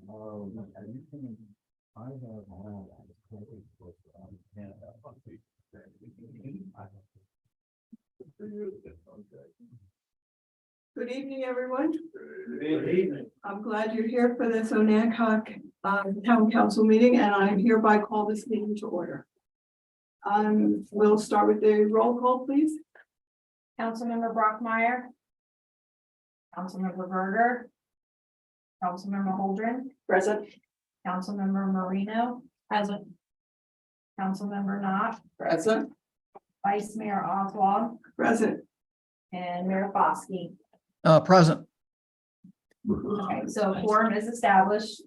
I have Good evening, everyone. Good evening. I'm glad you're here for this Onancock Town Council meeting, and I hereby call this meeting to order. We'll start with the roll call, please. Councilmember Brockmeyer. Councilmember Berger. Councilmember Holdren. Present. Councilmember Marino. Present. Councilmember Knopf. Present. Vice Mayor Oswald. Present. And Mayor Foskey. Present. Okay, so a quorum is established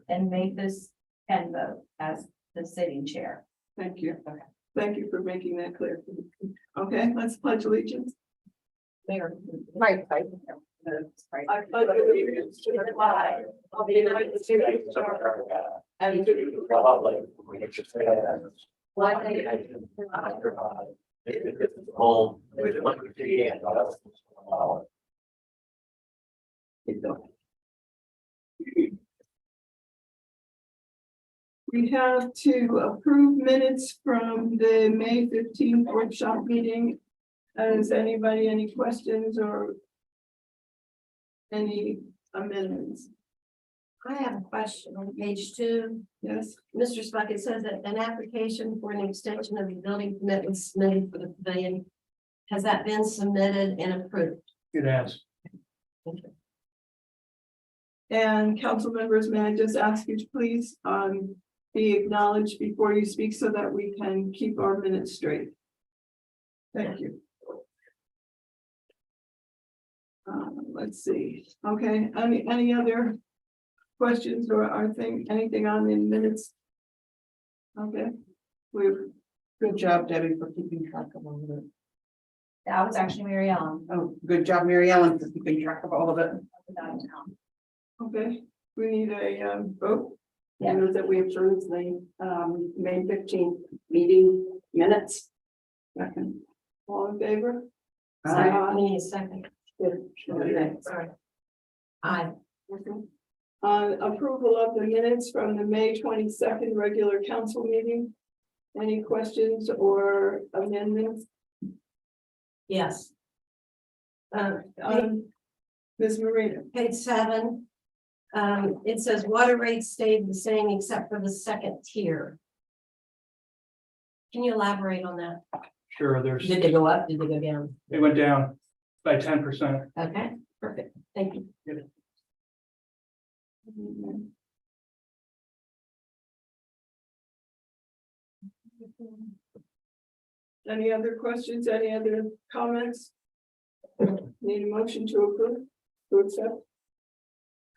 and make this Ken vote as the sitting chair. Thank you. Thank you for making that clear. Okay, let's pledge allegiance. Mayor. Right. I pledge allegiance to the flag of the United States of America and to the Republic, which stands One nation under God, indivisible, with liberty and justice for all. We have to approve minutes from the May 15th workshop meeting. Has anybody any questions or any amendments? I have a question on page 2. Yes, Mr. Spuck, it says that an application for an extension of the building permit was submitted for the pavilion. Has that been submitted and approved? It has. and council members, may I just ask you to please be acknowledged before you speak so that we can keep our minutes straight. Thank you. Let's see, okay, any other questions or anything on the minutes? Okay, Good job, Debbie, for keeping track of all of it. That was actually Mary Ellen. Oh, good job, Mary Ellen, for keeping track of all of it. okay, we need a vote. I move that we approve the May 15th meeting minutes. Second. All in favor? I need a second. Sorry. Aye. Approval of the minutes from the May 22nd regular council meeting. Any questions or amendments? Yes. Ms. Marina, Page 7. It says water rates stayed the same except for the second tier. Can you elaborate on that? Sure, Did they go up? Did they go down? it went down by 10%. Okay, perfect. Thank you. any other questions, any other comments? Need a motion to approve, to accept?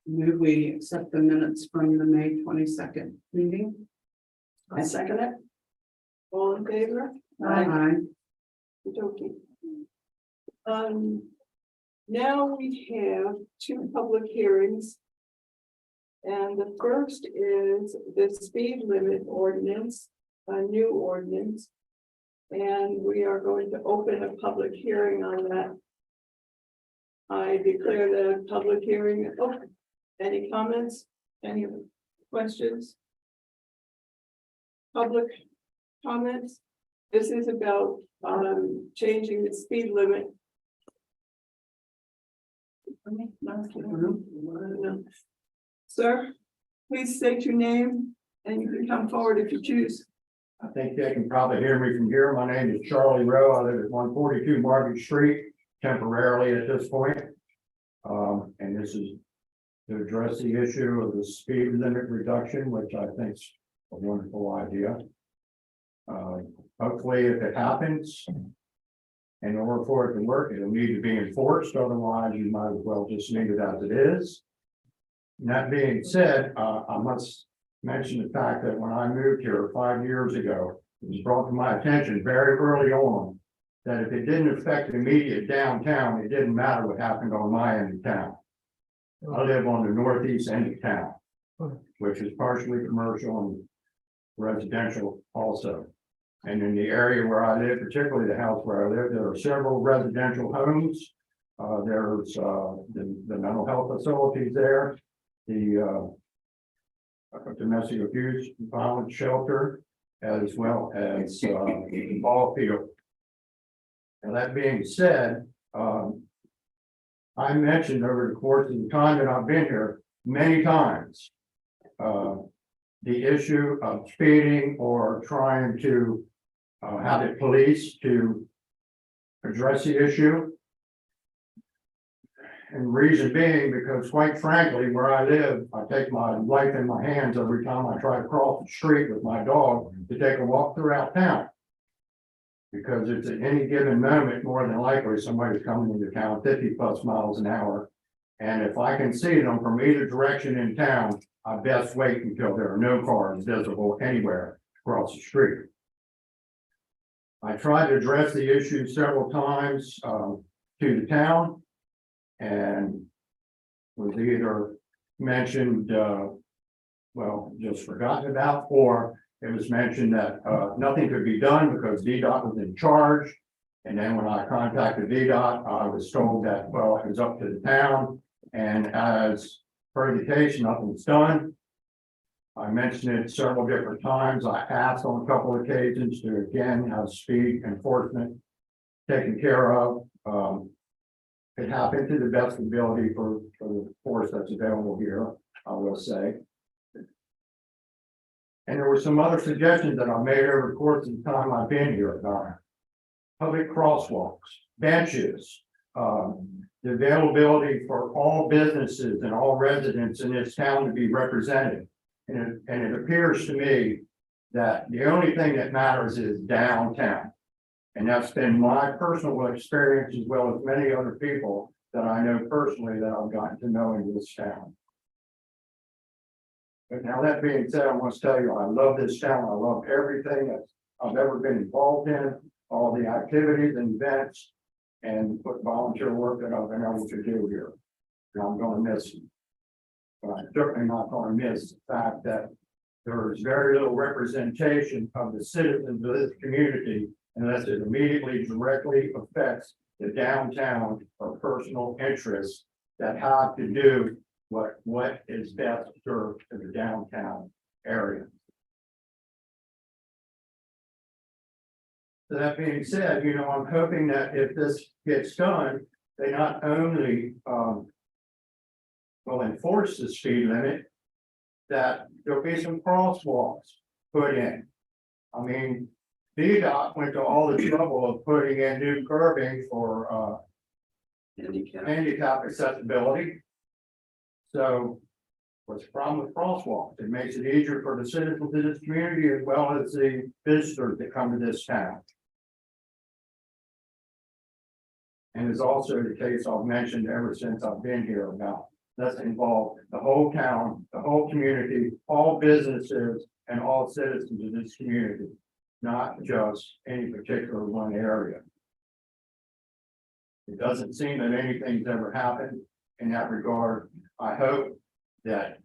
Move we accept the minutes from the May 22nd meeting. I second it. All in favor? Aye. Okay. Now we have 2 public hearings. And the first is the speed limit ordinance, a new ordinance. And we are going to open a public hearing on that. I declare the public hearing open. Any comments? Any questions? Public comments? This is about changing the speed limit. No. Sir, please state your name and you can come forward if you choose. I think they can probably hear me from here. My name is Charlie Rowe. I live at 142 Market Street temporarily at this point. And this is to address the issue of the speed limit reduction, which I think is a wonderful idea. Hopefully, if it happens, in order for it to work, it'll need to be enforced. Otherwise, you might as well just leave it as it is. And that being said, I must mention the fact that when I moved here 5 years ago, it was brought to my attention very early on that if it didn't affect the immediate downtown, it didn't matter what happened on my end of town. I live on the northeast end of town, which is partially commercial and residential also. And in the area where I live, particularly the house where I live, there are several residential homes. There's the mental health facilities there. The a domestic abuse violence shelter, as well as, ball field. And that being said, I mentioned over the course of the time that I've been here, many times, the issue of speeding or trying to, have the police to address the issue. And reason being, because quite frankly, where I live, I take my life in my hands every time I try to cross the street with my dog to take a walk throughout town. Because it's at any given moment, more than likely, somebody's coming into town 50+ miles an hour. And if I can see them from either direction in town, I best wait until there are no cars visible anywhere across the street. I tried to address the issue several times, to the town. And was either mentioned, well, just forgotten about, or it was mentioned that, nothing could be done because VDOT was in charge. And then when I contacted VDOT, I was told that, well, it was up to the town. And as per the case, nothing's done. I mentioned it several different times. I asked on a couple of occasions to again have speed enforcement taken care of. It happened to the best ability for the force that's available here, I will say. And there were some other suggestions that I made over the course of the time I've been here about public crosswalks, benches, the availability for all businesses and all residents in this town to be represented. And it appears to me that the only thing that matters is downtown. And that's been my personal experience as well as many other people that I know personally that I've gotten to know in this town. But now that being said, I want to tell you, I love this town. I love everything that I've ever been involved in, all the activities and events and volunteer work that I've been able to do here. And I'm going to miss it. But I'm certainly not going to miss the fact that there is very little representation of the citizens of this community unless it immediately directly affects the downtown or personal interests that have to do what is best served to the downtown area. So that being said, I'm hoping that if this gets done, they not only will enforce the speed limit, that there'll be some crosswalks put in. I mean, VDOT went to all the trouble of putting in new curbing for handicap accessibility. So what's the problem with crosswalks? It makes it easier for the citizens of this community as well as the visitors that come to this town. And it's also the case I've mentioned ever since I've been here about that's involved the whole town, the whole community, all businesses and all citizens of this community, not just any particular one area. It doesn't seem that anything's ever happened in that regard. I hope that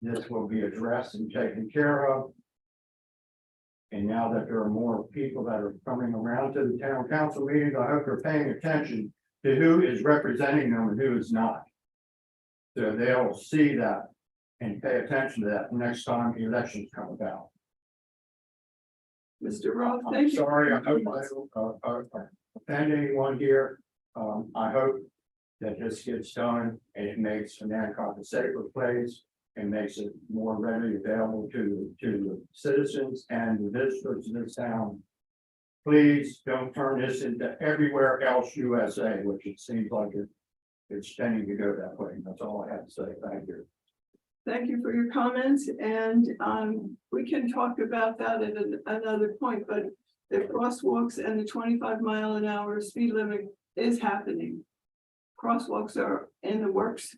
this will be addressed and taken care of. And now that there are more people that are coming around to the town council meetings, I hope they're paying attention to who is representing them and who is not. So they'll see that and pay attention to that next time elections come about. Mr. Roth, I'm thank you. sorry, I hope I don't offend anyone here. I hope that this gets done and it makes Hancock a safer place and makes it more readily available to the citizens and the visitors in this town. Please don't turn this into everywhere else USA, which it seems like it's tending to go that way. That's all I have to say. Thank you. Thank you for your comments, and we can talk about that at another point, but the crosswalks and the 25-mile-an-hour speed limit is happening. Crosswalks are in the works,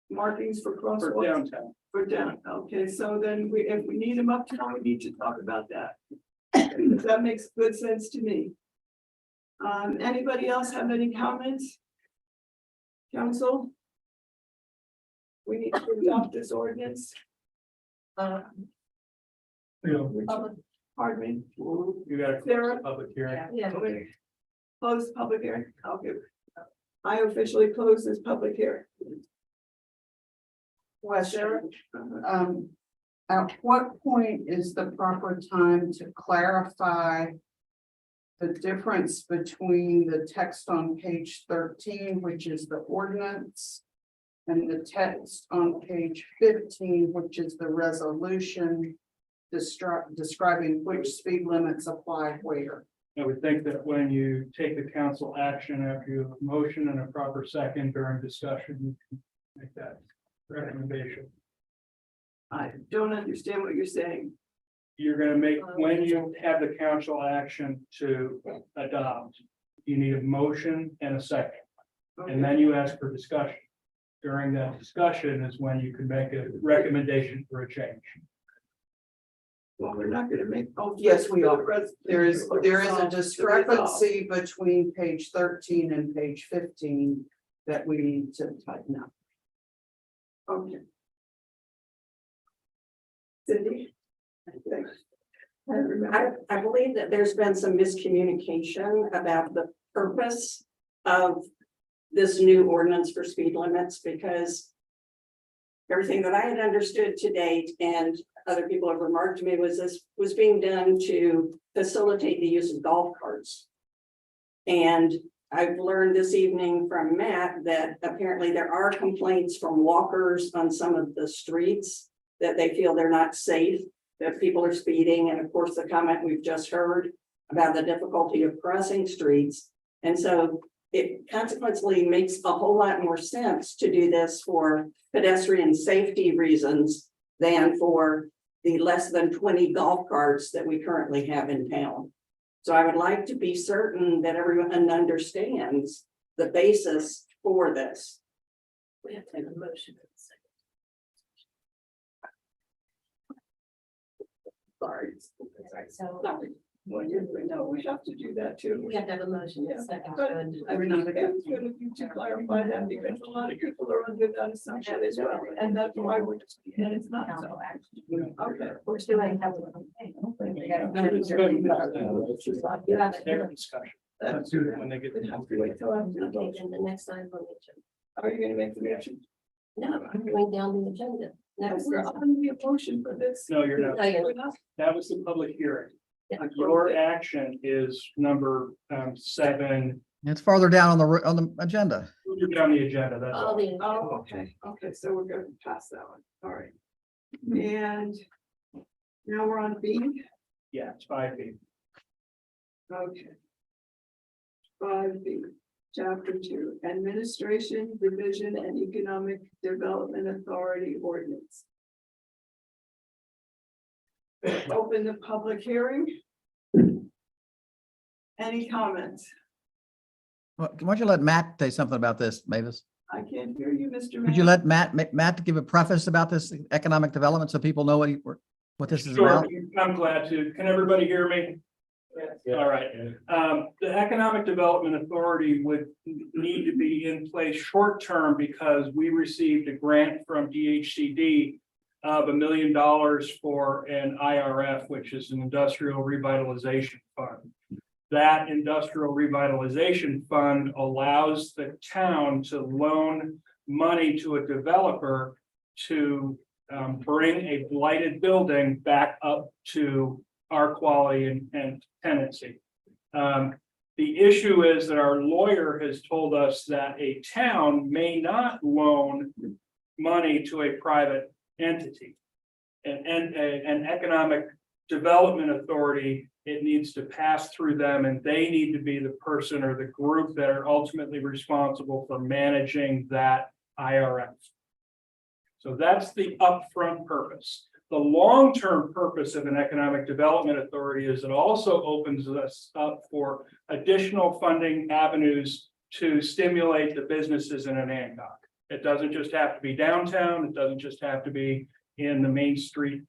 markings for crosswalks. downtown. For down, okay, so then if we need them uptown, we need to talk about that. That makes good sense to me. Anybody else have any comments? Council? We need to adopt this ordinance. Uh, public, Pardon me. You got a Sarah? public hearing. yeah. Close public hearing. Okay. I officially close this public hearing. Sarah? At what point is the proper time to clarify the difference between the text on page 13, which is the ordinance, and the text on page 15, which is the resolution describing which speed limits apply where? I would think that when you take the council action after you have a motion and a proper second during discussion, you can make that recommendation. I don't understand what you're saying. You're gonna make, when you have the council action to adopt, you need a motion and a second, and then you ask for discussion. During that discussion is when you can make a recommendation for a change. Well, we're not gonna make. Yes, we are. There is a discrepancy between page 13 and page 15 that we need to tighten up. Okay. Cindy? I remember. I believe that there's been some miscommunication about the purpose of this new ordinance for speed limits, because everything that I had understood to date and other people have remarked to me was this was being done to facilitate the use of golf carts. And I've learned this evening from Matt that apparently there are complaints from walkers on some of the streets that they feel they're not safe, that people are speeding, and of course, the comment we've just heard about the difficulty of crossing streets. And so it consequently makes a whole lot more sense to do this for pedestrian safety reasons than for the less than 20 golf carts that we currently have in town. So I would like to be certain that everyone understands the basis for this. We have to have a motion. Sorry. So Well, no, we have to do that too. We have to have a motion and a second. But I mean, it's good of you to clarify that, because a lot of people are under that assumption as well, and that's why we're just, and it's not so. council action. Okay. We're still going to have Their discussion. That's do that. when they get. It has to wait till after the Okay, vote. then the next item on the agenda. Are you gonna make the motion? No, I'm going down the agenda. Next We're is. on the motion for this. No, you're not. Oh, yeah. We're not. That was the public hearing. Yeah. Your action is number 7. It's farther down on the agenda. You're down the agenda, that's All all. the. Oh, okay, okay, so we're going to pass that one, all right. And now we're on B, Yeah, it's 5 feet. okay. 5B, Chapter 2, Administration, Division, and Economic Development Authority Ordinance. Open the public hearing. Any comments? Why don't you let Matt say something about this, Mavis? I can't hear you, Mr. Could you Mayor. let Matt give a preface about this economic development so people know what this is Sure, about? I'm glad to. Can everybody hear me? All right. The Economic Development Authority would need to be in place short term because we received a grant from DHCD of $1 million for an IRF, which is an industrial revitalization fund. That industrial revitalization fund allows the town to loan money to a developer to bring a blighted building back up to our quality and tenancy. The issue is that our lawyer has told us that a town may not loan money to a private entity. An economic development authority, it needs to pass through them, and they need to be the person or the group that are ultimately responsible for managing that IRF. So that's the upfront purpose. The long-term purpose of an economic development authority is it also opens us up for additional funding avenues to stimulate the businesses in Anacog. It doesn't just have to be downtown. It doesn't just have to be in the Main Street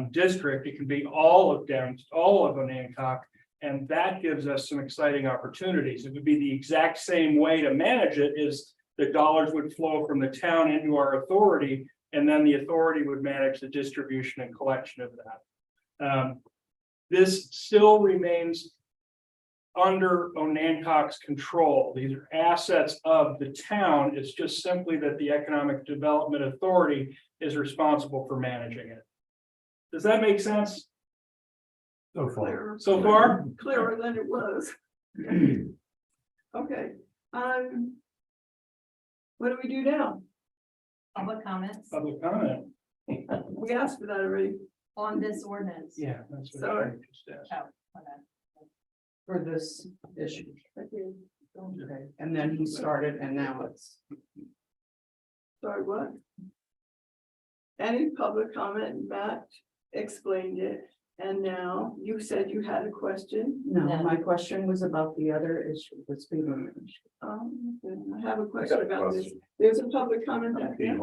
district. It can be all of Anacog, and that gives us some exciting opportunities. It would be the exact same way to manage it is the dollars would flow from the town into our authority, and then the authority would manage the distribution and collection of that. This still remains under Onancock's control. These are assets of the town. It's just simply that the Economic Development Authority is responsible for managing it. Does that make sense So far. Clearer. so far? Clearer than it was. Okay, what do we do now? Public comments Public comment? We asked for that already. on this ordinance. Yeah, that's what Sorry. I just asked. Oh, okay. For this issue. Okay, Okay, and then he started and now it's. sorry, what? Any public comment? Matt explained it, and now you said you had a question. No, No. my question was about the other issue, the speed limit issue. I have a question about this. There's a public comment back there.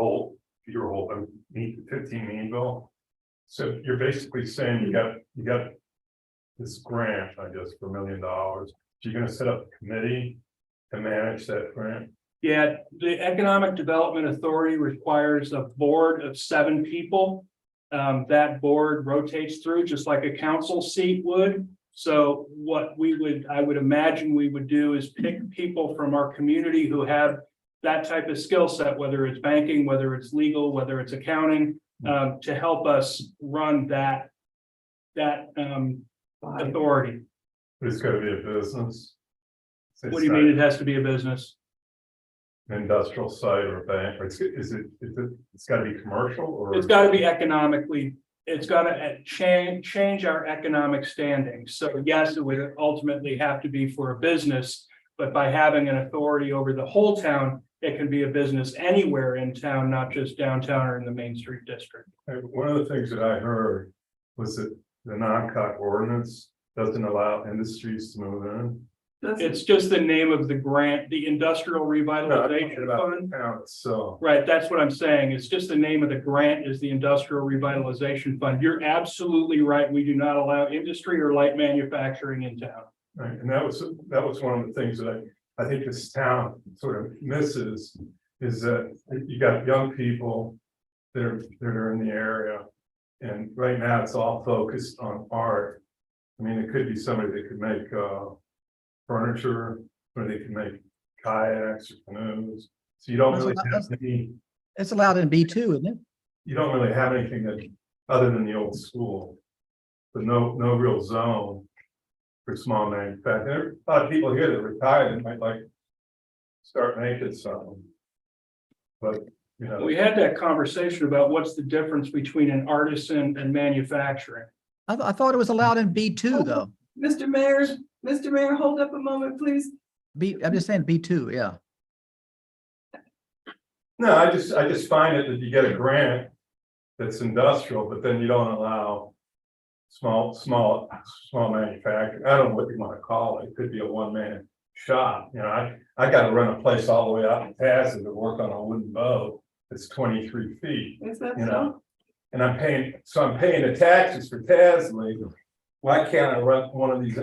Your whole, 15 Meadville. So you're basically saying you got this grant, I guess, for $1 million. You're gonna set up a committee to manage that grant? Yeah, the Economic Development Authority requires a board of 7 people. That board rotates through just like a council seat would. So what I would imagine we would do is pick people from our community who have that type of skill set, whether it's banking, whether it's legal, whether it's accounting, to help us run that authority. But it's gotta be a business. What do you mean it has to be a business? An industrial site or a bank, or it's gotta be commercial or? It's got to be economically, it's got to change our economic standing. So yes, it would ultimately have to be for a business, but by having an authority over the whole town, it can be a business anywhere in town, not just downtown or in the Main Street district. One of the things that I heard was that the non-cut ordinance doesn't allow industries to move in. It's just the name of the grant, the Industrial No, I'm talking Revitalization about Fund. the town itself. Right, that's what I'm saying. It's just the name of the grant is the Industrial Revitalization Fund. You're absolutely right. We do not allow industry or light manufacturing in town. Right, and that was one of the things that I think this town sort of misses, is that you got young people that are in the area. And right now, it's all focused on art. I mean, it could be somebody that could make furniture, or they can make kayaks or canoes. So you don't really have any, It's allowed in B2, isn't it? you don't really have anything that, other than the old school. But no real zone for small manufacturing. There are a lot of people here that retired and might like start making something. But, you know. We had that conversation about what's the difference between an artisan and manufacturing. I thought it was allowed in B2 though. Mr. Mayor, hold up a moment, please. I'm just saying B2, yeah. No, I just find it that you get a grant that's industrial, but then you don't allow small manufacturing. I don't know what you want to call it. It could be a one-man shop. You know, I got to run a place all the way out in Tazewell to work on a wooden boat that's 23 feet, Is that you so? know? And I'm paying the taxes for Tazewell. Why can't I rent one of these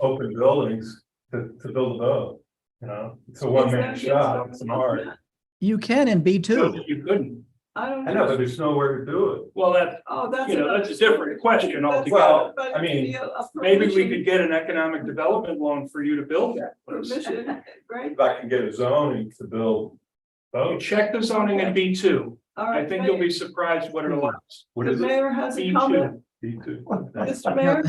open buildings to build a boat? You know, it's a one-man shop. It's an art. You can in B2. You couldn't. I don't I know, but there's nowhere to do it. Well, that, Oh, that's. you know, another that's a different question That's- altogether. Well, but I mean, Maybe we permission- could get an economic development loan for you to build that. place. Permission, right? If I can get a zoning to build You boats. check the zoning in B2. All I right, think you'll be surprised what it allows. What the is it? mayor has a comment, B2. B2. Mr. Mayor.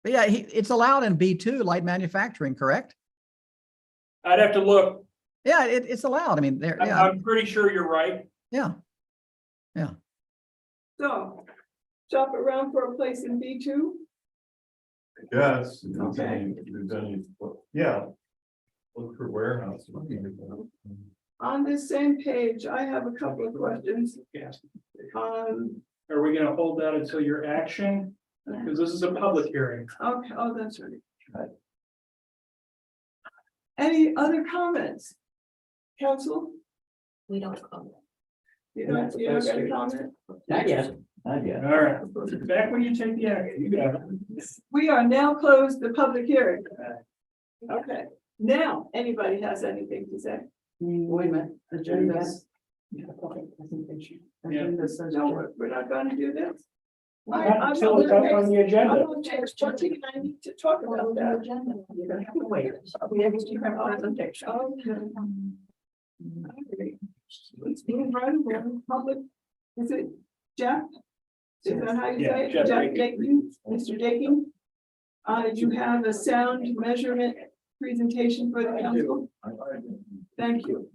But yeah, it's allowed in B2, light manufacturing, correct? I'd have to look. Yeah, it's allowed. I mean, there, yeah, I'm pretty sure you're right. yeah. So, shop around for a place in B2. Yes. Okay. Yeah. Look for warehouse. On this same page, I have a couple of questions. Yes. Okay, Are we gonna hold that until your action? Because this is a public hearing. oh, that's right. Any other comments? Council, We don't comment. you don't got a comment? Not yet. Not yet. All right. Back when you take the action, you got it. We are now closed the public hearing. Okay, now, anybody has anything to say? Wait a minute, agendas. Yeah. Agenda says. No, we're not gonna do this. Not until it's up on the I'm agenda. on page 14, I need to talk about that. You're gonna have to wait. We have a different presentation. Okay. It's being run by public, is it Jeff? Is that how you Yeah, say it? Jeff Jeff Daking. Daking, Mr. Daking? You have a sound measurement presentation for the council? Thank you.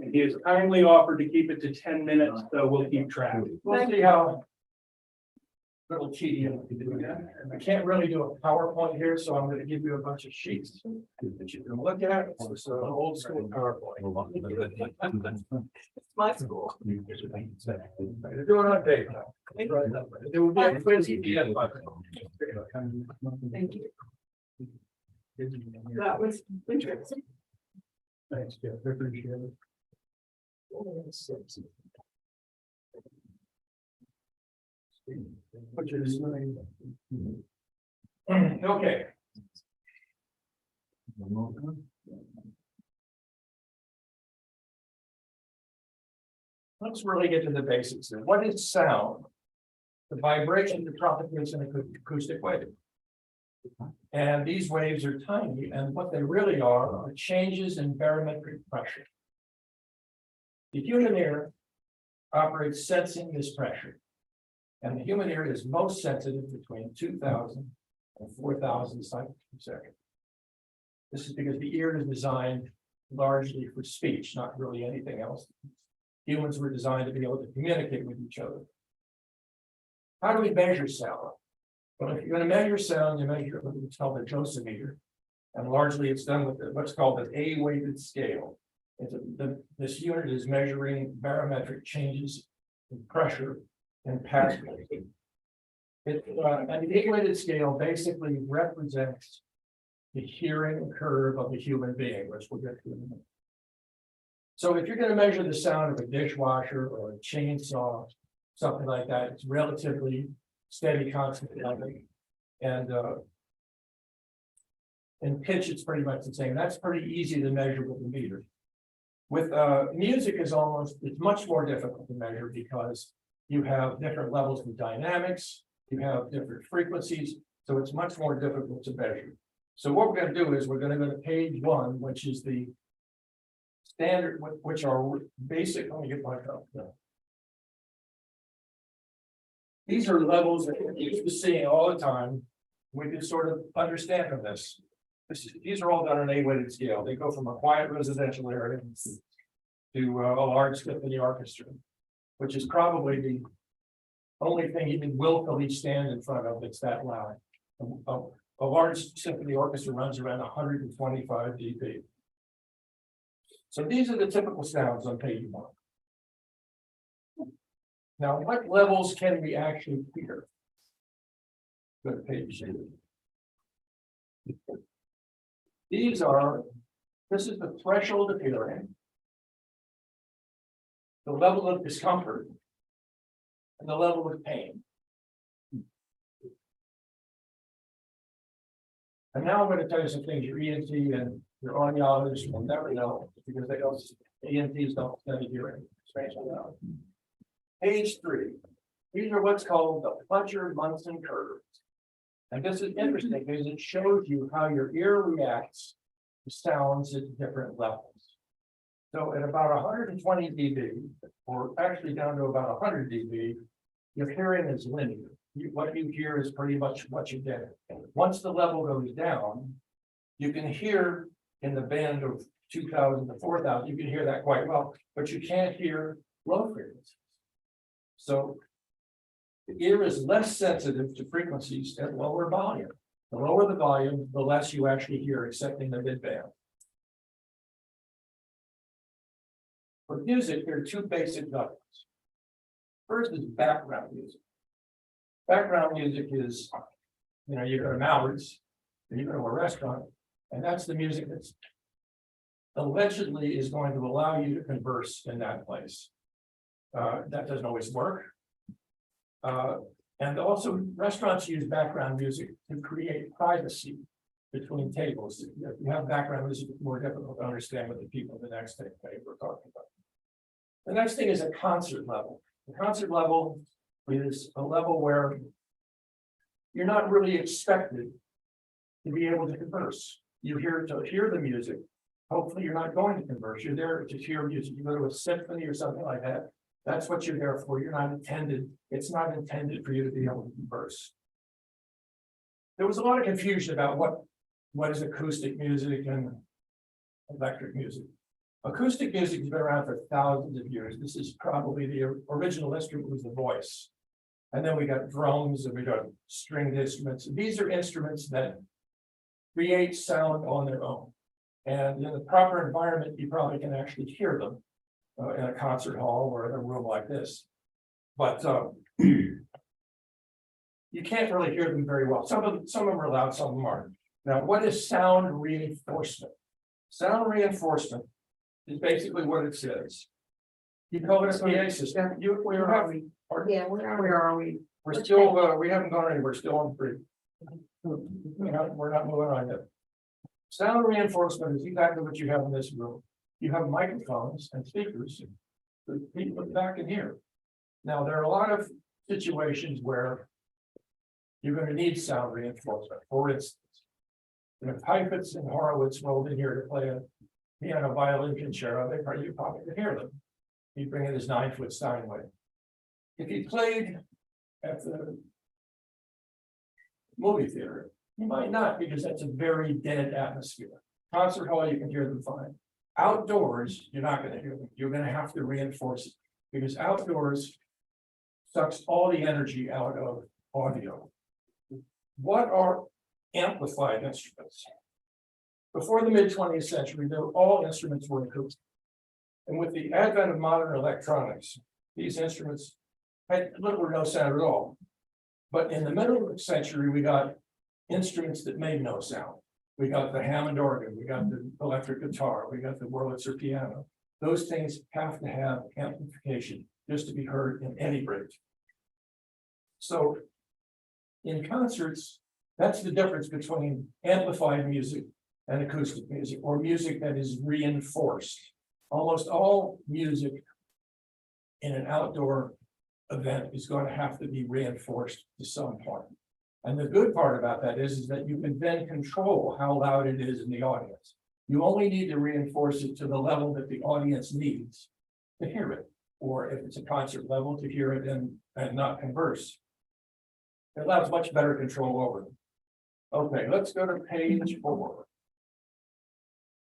And he has kindly offered to keep it to 10 minutes, so we'll keep track. We'll see how. Little tedious. I can't really do a PowerPoint here, so I'm gonna give you a bunch of sheets that you can look at. It's an old school PowerPoint. My school. They're doing it on tape now. There will be a quiz at the end, but- Thank you. That was interesting. Thanks, Jeff. I appreciate it. Which is. Okay. Let's really get to the basics here. What is sound? The vibration that propagates in an acoustic wave. And these waves are tiny, and what they really are changes in barometric pressure. The human ear operates sensing this pressure. And the human ear is most sensitive between 2,000 and 4,000 cycles per second. This is because the ear is designed largely for speech, not really anything else. Humans were designed to be able to communicate with each other. How do we measure sound? Well, if you're going to measure sound, you measure it with what's called a dosimeter. And largely it's done with what's called an A-weighted scale. This unit is measuring barometric changes in pressure and pathway. An A-weighted scale basically represents the hearing curve of a human being, which we'll get to in a minute. So if you're going to measure the sound of a dishwasher or a chainsaw, something like that, it's relatively steady, constant level. And in pitch, it's pretty much the same. That's pretty easy to measure with the meter. With music it's much more difficult to measure because you have different levels of dynamics, you have different frequencies, so it's much more difficult to measure. So what we're going to do is we're going to go to page 1, which is the standard, which are basic. Let me get my cup. These are levels that we're used to seeing all the time. We can sort of understand from this. These are all done on an A-weighted scale. They go from a quiet residential area to a large symphony orchestra, which is probably the only thing you can willfully stand in front of that's that loud. A large symphony orchestra runs around 125 dB. So these are the typical sounds on page 1. Now, what levels can we actually hear? Go to page 2. This is the threshold of hearing, the level of discomfort, and the level of pain. And now I'm going to tell you some things your ENT and your audiologists will never know because they don't, ENTs don't study hearing. Strangely enough. Page 3. These are what's called the Fletcher-Munson curves. And this is interesting because it shows you how your ear reacts to sounds at different levels. So at about 120 dB, or actually down to about 100 dB, your hearing is linear. What you hear is pretty much what you get. Once the level goes down, you can hear in the band of 2,000 to 4,000, you can hear that quite well, but you can't hear low frequencies. So the ear is less sensitive to frequencies at lower volume. The lower the volume, the less you actually hear, except in the mid-band. For music, there are 2 basic levels. First is background music. Background music is, you go to Mallard's, and you go to a restaurant, and that's the music that's allegedly is going to allow you to converse in that place. That doesn't always work. And also restaurants use background music to create privacy between tables. If you have background music, it's more difficult to understand what the people at the next table are talking about. The next thing is a concert level. The concert level is a level where you're not really expected to be able to converse. You're here to hear the music. Hopefully you're not going to converse. You're there to hear music. You go to a symphony or something like that. That's what you're there for. You're not intended, it's not intended for you to be able to converse. There was a lot of confusion about what is acoustic music and electric music. Acoustic music has been around for thousands of years. This is probably the original instrument was the voice. And then we got drums and we got stringed instruments. These are instruments that create sound on their own. And in the proper environment, you probably can actually hear them in a concert hall or in a room like this. But you can't really hear them very well. Some of them are loud, some of them aren't. Now, what is sound reinforcement? Sound reinforcement is basically what it says. You call it a PA system. Where are we? Yeah, where are we? We're still, we haven't gone anywhere, still on 3. We're not moving on yet. Sound reinforcement is exactly what you have in this room. You have microphones and speakers that people in the back can hear. Now, there are a lot of situations where you're going to need sound reinforcement. For instance, if Heifetz and Horowitz rolled in here to play a piano, violin, concerto, you probably could hear them. He'd bring in his 9-foot Steinway. If he played at the movie theater, you might not, because that's a very dead atmosphere. Concert hall, you can hear them fine. Outdoors, you're not going to hear them. You're going to have to reinforce it, because outdoors sucks all the energy out of audio. What are amplified instruments? Before the mid-20th century, all instruments were acoustic. And with the advent of modern electronics, these instruments had little or no sound at all. But in the middle of the century, we got instruments that made no sound. We got the Hammond organ, we got the electric guitar, we got the Wurlitzer piano. Those things have to have amplification just to be heard in any bridge. So in concerts, that's the difference between amplified music and acoustic music, or music that is reinforced. Almost all music in an outdoor event is going to have to be reinforced to some point. And the good part about that is that you can then control how loud it is in the audience. You only need to reinforce it to the level that the audience needs to hear it, or if it's a concert level, to hear it and not converse. It allows much better control over them. Okay, let's go to page 4.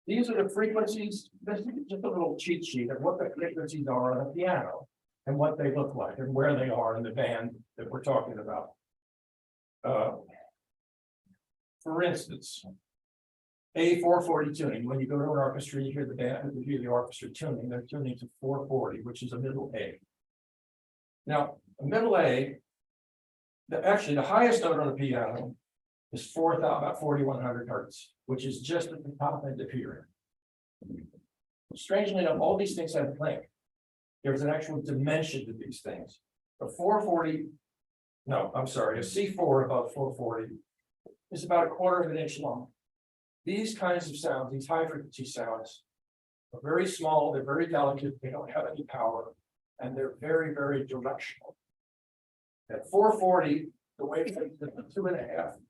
These are the frequencies. This is just a little cheat sheet of what the frequencies are on a piano and what they look like and where they are in the band that we're talking about. For instance, A440 tuning. When you go to an orchestra, you hear the band, you hear the orchestra tuning. They're tuning to 440, which is a middle A. Now, a middle A, actually the highest note on the piano is about 4,100 hertz, which is just at the top end of hearing. Strangely enough, all these things have length. There's an actual dimension to these things. A 440, no, I'm sorry, a C4 above 440 is about 1/4 of an inch long. These kinds of sounds, these high frequency sounds, are very small, they're very delicate, they don't have any power, and they're very, very directional. At 440, the wavelength is 2.5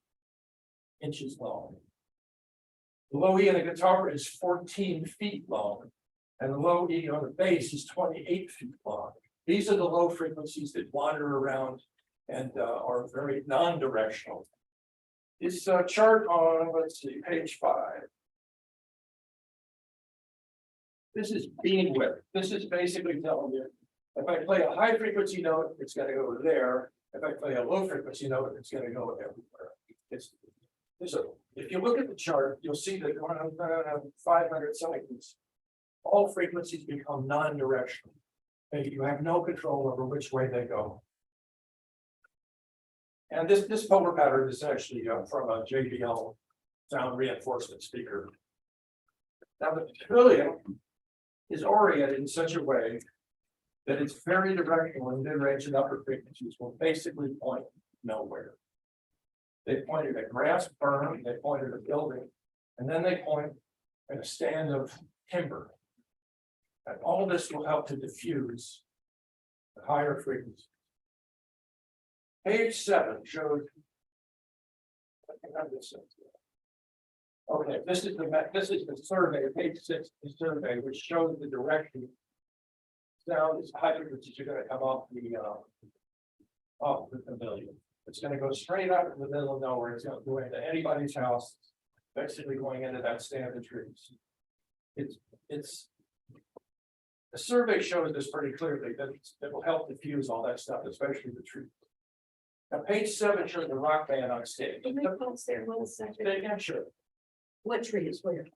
inches long. The low E on the guitar is 14 feet long, and the low E on the bass is 28 feet long. These are the low frequencies that wander around and are very non-directional. This chart on, let's see, page 5. This is beam width. This is basically telling you, if I play a high frequency note, it's going to go there. If I play a low frequency note, it's going to go everywhere. If you look at the chart, you'll see that around 500 cycles, all frequencies become non-directional. You have no control over which way they go. And this polar pattern is actually from a JBL sound reinforcement speaker. Now the trillium is oriented in such a way that it's very directional, and mid-range and upper frequencies will basically point nowhere. They pointed at grass berm, they pointed at a building, and then they point at a stand of timber. And all this will help to diffuse the higher frequencies. Page 7 shows. Okay, this is the survey. Page 6 is the survey, which shows the direction sound is high frequencies are gonna come off the pavilion. It's gonna go straight out in the middle of nowhere. It's gonna go into anybody's house, basically going into that stand of trees. It's. The survey shows this pretty clearly, that it will help diffuse all that stuff, especially the trees. Now, page 7 shows the rock band on stage. Can we pause there 1 second? They can show. What tree is where?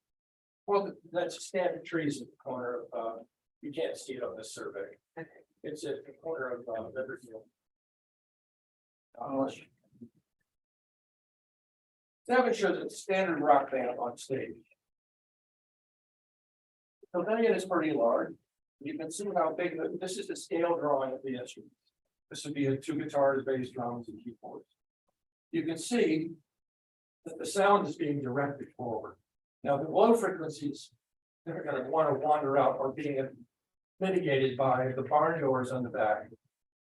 Well, that's a stand of trees at the corner of, you can't see it on this survey. Okay. It's at the corner of, Riverfield. 7 shows a standard rock band on stage. The pavilion is pretty large. You can see how big, this is the scale drawing of the instrument. This would be 2 guitars, bass, drums, and keyboards. You can see that the sound is being directed forward. Now, the low frequencies, they're gonna wanna wander out or being mitigated by the barn doors on the back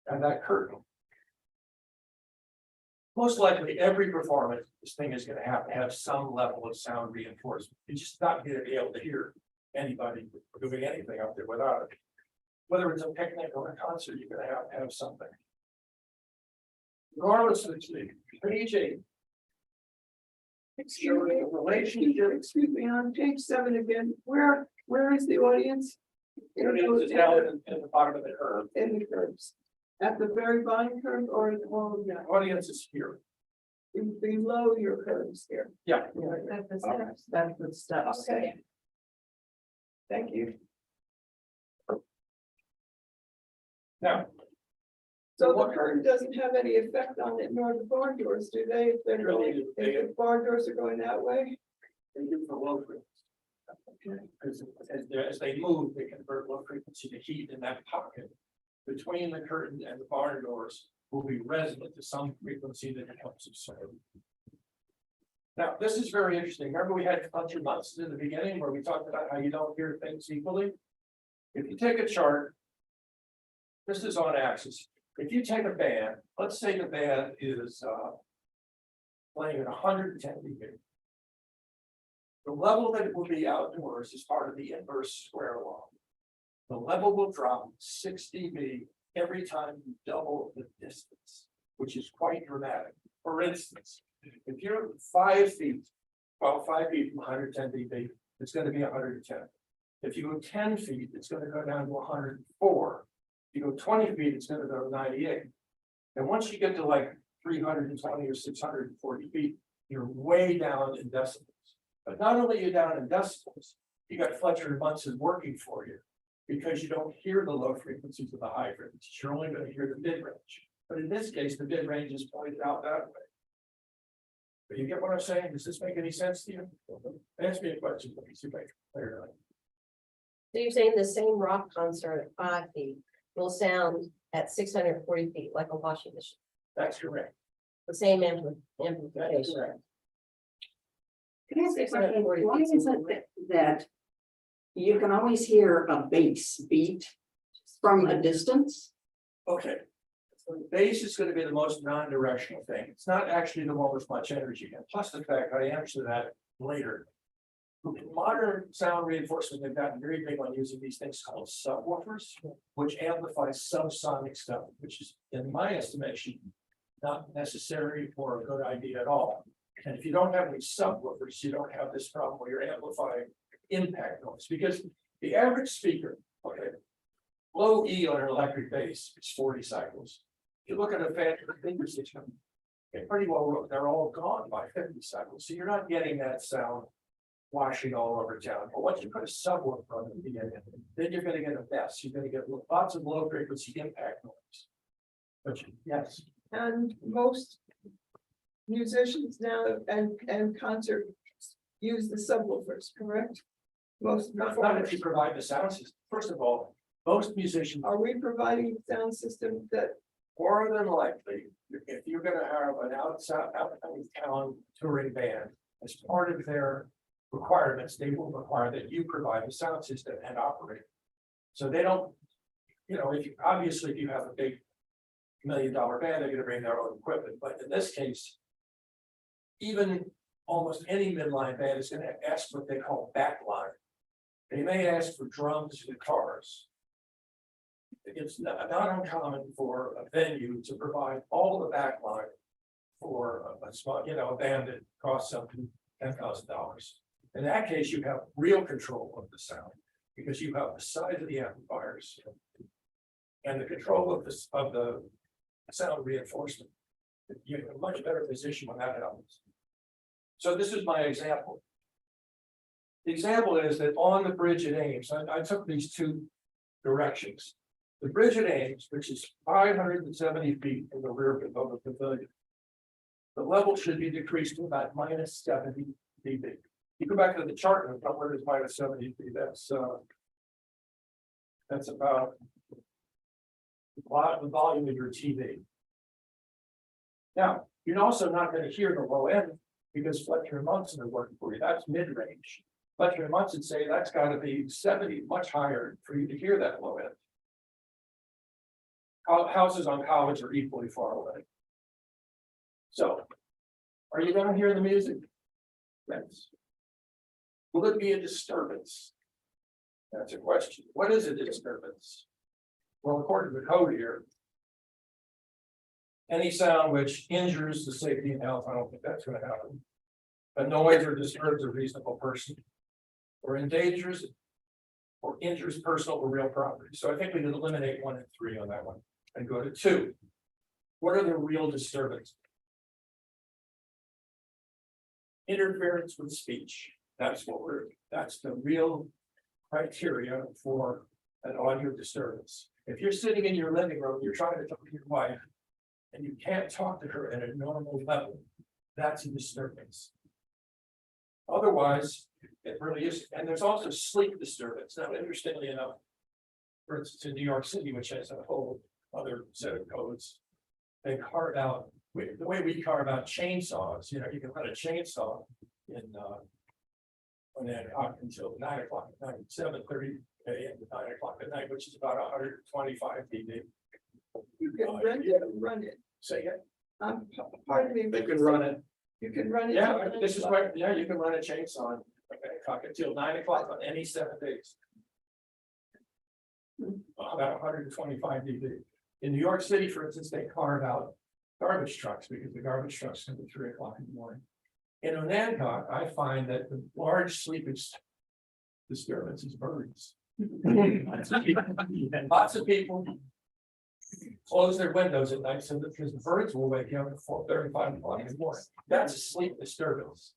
and that curtain. Most likely, every performance, this thing is gonna have to have some level of sound reinforcement. You're just not gonna be able to hear anybody doing anything up there without it. Whether it's a picnic or a concert, you're gonna have something. Regardless of the page 8. Excuse me, excuse me, on page 7 again, where is the audience? It is down in the bottom of the curve. In the curves, at the very bottom curve or at all of The that, audience is here. below your curves here? Yeah. That's the steps. That's the steps. Okay. Thank you. Now, So the curtain doesn't have any effect on it, nor the barn doors, do they? If they're going, if the barn doors are going that way? they do for low frequency. Because as they move, they convert low frequency to heat in that pocket. Between the curtain and the barn doors will be resonant to some frequency that it helps absorb. Now, this is very interesting. Remember, we had a bunch of months in the beginning where we talked about how you don't hear things equally. If you take a chart, this is on axis. If you take a band, let's say the band is playing at 110 dB. The level that it will be outdoors is part of the inverse square law. The level will drop 6 dB every time you double the distance, which is quite dramatic. For instance, if you're 5 feet, well, 5 feet from 110 dB, it's going to be 110. If you go 10 feet, it's going to go down to 104. If you go 20 feet, it's going to go to 98. And once you get to like 320 or 640 feet, you're way down in decibels. But not only are you down in decibels, you got Fletcher and Munson working for you because you don't hear the low frequencies of the high frequencies. You're only going to hear the mid range. But in this case, the mid range is pointed out that way. But you get what I'm saying? Does this make any sense to you? Ask me a question, let me see if I can clear it up. So you're saying the same rock concert at 5 feet will sound at 640 feet like a washing machine, That's correct. the same That is amplification. correct. Can I ask a question? Why is it that you can always hear a bass beat from a distance? Okay. So the bass is going to be the most non-directional thing. It's not actually the one with much energy. And plus the fact I answer that later. In modern sound reinforcement, they've gotten very big on using these things called subwoofers, which amplify subsonic stuff, which is, in my estimation, not necessary or a good idea at all. And if you don't have any subwoofers, you don't have this problem where you're amplifying impact noise, because the average speaker, okay, low E on an electric bass is 40 cycles. If you look at a Fender finger system, they're pretty well, they're all gone by 50 cycles. So you're not getting that sound washing all over town. But once you put a subwoofer on the beginning, then you're going to get a mess. You're going to get lots of low frequency impact noise. But yes, And most musicians now and concert use the subwoofers, correct? Most not if performers. you provide the sound system. First of all, most musicians Are we providing a sound system that, more than likely, if you're gonna have an outside, out of town touring band, as part of their requirements, they will require that you provide the sound system and operate. So they don't, if you, obviously, if you have a big $1 million band, they're gonna bring their own equipment, but in this case, even almost any midline band is gonna ask what they call backline. They may ask for drums and guitars. it's not uncommon for a venue to provide all the backline for a small, a band that costs something $10,000. In that case, you have real control of the sound, because you have the size of the amplifiers and the control of the sound reinforcement. You're in a much better position when that happens. So this is my example. The example is that on the bridge at Ames, I took these two directions. The bridge at Ames, which is 570 feet from the rear of the pavilion. The level should be decreased to about -70 dB. You go back to the chart and where there's -70 dB, that's about the volume of your TV. Now, you're also not going to hear the low end because Fletcher and Munson are working for you. That's mid-range. Fletcher and Munson say that's got to be 70, much higher for you to hear that low end. Houses on College are equally far away. So, are you going to hear the music? Yes. Will it be a disturbance? That's a question. What is a disturbance? Well, according to the code here, any sound which injures the safety and health, I don't think that's going to happen. Annoys or disturbs a reasonable person, or endangers or injures personal or real property. So I think we can eliminate 1 and 3 on that one and go to 2. What are the real disturbances? Interference with speech. That's the real criteria for an audio disturbance. If you're sitting in your living room, you're trying to talk to your wife, and you can't talk to her at a normal level, that's a disturbance. Otherwise, it really is. And there's also sleep disturbance. Now, interestingly enough, for instance, in New York City, which has a whole other set of codes, they carve out the way we carve out chainsaws. You can run a chainsaw in until 9 o'clock at night, 7:30 a.m. to 9 o'clock at night, which is about 125 dB. You can run it. Say it. Pardon me, You but can run it. you can run it. Yeah, this is why, you can run a chainsaw. Okay, clock until 9 o'clock on any 7 days. About 125 dB. In New York City, for instance, they carve out garbage trucks because the garbage trucks come at 3 o'clock in the morning. In Onancock, I find that the large sleepage disturbance is birds. And lots of people close their windows at night so that because the birds will wake you up at 4:30, 5 o'clock in the morning. That's a sleep disturbance.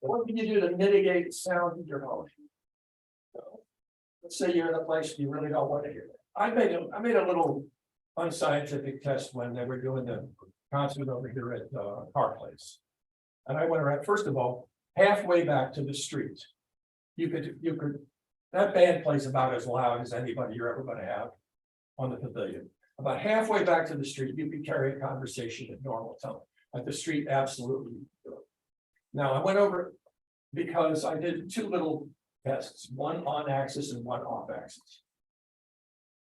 What can you do to mitigate sound in your home? Let's say you're in a place you really don't want to hear it. I made a little unscientific test when they were doing the concert over here at Park Place. And I went around, first of all, halfway back to the street. You could, that band plays about as loud as anybody you're ever going to have on the pavilion. About halfway back to the street, you could carry a conversation at normal tone. At the street, absolutely. Now, I went over because I did 2 little tests, one on axis and one off axis.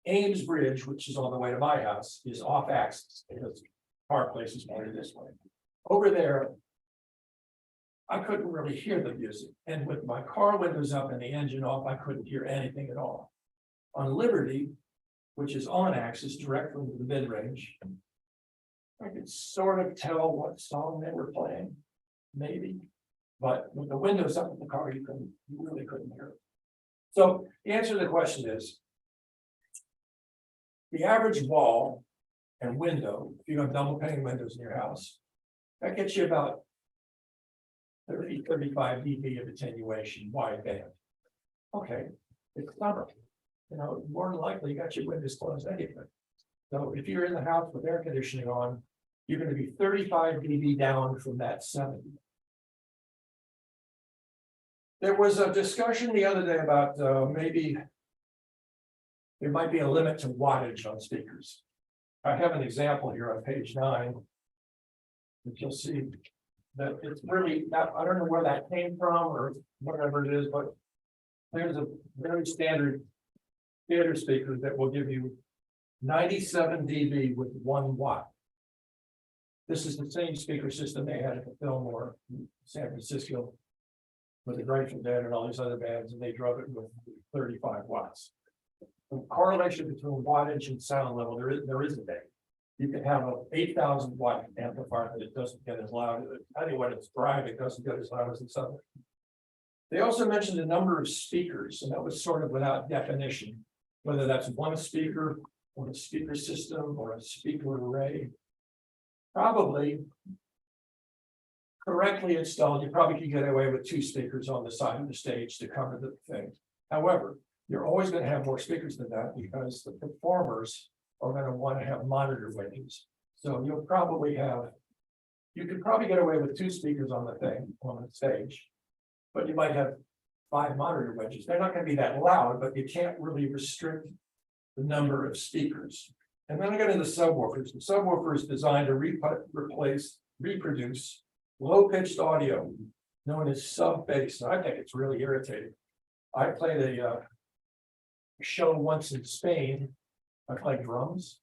Ames Bridge, which is on the way to my house, is off axis because Park Place is pointed this way. Over there, I couldn't really hear the music, and with my car windows up and the engine off, I couldn't hear anything at all. On Liberty, which is on axis directly into the mid-range, I could sort of tell what song they were playing, maybe, but with the windows up in the car, you really couldn't hear it. So the answer to the question is, the average wall and window, if you have double pane windows in your house, that gets you about 30, 35 dB of attenuation wide band. Okay, it's summer. More than likely you got your windows closed anyway. So if you're in the house with air conditioning on, you're going to be 35 dB down from that 70. There was a discussion the other day about maybe there might be a limit to wattage on speakers. I have an example here on page 9. That you'll see that it's really not, I don't know where that came from or whatever it is, but there's a very standard theater speaker that will give you 97 dB with 1 watt. This is the same speaker system they had at the Fillmore in San Francisco. with the Grateful Dead and all these other bands, and they drove it with 35 watts. The correlation between wattage and sound level, there isn't any. You can have a 8,000 watt amplifier that it doesn't get as loud. I think when it's drive, it doesn't get as loud as this other. They also mentioned the number of speakers, and that was sort of without definition, whether that's one speaker or a speaker system or a speaker array. Probably correctly installed, you probably could get away with 2 speakers on the side of the stage to cover the thing. However, you're always going to have more speakers than that because the performers are going to want to have monitor wedges. So you'll probably have, you could probably get away with 2 speakers on the thing, on the stage. But you might have 5 monitor wedges. They're not going to be that loud, but you can't really restrict the number of speakers. And then I got into subwoofers. The subwoofer is designed to reproduce low-pitched audio known as sub-bass. And I think it's really irritating. I played a show once in Spain. I played drums,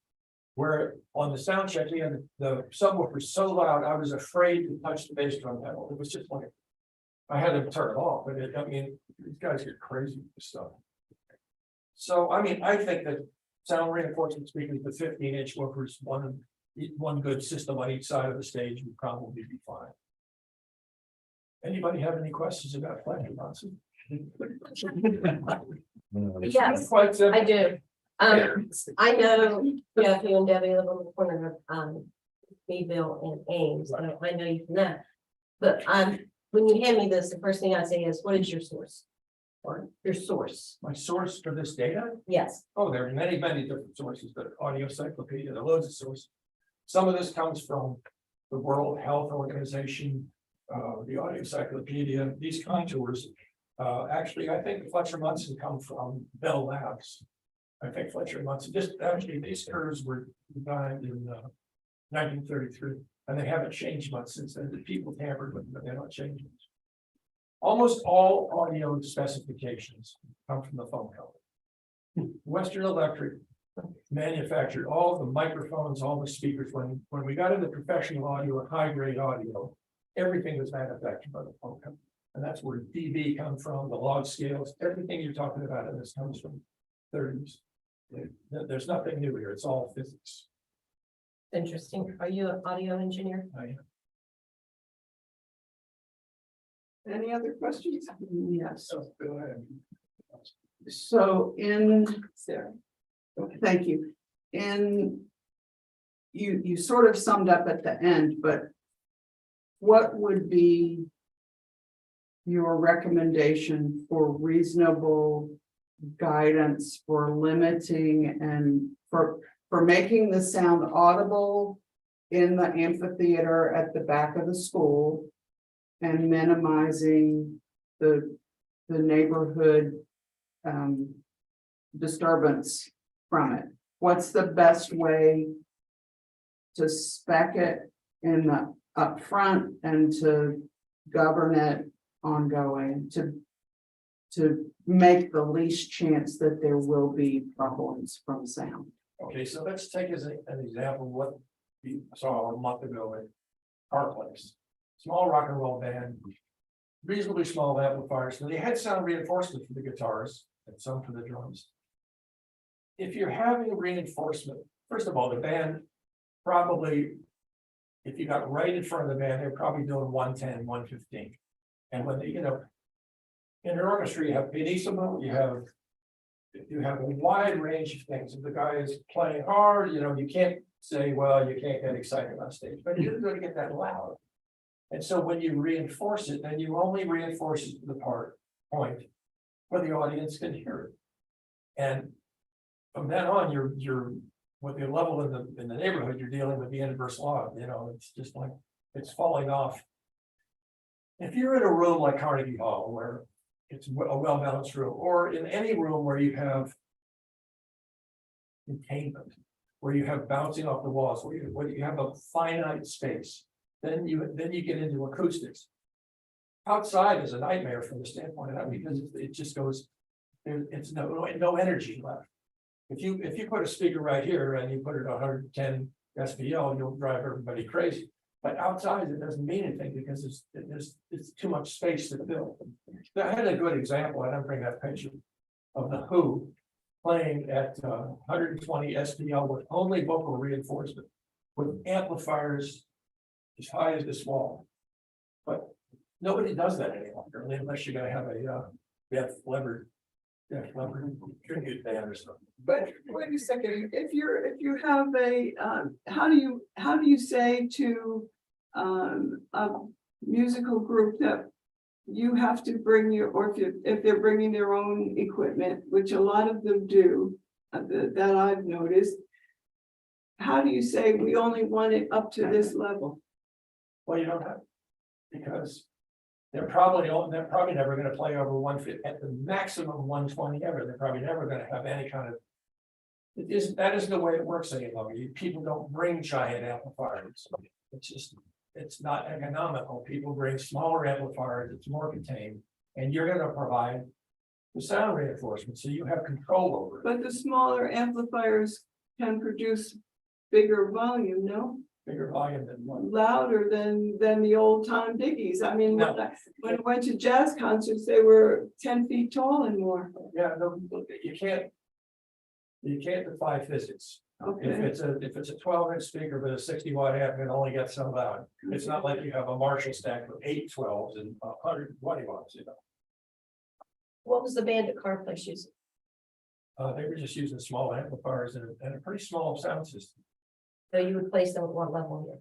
where on the sound check, the subwoofer so loud, I was afraid to touch the bass drum pedal. It was just like, I had to turn it off, but I mean, these guys get crazy with this stuff. So, I mean, I think that sound reinforcement speakers with 15-inch woofers, one good system on each side of the stage would probably be fine. Anybody have any questions about Fletcher Monson? Yes, Quite simple. I do. I know Jeff, you and Debbie live on the corner of Meadville and Ames, so I know you from that. But when you hand me this, the first thing I say is, what is your source? Or your source? My source for this data? Yes. Oh, there are many, many different sources, but audio encyclopedia, there are loads of sources. Some of this comes from the World Health Organization, the audio encyclopedia, these contours. Actually, I think Fletcher Munson come from Bell Labs. I think Fletcher Munson, these curves were designed in 1933, and they haven't changed much since then. The people tampered with them, but they're not changing. Almost all audio specifications come from the phone company. Western Electric manufactured all of the microphones, all the speakers. When we got into professional audio and high-grade audio, everything was manufactured by the phone company. And that's where dB comes from, the log scales, everything you're talking about in this comes from 30s. There's nothing new here, it's all physics. Interesting. Are you an audio engineer? Any other questions? Yes. So go ahead. So Sarah? thank you. You sort of summed up at the end, but what would be your recommendation for reasonable guidance for limiting and for making the sound audible in the amphitheater at the back of the school and minimizing the neighborhood disturbance from it? What's the best way to spec it in the upfront and to govern it ongoing to make the least chance that there will be problems from sound? Okay, so let's take as an example what we saw a month ago at our place. Small rock and roll band, reasonably small amplifiers. So they had sound reinforcement for the guitars and some for the drums. If you're having reinforcement, first of all, the band probably, if you got right in front of the band, they're probably doing 110, 115. And when they, in an orchestra, you have pianissimo, you have a wide range of things. If the guy is playing hard, you can't say, well, you can't get excited on stage, but you're going to get that loud. And so when you reinforce it, then you only reinforce it to the point where the audience can hear it. And from then on, you're with the level in the neighborhood, you're dealing with the inverse law. It's just like it's falling off. If you're in a room like Carnegie Hall, where it's a well-balanced room, or in any room where you have containment, where you have bouncing off the walls, where you have a finite space, then you get into acoustics. Outside is a nightmare from the standpoint of that, because it just goes, it's no energy left. If you put a speaker right here and you put it 110 SPL, you'll drive everybody crazy. But outside, it doesn't mean anything because it's too much space to fill. I had a good example, I didn't bring that picture of the Who playing at 120 SPL with only vocal reinforcement, with amplifiers as high as this wall. But nobody does that any longer, unless you're gonna have a Def Leppard tribute band or something. But wait a second, if you have a, how do you say to, a musical group that you have to bring your, or if they're bringing their own equipment, which a lot of them do, that I've noticed. How do you say we only want it up to this level? Well, you don't have, because they're probably never gonna play over 150, at the maximum 120 ever, they're probably never gonna have any kind of. That isn't the way it works any longer, people don't bring giant amplifiers, it's not economical, people bring smaller amplifiers, it's more contained, and you're gonna provide the sound reinforcement, so you have control over it, But the smaller amplifiers can produce bigger volume, no? bigger volume than one. Louder than the old time biggies. I mean, No. when I went to jazz concerts, they were 10 feet tall and more. Yeah, no, you can't. You can't defy physics. If Okay, it's a 12-inch speaker with a 60-watt amp, it only gets so loud. It's not like you have a Marshall stack with 8 12s and 120 watts, you know. What was the band at Car Place using? They were just using small amplifiers and a pretty small sound system. So you would place them at what level here?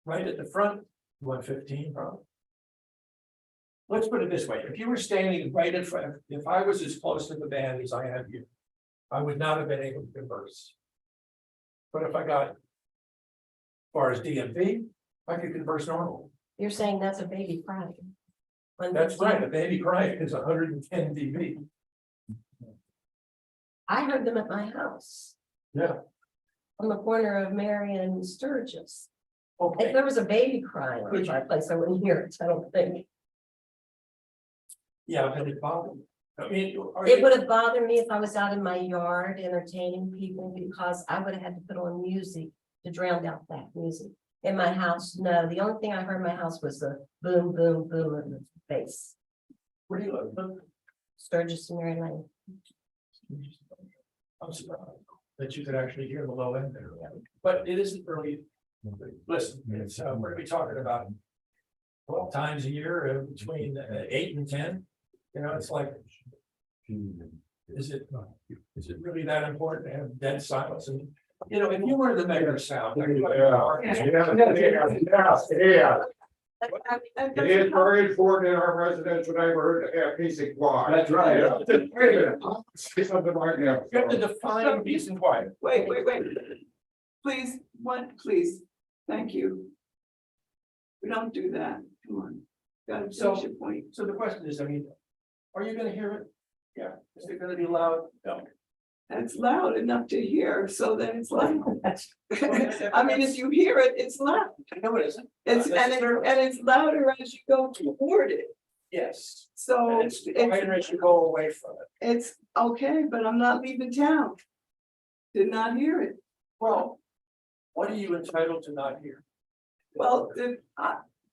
Right at the front, 115 probably. Let's put it this way, if you were standing right in front, if I was as close to the band as I am here, I would not have been able to converse. But if I got as far as DMV, I could converse normally. You're saying that's a baby crying. That's right, a baby crying is 110 dB. I heard them at my house. Yeah. On the corner of Marion and Sturgis. If Okay, there was a baby crying in my place, I wouldn't hear it, I don't think. yeah, but it bothered me. I mean, It would have bothered me if I was out in my yard entertaining people, because I would have had to put on music to drown out that music. In my house, no, the only thing I heard in my house was the boom, boom, boom of the bass. where do you live? Sturgis and Mary Lane. I'm surprised that you could actually hear the low end there, but it isn't really. Listen, it's, we're gonna be talking about 12 times a year, between 8 and 10. You know, it's like, is it really that important to have dead silence? And, you know, if you were the mayor of sound. Yeah. It is very important in our residential neighborhood to have peace and quiet. That's right. Yeah. Wait a minute. I'll say something right now. You have to define peace and quiet. wait. Please, please, thank you. We don't do that, come on. Gotta So- finish your point. So the question is, I mean, are you gonna hear it? Yeah. Is it gonna be loud? No. That's loud enough to hear, so then it's loud. That's. I mean, if you hear it, it's loud. No, it isn't. It's, and it's louder as you go toward it. Yes. So And it's quieter as you go away from it. it's okay, but I'm not leaving town. Did not hear it. Well, what are you entitled to not hear? Well,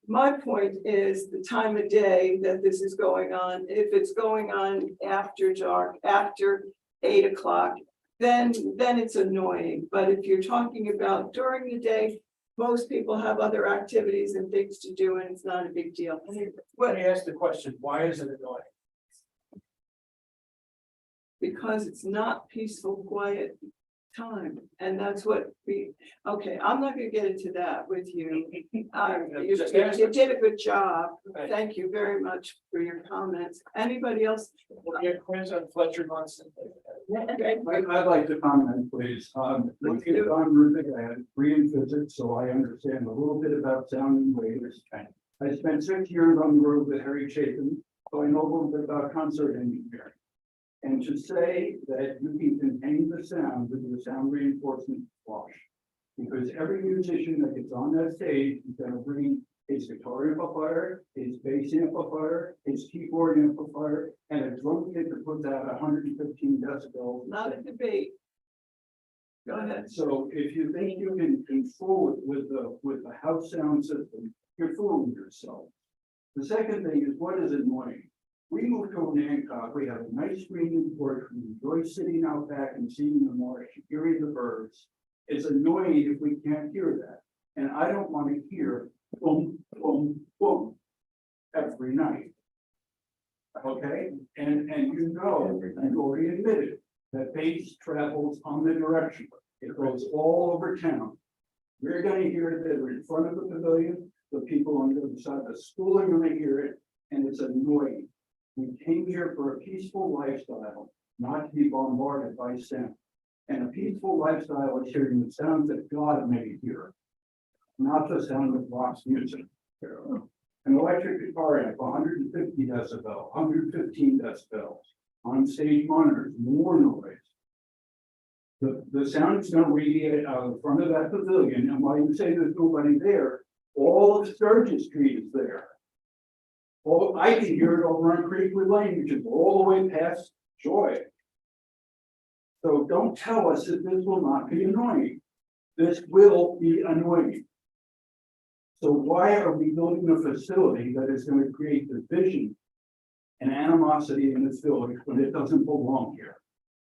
my point is the time of day that this is going on. If it's going on after dark, after 8 o'clock, then it's annoying. But if you're talking about during the day, most people have other activities and things to do, and it's not a big deal. Let me ask the question, why is it annoying? Because it's not peaceful, quiet time, and that's what okay, I'm not gonna get into that with you. You did a good job. Thank you very much for your comments. Anybody else? We'll get quiz on Fletcher Munson. I'd like to comment, please. Looking at on Ruth again, in physics, so I understand a little bit about sound and waves. I spent 6 years on the road with Harry Chapin, so I know a little bit about concert engineering. And to say that you can contain the sound with your sound reinforcement wash. Because every musician that gets on that stage is gonna bring his guitar amplifier, his bass amplifier, his keyboard amplifier, and a drum kit that puts out 115 decibels. Not a debate. Go ahead. So if you think you can control it with the house sound system, you're fooling yourself. The second thing is, what is annoying? We moved to Hancock, we have a nice screening porch, we enjoy sitting out back and seeing the marsh, hearing the birds. It's annoying if we can't hear that, and I don't want to hear boom, boom, boom every night. Okay, and you already admitted that bass travels on the direction. It goes all over town. We're gonna hear it that we're in front of the pavilion, the people on the other side of the school are gonna hear it, and it's annoying. We came here for a peaceful lifestyle, not to be bombarded by sound. And a peaceful lifestyle is hearing the sounds that God made here, not the sound of Bach's music. An electric guitar amp, 150 decibel, 115 decibels, on stage monitors, more noise. The sound is gonna radiate out of the front of that pavilion, and while you say there's nobody there, all of Sturgis Street is there. Oh, I can hear it over on Creekwood Lane, which is all the way past Joy. So don't tell us that this will not be annoying. This will be annoying. So why are we building a facility that is going to create division and animosity in this village when it doesn't belong here?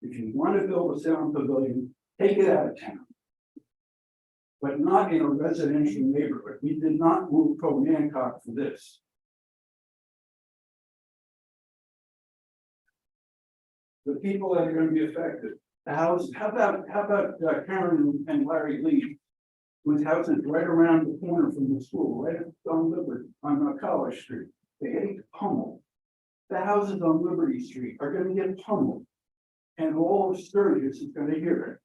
If you want to build a sound pavilion, take it out of town. But not in a residential neighborhood. We did not move from Hancock for this. The people that are going to be affected, the house, how about Karen and Larry Lee, whose house is right around the corner from the school, right on Liberty, on College Street. They get pummeled. The houses on Liberty Street are going to get pummeled. And all of Sturgis is going to hear it.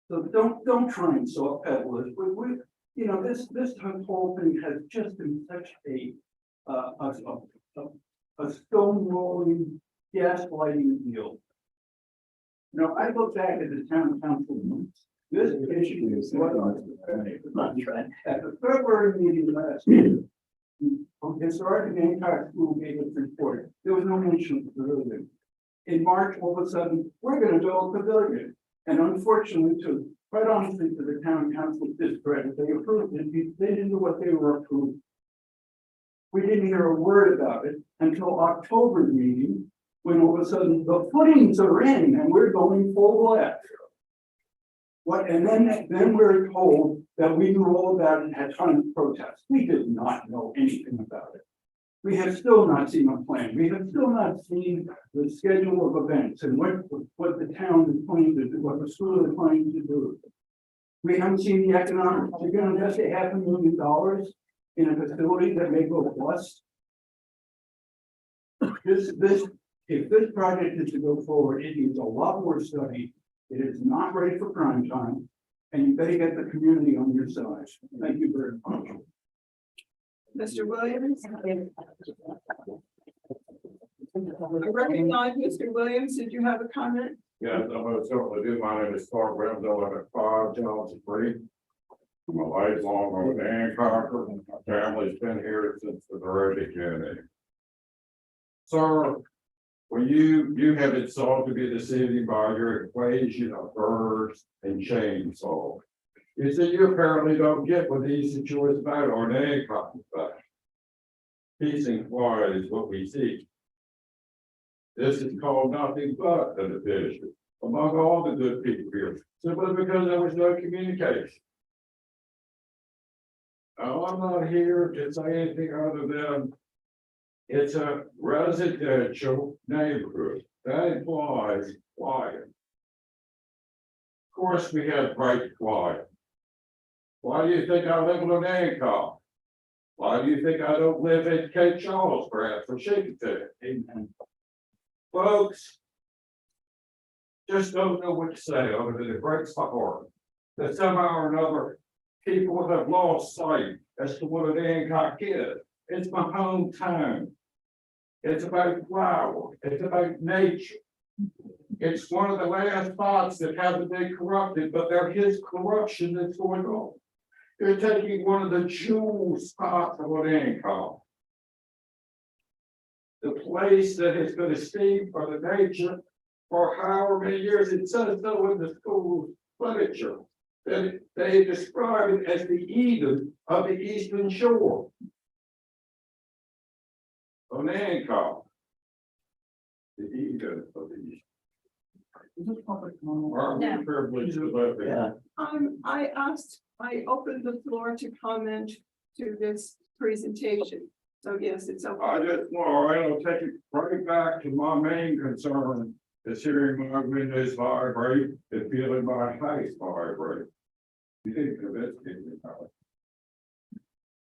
So don't try and soft pedal it. You know, this whole thing has just been such a stonewalling, gaslighting deal. You know, I look back at the town council meetings. This issue is what at the February meeting last year. Historic Hancock School gave its report. There was no mention of the pavilion. In March, all of a sudden, we're going to build a pavilion. And unfortunately, quite honestly, to the town council's discredit, they approved it. They didn't know what they were approving. We didn't hear a word about it until October meeting, when all of a sudden the footings are in and we're going full blast. And then we're told that we knew all about it and had time to protest. We did not know anything about it. We have still not seen a plan. We have still not seen the schedule of events and what the town is planning to do, what the school is planning to do. We haven't seen the economics. You're going to invest $500,000 in a facility that may go bust. If this project is to go forward, it needs a lot more study. It is not ready for prime time, and you better get the community on your side. Thank you very much. Mr. Williams? I recognize Mr. Williams. Did you have a comment? Yes, I'm gonna certainly do. My name is Clark Ramsdale. I'm at 5 Johnson Street. I'm a lifelong old Hancocker. My family's been here since the very beginning. Sir, when you have it solved to be the city by your equation of birds and chainsaw. You see, you apparently don't get what these situations about or an Hancock about. Peace and quiet is what we seek. This is called nothing but a division among all the good people here, simply because there was no communication. Now, I'm not here to say anything other than it's a residential neighborhood. That implies quiet. Of course, we have great quiet. Why do you think I live in an Hancock? Why do you think I don't live in Cape Charles, perhaps, or Shakerton? Amen. Folks, just don't know what to say other than it breaks my heart that somehow or another people have lost sight as to what an Hancock is. It's my hometown. It's about flowers. It's about nature. It's one of the last spots that hasn't been corrupted, but there is corruption that's going on. You're taking one of the jewel spots of an Hancock. The place that is going to speak for the nature for however many years, it says so in the school literature. That they describe it as the Eden of the Eastern Shore. On Hancock. The Eden of the East. Are we No. privileged to live there? I opened the floor to comment to this presentation. So yes, it's I open. just, well, I'll take it right back to my main concern, is hearing my windows vibrate and feeling my house vibrate. You didn't convince me about it.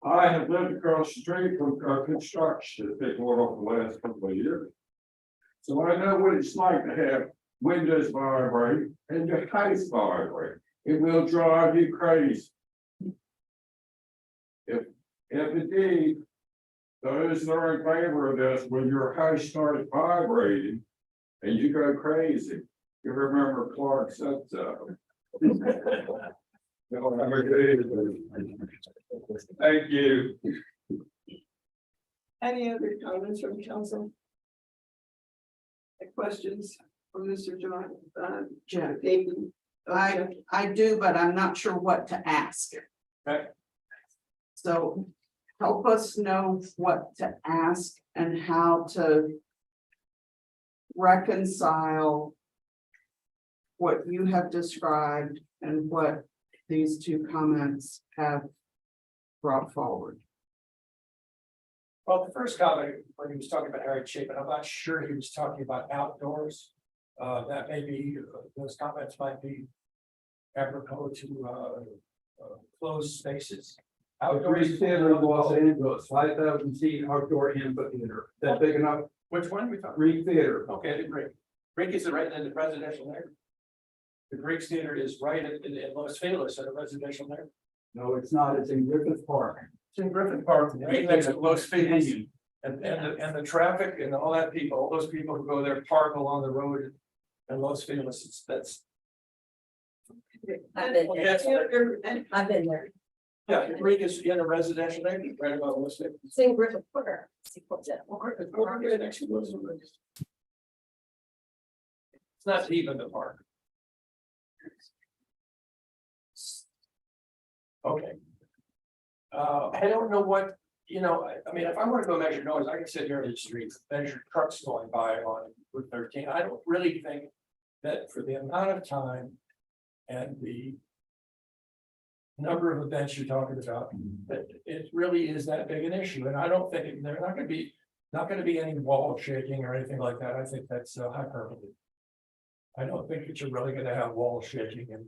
I have lived across the street from construction that's been going on for the last couple of years. So I know what it's like to have windows vibrate and your house vibrate. It will drive you crazy. If indeed, those that are in favor of this, when your house starts vibrating and you go crazy, you remember Clark said so. Thank you. Any other comments from council? Questions from Mr. John, Jeff, David? I do, but I'm not sure what to ask. Okay. So help us know what to ask and how to reconcile what you have described and what these two comments have brought forward. Well, the first comment, when he was talking about Harry Chapin, I'm not sure he was talking about outdoors. That may be, those comments might be apropos to closed spaces. Outdoors. Greek Theater in Los Angeles, 5,000 seat outdoor amphitheater. That big enough? Which one we talking? Greek Theater. Okay, the Greek. Greek is right in the residential neighborhood. The Greek Theater is right in Los Feliz at a residential neighborhood. No, it's not. It's in Griffith Park. It's in Griffith Park, right next to Los Feliz. And the traffic and all that people, all those people who go there park along the road in Los Feliz, that's. I've been there. Yes. I've been there. Yeah, the Greek is in a residential neighborhood, right about Los Feliz. It's in Griffith Park. Next to Los Feliz. It's not even the park. Okay. I don't know what, I mean, if I want to go measure noise, I can sit here in the street, measure trucks going by on Route 13. I don't really think that for the amount of time and the number of events you're talking about, that it really is that big an issue. And I don't think they're not going to be any wall shaking or anything like that. I think that's hyperbole. I don't think that you're really going to have wall shaking and,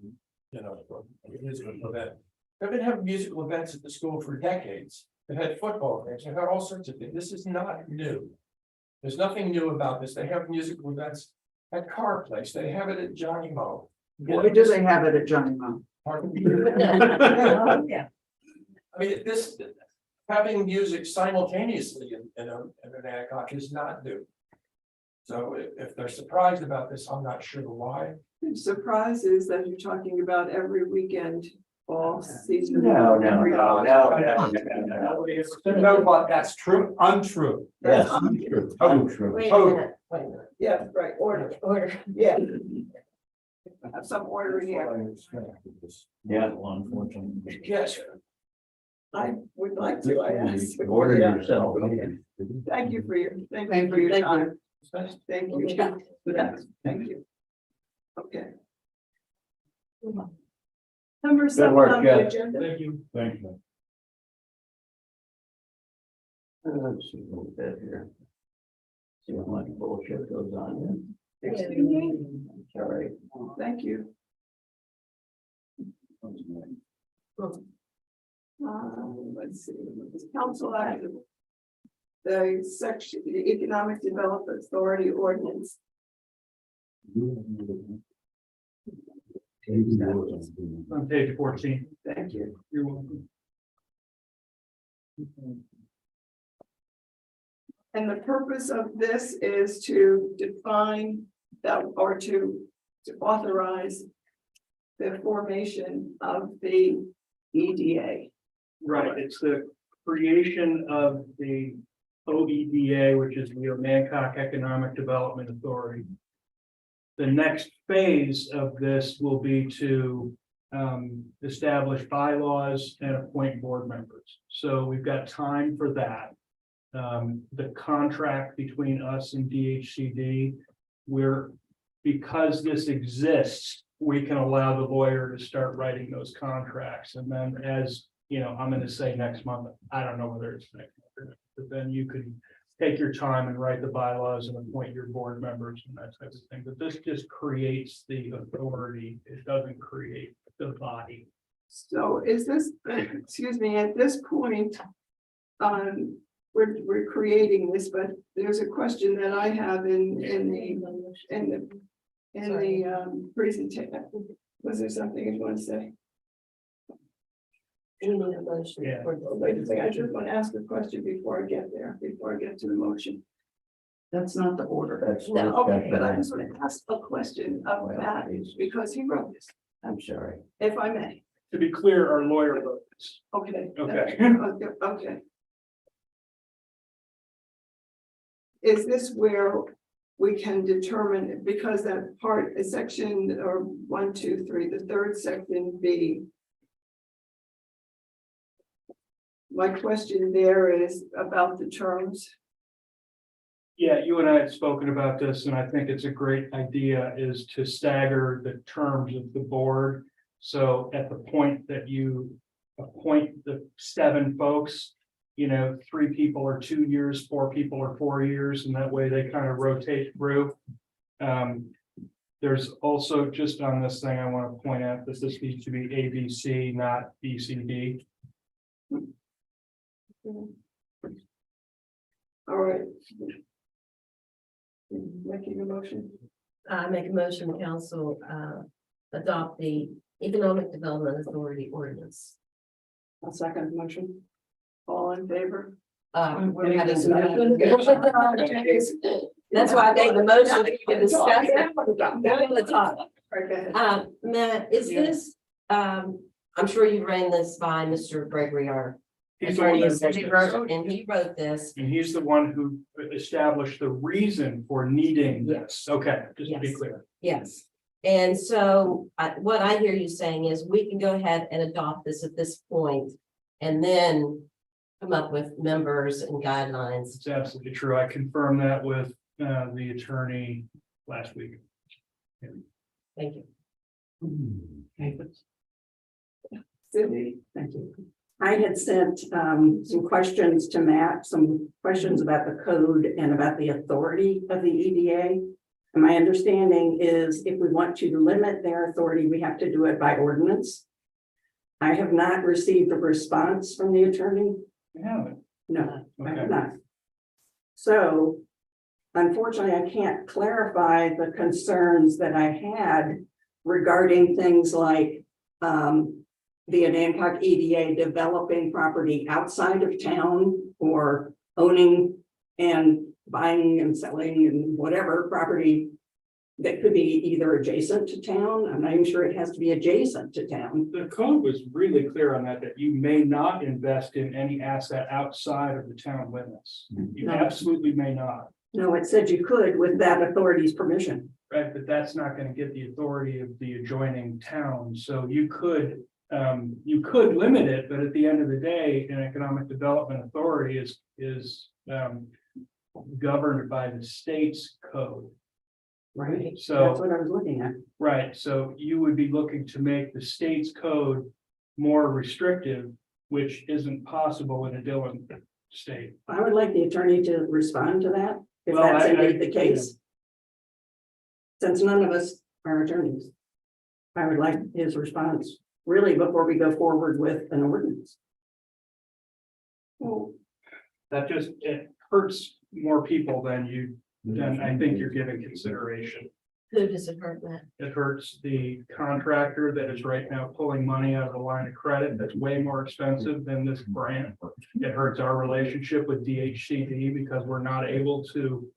musical event. They've been having musical events at the school for decades. They've had football games, they've had all sorts of things. This is not new. There's nothing new about this. They have musical events at Car Place. They have it at Johnny Mo. Why do they have it at Johnny Mo? Pardon? Yeah. I mean, this, having music simultaneously in an Hancock is not new. So if they're surprised about this, I'm not sure why. The surprise is that you're talking about every weekend, all season. No, but that's true, untrue. That's Untrue. Wait a minute, wait a minute. Yeah, right, order, yeah. Have some order here. Yeah, well, unfortunately. Yes, I would like to, I ask. Order Yeah. yourself. Thank you for your, thank you Thank for you. your time. Thank Thank you. Yeah, thank you. Okay. Number 7 work, on Jeff. the agenda. thank you. Thank you. Let's see a little bit here. See how much bullshit goes on Excuse me. here. All right. Thank you. Let's see, council action. The section, the Economic Development Authority ordinance. On page 14. Thank you. You're welcome. And the purpose of this is to define that, or to authorize the formation of the EDA. Right, it's the creation of the OEDA, which is the Hancock Economic Development Authority. the next phase of this will be to establish bylaws and appoint board members. So we've got time for that. The contract between us and DHCD, because this exists, we can allow the lawyer to start writing those contracts. And then as, you know, I'm gonna say next month, I don't know whether it's next month or not, but then you could take your time and write the bylaws and appoint your board members and that type of thing. But this just creates the authority. It doesn't create the body. So is this, excuse me, at this point, we're creating this, but there's a question that I have in the presentation. Was there something you want to say? We need a motion. Yeah. Wait a second, I just want to ask a question before I get there, before I get to the motion. That's not the order. No, okay, but I just want to ask a question of that, because he wrote this. I'm sorry. If I may. To be clear, our lawyer wrote this. Okay. Okay. Okay. Is this where we can determine, because that part, section or 1, 2, 3, the third section B. My question there is about the terms. Yeah, you and I had spoken about this, and I think it's a great idea is to stagger the terms of the board. So at the point that you appoint the 7 folks, you know, 3 people are 2 years, 4 people are 4 years, and that way they kind of rotate through. There's also just on this thing, I want to point out that this needs to be ABC, not BCD. All right. Making a motion. I make a motion, the council, adopt the Economic Development Authority ordinance. I'll second the motion. All in favor? We're having some. That's why I gave the motion to discuss it. Down the top. Okay. Matt, is this, I'm sure you ran this by Mr. Gregory, our He's the one attorney, that wrote this. and he wrote this. And he's the one who established the reason for needing this. Okay, just to be Yes. clear. Yes, and so what I hear you saying is we can go ahead and adopt this at this point, and then come up with members and guidelines. It's absolutely true. I confirmed that with the attorney last week. Thank you. Cindy, Thank you. I had sent some questions to Matt, some questions about the code and about the authority of the EDA. And my understanding is if we want to limit their authority, we have to do it by ordinance. I have not received a response from the attorney. Yeah. No, I Okay. have not. So unfortunately, I can't clarify the concerns that I had regarding things like the Anacog EDA developing property outside of town or owning and buying and selling and whatever property that could be either adjacent to town. I'm not even sure it has to be adjacent to town. The code was really clear on that, that you may not invest in any asset outside of the town limits. You No. absolutely may not, No, it said you could with that authority's permission. right? But that's not going to get the authority of the adjoining town. So you could limit it, but at the end of the day, an economic development authority is governed by the state's code. Right. So- That's what I was looking at. Right, so you would be looking to make the state's code more restrictive, which isn't possible in a Dillon state. I would like the attorney to respond to that, if Well, that's I- indeed the case. Since none of us are attorneys. I would like his response, really, before we go forward with an ordinance. well, That just, it hurts more people than I think you're giving consideration. Who does it hurt, Matt? It hurts the contractor that is right now pulling money out of the line of credit that's way more expensive than this grant. It hurts our relationship with DHCD because we're not able to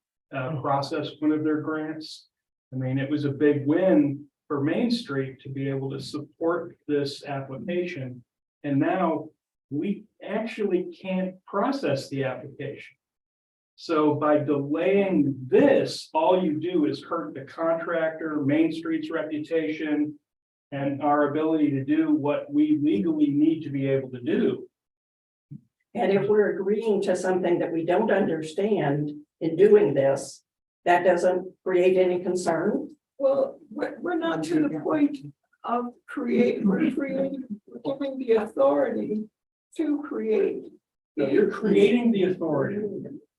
process one of their grants. I mean, it was a big win for Main Street to be able to support this application. And now we actually can't process the application. So by delaying this, all you do is hurt the contractor, Main Street's reputation, and our ability to do what we legally need to be able to do. And if we're agreeing to something that we don't understand in doing this, that doesn't create any concern. Well, we're not to the point of we're giving the authority to create. So you're creating the authority,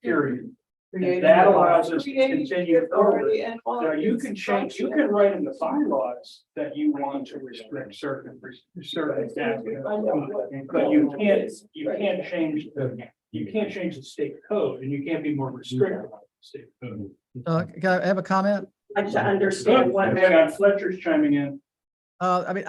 period. And Creating that the allows us to Creating the continue forward. authority and all. Now, of you its can change, you functions. can write in the bylaws that you want to restrict certain actions. But you can't change the state code, and you can't be more restrictive on the state code. Can I have a comment? Like to understand what. Hang on, Fletcher's chiming in. I mean,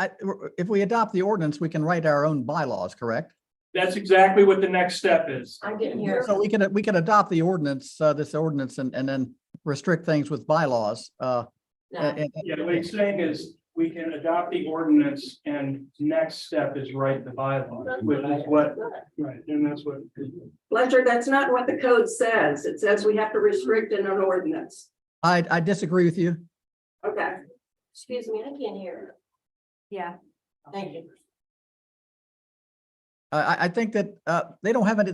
if we adopt the ordinance, we can write our own bylaws, correct? That's exactly what the next step is. I didn't hear. So we can adopt the ordinance, this ordinance and then restrict things with bylaws. No. Yeah, what he's saying is, we can adopt the ordinance, and next step is write the bylaw, which is what, right, and that's what. Fletcher, that's not what the code says. It says we have to restrict in an ordinance. I disagree with you. Okay. Excuse me, I can't hear. Yeah. Thank you. I think that they don't have any,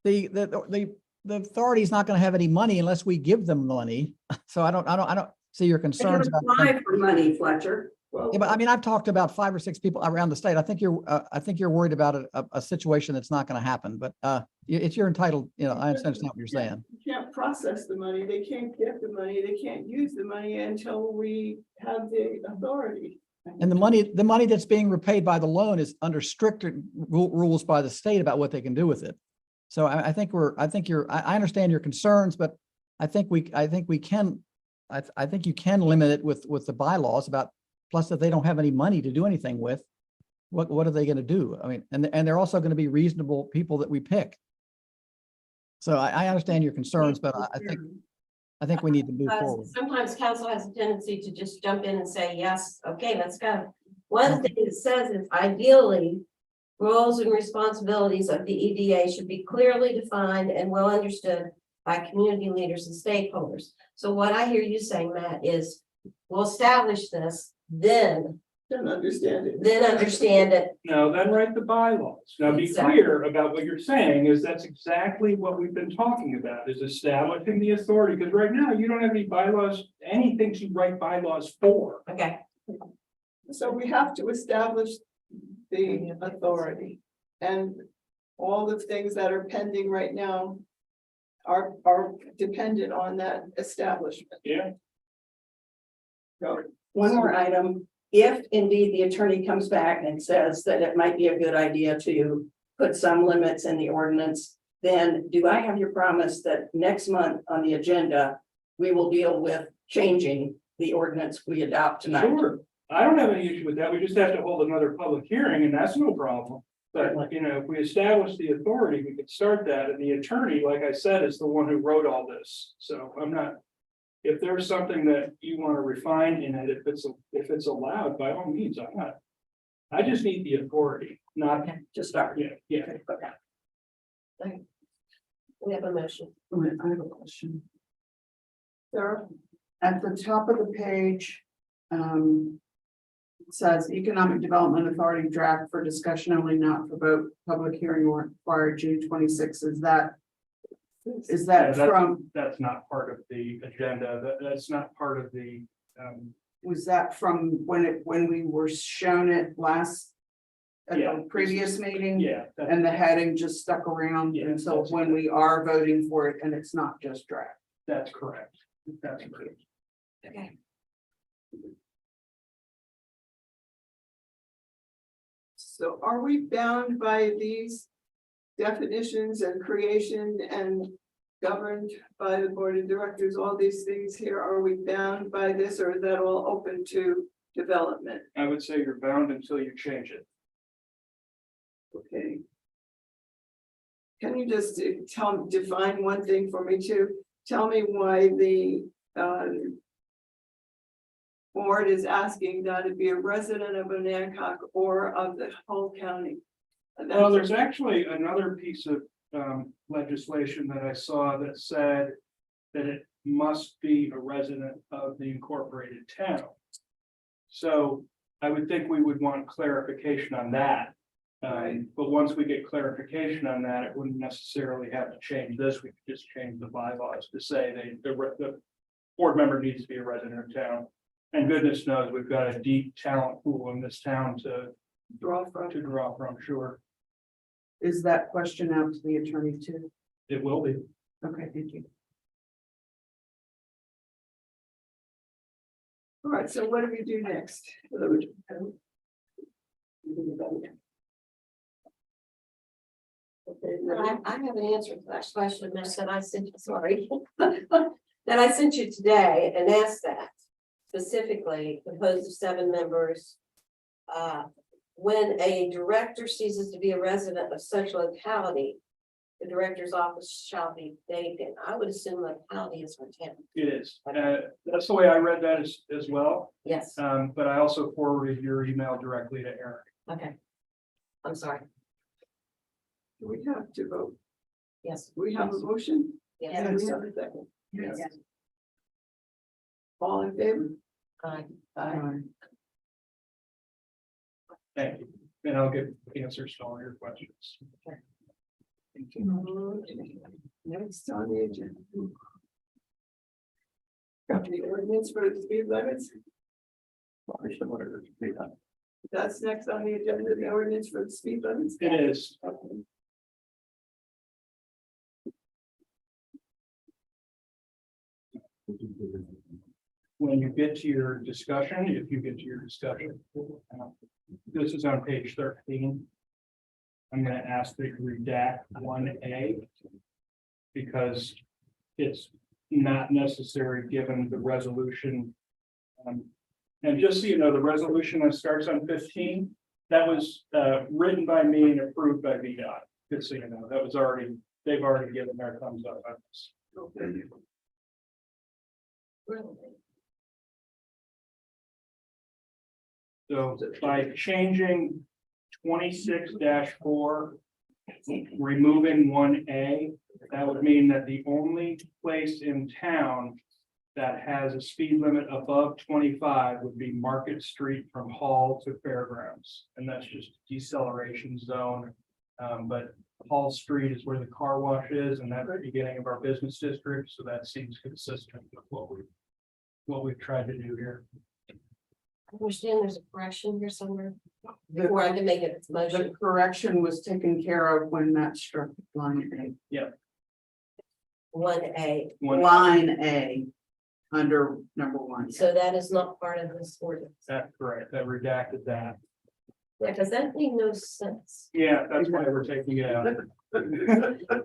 the authority is not going to have any money unless we give them money. So I don't see your They can concerns about. apply for money, Fletcher. Yeah, but I mean, I've talked to about 5 or 6 people around the state. I think you're worried about a situation that's not going to happen, but it's your entitled, I understand what you're saying. You can't process the money, they can't get the money, they can't use the money until we have the authority. And the money that's being repaid by the loan is under stricter rules by the state about what they can do with it. So I think I understand your concerns, but I think you can limit it with the bylaws about, plus that they don't have any money to do anything with. What are they going to do? I mean, and they're also going to be reasonable people that we pick. So I understand your concerns, but I think we need to move forward. Sometimes council has a tendency to just jump in and say, yes, okay, let's go. One thing it says is ideally, roles and responsibilities of the EDA should be clearly defined and well understood by community leaders and stakeholders. So what I hear you saying, Matt, is we'll establish this, then Understand it. understand it. No, then write the bylaws. Now be Exactly. clear about what you're saying, is that's exactly what we've been talking about, is establishing the authority, because right now you don't have any bylaws, anything to write bylaws for. Okay, So we have to establish the authority, and all the things that are pending right now are dependent on that establishment. Yeah. One more item. If indeed the attorney comes back and says that it might be a good idea to put some limits in the ordinance, then do I have your promise that next month on the agenda, we will deal with changing the ordinance we adopt tonight? Sure, I don't have any issue with that. We just have to hold another public hearing, and that's no problem. But, if we establish the authority, we could start that, and the attorney, like I said, is the one who wrote all this, so I'm not. If there's something that you want to refine in it, if it's allowed, by all means, I just need the authority, not, To start. yeah. we have a motion. Wait, I have a question. Sarah? At the top of the page, it says Economic Development Authority draft for discussion only, not for vote, public hearing or required June 26th. Is that Yeah, from, That's not part of the agenda, that's not part of the, was that from when we were shown it last at Yeah. the previous meeting? yeah. that's- And the heading just stuck around Yeah, until that's when we are voting for it and it's not just draft. That's correct, that's correct. Okay. So are we bound by these definitions and creation and governed by the board of directors, all these things here, are we bound by this, or is that all open to development? I would say you're bound until you change it. Okay. Can you just define one thing for me too? Tell me why the board is asking that it be a resident of Onancock or of the whole county. Well, there's actually another piece of legislation that I saw that said that it must be a resident of the incorporated town. So I would think we would want clarification on that. But once we get clarification on that, it wouldn't necessarily have to change this. We could just change the bylaws to say the board member needs to be a resident of town. And goodness knows, we've got a deep talent pool in this town to Draw from. sure. Is that question out to the attorney too? It will be. Okay, thank you. All right, so what do we do next? Okay, I have an answer to that question, that I sent you, sorry. That I sent you today and asked that specifically, composed of 7 members. When a director ceases to be a resident of such locality, the director's office shall be vacant. I would assume locality is town. It is. That's the way I read that as well. Yes, But I also forwarded your email directly to Eric. okay. I'm sorry. we have to vote. Yes, We have a motion. yes. And we have a second. Yes. All in favor? Aye. Thank you. And I'll get answers to all your questions. Next on the agenda. Got the ordinance for the speed limits. That's next on the agenda, the ordinance for the speed limits. It is. When you get to your discussion, if you get to your discussion, this is on page 13. I'm gonna ask that you redact 1A. Because it's not necessary given the resolution. And just so you know, the resolution that starts on 15, that was written by me and approved by VDOT. Just so you know, that was already, they've already given their thumbs up on this. Okay. So by changing 26-4, removing 1A, that would mean that the only place in town that has a speed limit above 25 would be Market Street from Hall to Fairgrounds. And that's just deceleration zone. But Hall Street is where the car wash is, and that's the beginning of our business district. So that seems consistent with what we've tried to do here. I understand there's a correction here somewhere before I can make it The motion. correction was taken care of when that struck line 1A, line A. Under number 1. so that is not part of this ordinance. That's correct. That redacted that. Yeah, because that made no sense. Yeah, that's why we're taking it out.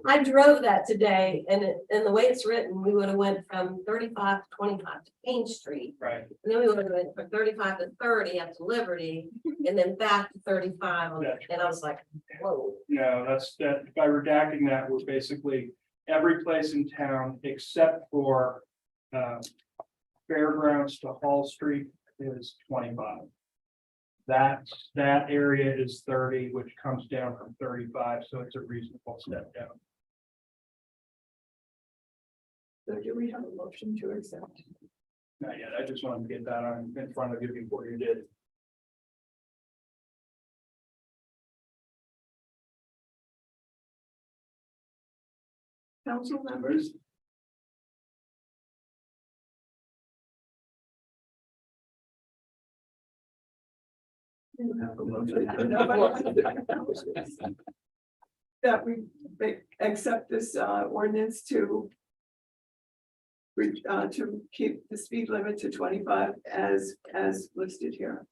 I drove that today and the way it's written, we would have went from 35 to 25 to Main Street. Right. And then we would have went from 35 to 30 up to Liberty and then back to 35. And I was like, whoa. No, that's that by redacting that, we're basically every place in town except for Fairgrounds to Hall Street is 25. That area is 30, which comes down from 35, so it's a reasonable step down. So do we have a motion to accept? Not yet. I just wanted to get that on in front of you before you did. Council members? You have a motion. That we accept this ordinance to keep the speed limit to 25 as listed here.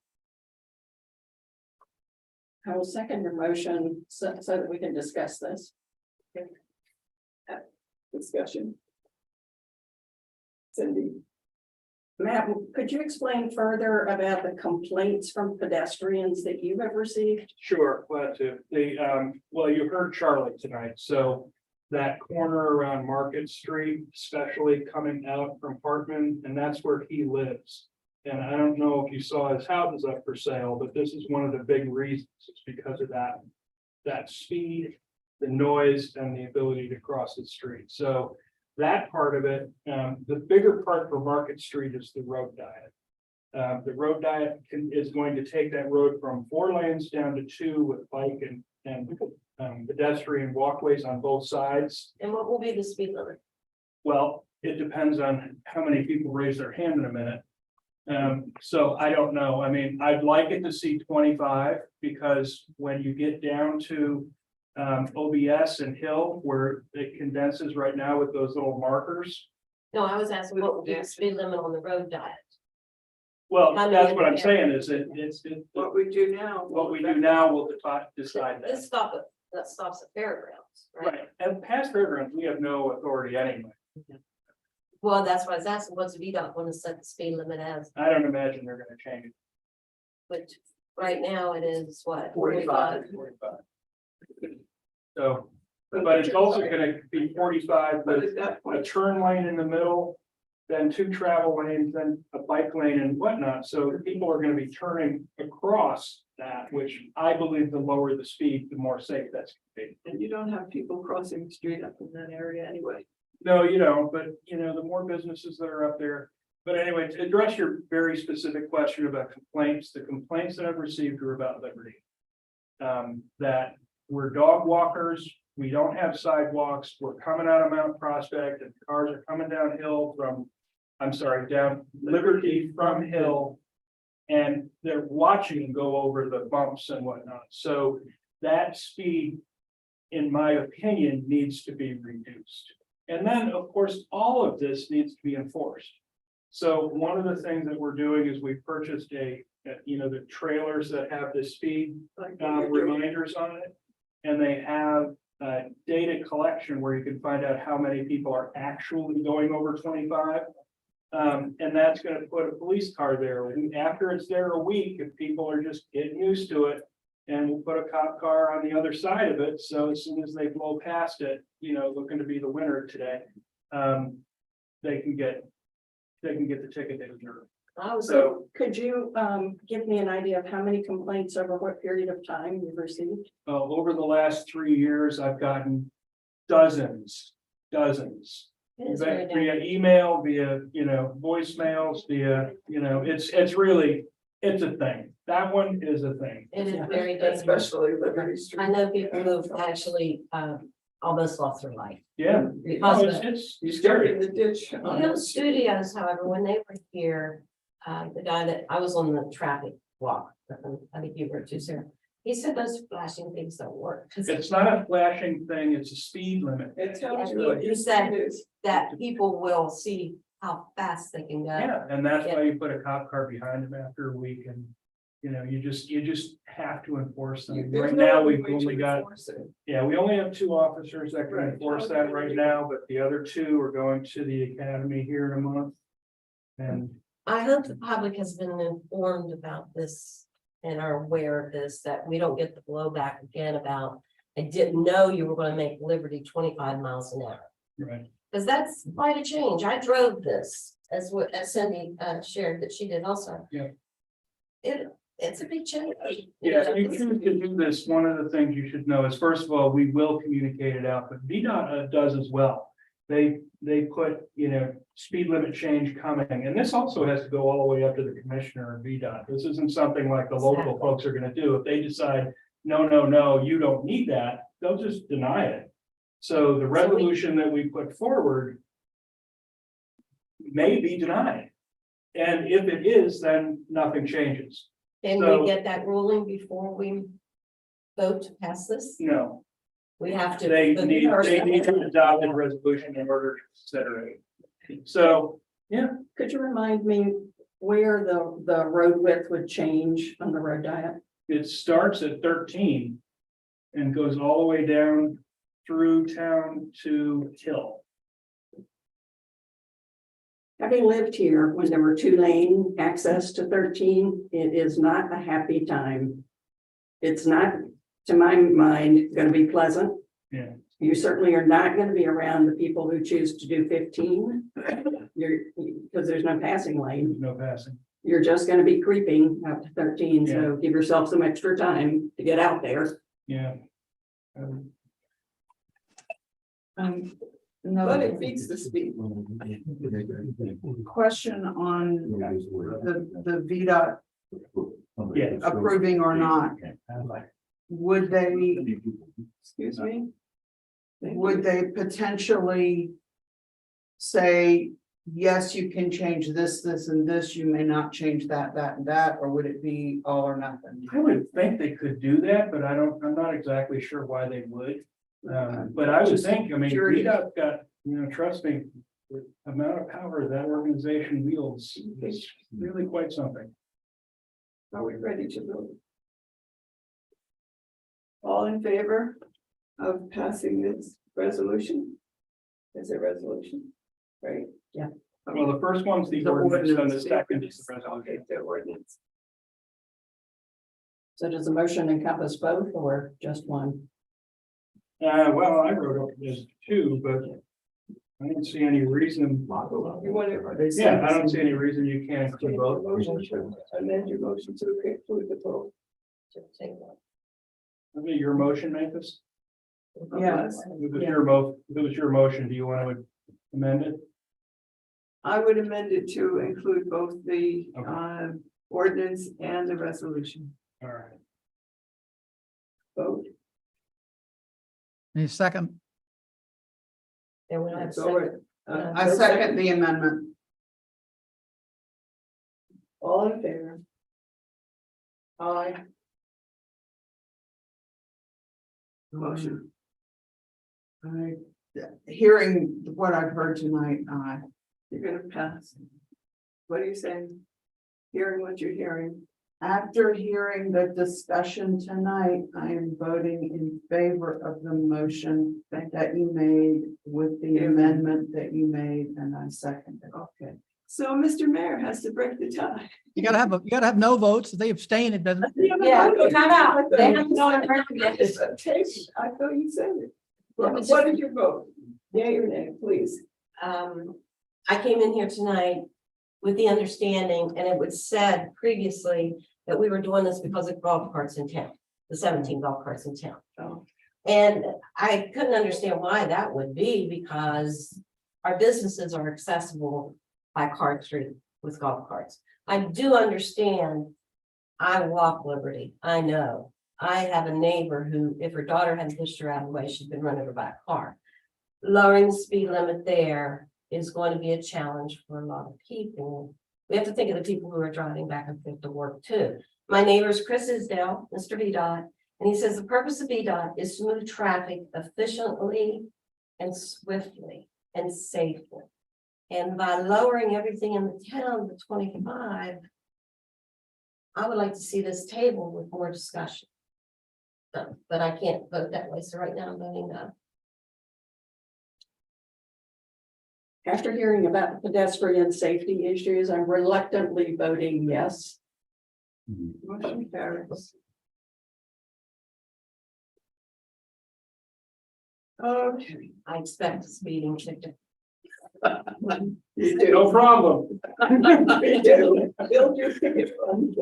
I will second your motion so that we can discuss this. Discussion. Cindy. Matt, could you explain further about the complaints from pedestrians that you have received? Sure, glad to. Well, you heard Charlie tonight, so that corner around Market Street, especially coming out from Hartman, and that's where he lives. And I don't know if you saw his house is up for sale, but this is one of the big reasons. It's because of that speed the noise and the ability to cross the street. So that part of it, the bigger part for Market Street is the road diet. The road diet is going to take that road from 4 lanes down to 2 with bike and pedestrian walkways on both sides. And what will be the speed limit? Well, it depends on how many people raise their hand in a minute. So I don't know. I mean, I'd like it to see 25 because when you get down to OBS and Hill, where it condenses right now with those little markers. No, I was asking what will be the speed limit on the road diet? Well, How that's many what I'm are saying is What we do now. what we do now will decide that. This stop at, that stops at fairgrounds, right? Right, and past fairgrounds, we have no authority anyway. Well, that's why I was asking, what's VDOT want to set the speed limit as, I don't imagine they're gonna change it. which right now it is what? 45. So, but it's also gonna be 45 But with at that a point, turn lane in the middle, then 2 travel lanes, then a bike lane and whatnot. So people are gonna be turning across that, which I believe the lower the speed, the more safe that's gonna be. and you don't have people crossing the street up in that area anyway. No, you don't, but you know, the more businesses that are up there. But anyway, to address your very specific question about complaints, the complaints that I've received are about Liberty. That we're dog walkers, we don't have sidewalks, we're coming out of Mount Prospect and cars are coming downhill from, down Liberty from Hill. And they're watching go over the bumps and whatnot. So that speed, in my opinion, needs to be reduced. And then, of course, all of this needs to be enforced. So one of the things that we're doing is we purchased the trailers that have the speed reminders on it. And they have data collection where you can find out how many people are actually going over 25. And that's gonna put a police car there. And after it's there a week, if people are just getting used to it. And we'll put a cop car on the other side of it, so as soon as they blow past it, looking to be the winner today. They can get the ticket they deserve. So could you give me an idea of how many complaints over what period of time you've received? Over the last 3 years, I've gotten dozens. It is very Via email, via, voicemails, via, it's a thing. That one is a thing. It is very dangerous. Especially Liberty I Street. know people who've actually almost lost their life. Yeah. Because No, of it. it's You start in scary. the ditch. Hill Studios, however, when they were here, the guy that, I was on the traffic walk, I think you were too, Sarah. He said those flashing things don't work. 'Cause It's not a flashing thing, it's a speed limit. It tells you Yeah, what you your said- speed is. that people will see how fast they can go. Yeah, and that's why you put a cop car behind them after a week and, you just have to enforce them. There's Right no now, other we've way to only got, enforce it. yeah, we only have 2 officers that can Right. enforce that right now, but the other 2 are going to the academy here in a month. And I hope the public has been informed about this and are aware of this, that we don't get the blowback again about, I didn't know you were gonna make Liberty 25 miles an hour. right, Because that's quite a change. I drove this as Cindy shared that she did also. Yeah. It's a big change. yeah, if you choose to do this, one of the things you should know is, first of all, we will communicate it out, but VDOT does as well. They put, speed limit change coming, and this also has to go all the way up to the commissioner and VDOT. This isn't something like the local Exactly. folks are gonna do. If they decide, no, you don't need that, they'll just deny it. So the resolution that we put forward may be denied. And if it is, then nothing changes. Can So- we get that ruling before we vote to pass this? No, We have to. they the need first- to adopt a resolution in order to consider it. So, Could you remind me where the road width would change on the road diet? it starts at 13 and goes all the way down through town to Hill. Having lived here when there were 2-lane access to 13, it is not a happy time. It's not, to my mind, gonna be pleasant. Yeah. You certainly are not gonna be around the people who choose to do 15. Because there's no passing lane. There's no passing. You're just gonna be creeping up to 13, so give yourself some extra time to get out there. Yeah. but Another it beats the speed. question on the VDOT Yeah. approving or not. Would they, Excuse me? would they potentially say, yes, you can change this, this, and this, you may not change that, that, and that, or would it be all or nothing? I would think they could do that, but I'm not exactly sure why they would. But I would think, I mean, Curious. VDOT got, trust me, the amount of power that organization wields is really quite something. Are we ready to vote? All in favor of passing this resolution? Is it resolution? Right? Yeah. Well, the first one's the ordinance, and the second is the resolution. Okay, the ordinance. So does the motion encompass both or just one? Well, I wrote up this too, but I don't see any reason. You want to? Yeah, I don't see any reason you can't do both. Motion to amend your motion to include the vote. I mean, your motion, Memphis? Yes. It was your motion. Do you want to amend it? I would amend it to include both the Okay. ordinance and the resolution. All right. Vote. Any second? And we don't have to Go second. ahead. I second the amendment. All in favor? Aye. Motion. Hearing what I've heard tonight, You're gonna pass. What are you saying? Hearing what you're hearing. after hearing the discussion tonight, I am voting in favor of the motion that you made with the amendment that you made, and I second it. Okay. So Mr. Mayor has to break the tie. You gotta have no votes. If they abstain, it doesn't. Yeah, time out. They have to start It's a tape. I thought you said it. Let me What just- did you vote? Yea or nay, please. I came in here tonight with the understanding, and it was said previously that we were doing this because of golf carts in town, the 17 golf carts in town. Oh. And I couldn't understand why that would be, because our businesses are accessible by Cart Street with golf carts. I do understand. I walk Liberty, I know. I have a neighbor who, if her daughter had pushed her out of the way, she'd been run over by a car. Lowering the speed limit there is going to be a challenge for a lot of people. We have to think of the people who are driving back and forth to work too. My neighbor is Chris Isdale, Mr. VDOT, and he says the purpose of VDOT is to move traffic efficiently and swiftly and safely. And by lowering everything in the town to 25, I would like to see this table with more discussion. But I can't vote that way, so right now I'm voting no. After hearing about pedestrian safety issues, I'm reluctantly voting yes. Motion carries. Okay. I expect a speeding ticket. You do. No problem. We do. Build your ticket fund.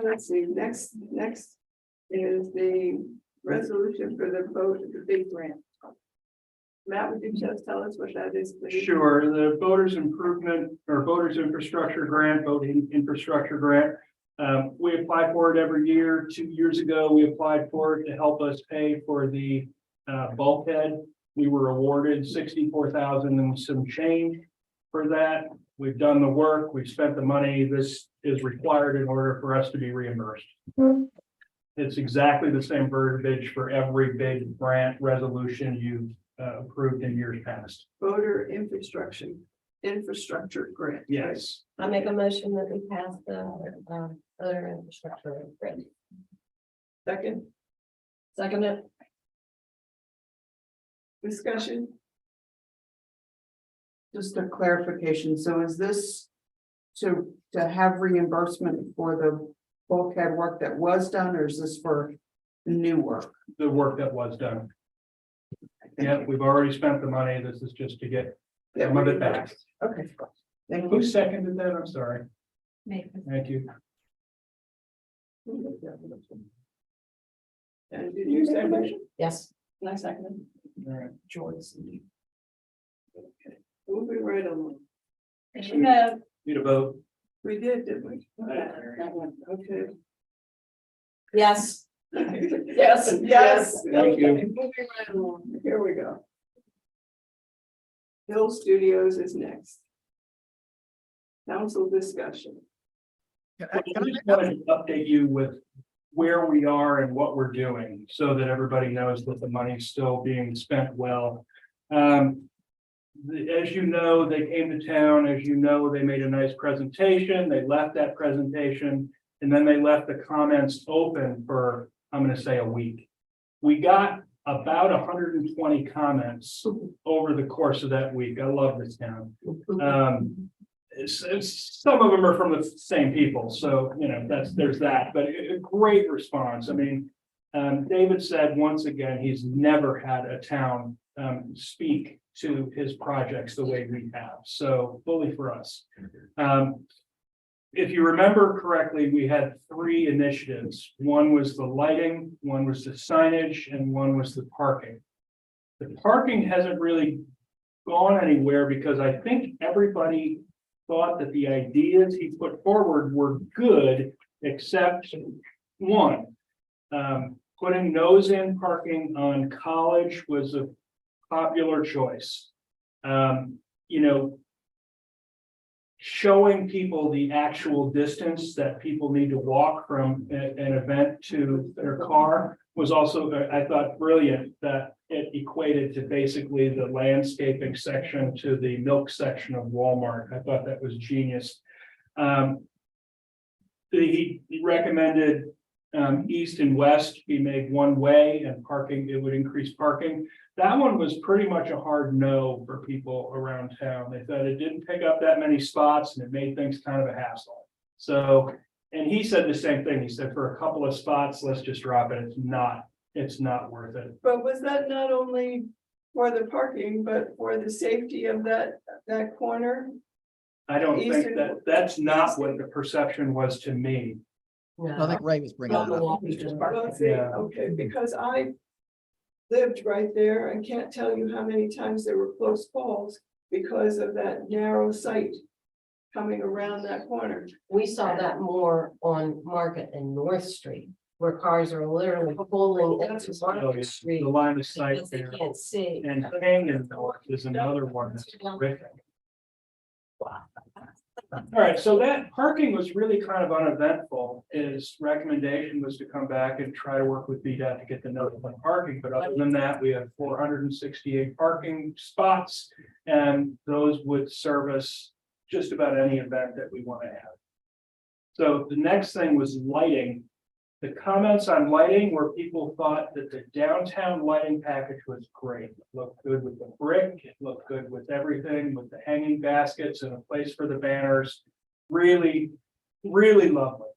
Let's see, next is the resolution for the vote of the big grant. Matt, would you just tell us what that is, please? Sure, the voters improvement or voters infrastructure grant, voting infrastructure grant. We apply for it every year. 2 years ago, we applied for it to help us pay for the bulkhead. We were awarded 64,000 and some change for that. We've done the work, we've spent the money. This is required in order for us to be reimbursed. It's exactly the same verbiage for every big grant resolution you've approved in years past. Voter infrastructure grant. Yes. I make a motion that we pass the other infrastructure grant. Second, Second it. discussion, Just a clarification, so is this to have reimbursement for the bulkhead work that was done, or is this for new work? The work that was done. Yeah, we've already spent the money. This is just to get some of it back. Okay. Thank Who you. seconded that? I'm sorry. Make Thank you. and And did you second? Yes. And I second. All right. Joyce. Moving right along. You have Need a vote? We did, didn't we? Okay. Yes. Yes, yes. Thank you. Okay, moving right along. Here we go. Hill Studios is next. Council discussion. I just wanted to update you with where we are and what we're doing, so that everybody knows that the money's still being spent well. As you know, they came to town, as you know, they made a nice presentation, they left that presentation, and then they left the comments open for, I'm gonna say, a week. We got about 120 comments over the course of that week. I love this town. Some of them are from the same people, so, you know, there's that, but a great response. I mean, David said once again, he's never had a town speak to his projects the way we have, so fully for us. If you remember correctly, we had 3 initiatives. One was the lighting, one was the signage, and one was the parking. The parking hasn't really gone anywhere because I think everybody thought that the ideas he put forward were good, except one. Putting nose-in parking on College was a popular choice. You know, showing people the actual distance that people need to walk from an event to their car was also, I thought, brilliant, that it equated to basically the landscaping section to the milk section of Walmart. I thought that was genius. He recommended east and west be made one way, and parking, it would increase parking. That one was pretty much a hard no for people around town. They thought it didn't pick up that many spots and it made things kind of a hassle. So, and he said the same thing. He said, for a couple of spots, let's just drop it. It's not worth it. But was that not only for the parking, but for the safety of that corner? I don't think Eastern- that's not what the perception was to me. I think Ray was bringing it up. Well, see, Yeah. okay, because I lived right there and can't tell you how many times there were close calls because of that narrow sight coming around that corner. We saw that more on Market and North Street, where cars are literally pulling into Oh, yeah, Market Street. the line of sight Because they there. can't see. And Hanging North is another one that's terrific. All right, so that parking was really kind of uneventful. His recommendation was to come back and try to work with VDOT to get the notice on parking, but other than that, we have 468 parking spots. And those would service just about any event that we want to have. So the next thing was lighting. The comments on lighting were people thought that the downtown lighting package was great. It looked good with the brick, it looked good with everything, with the hanging baskets and a place for the banners. Really, really lovely.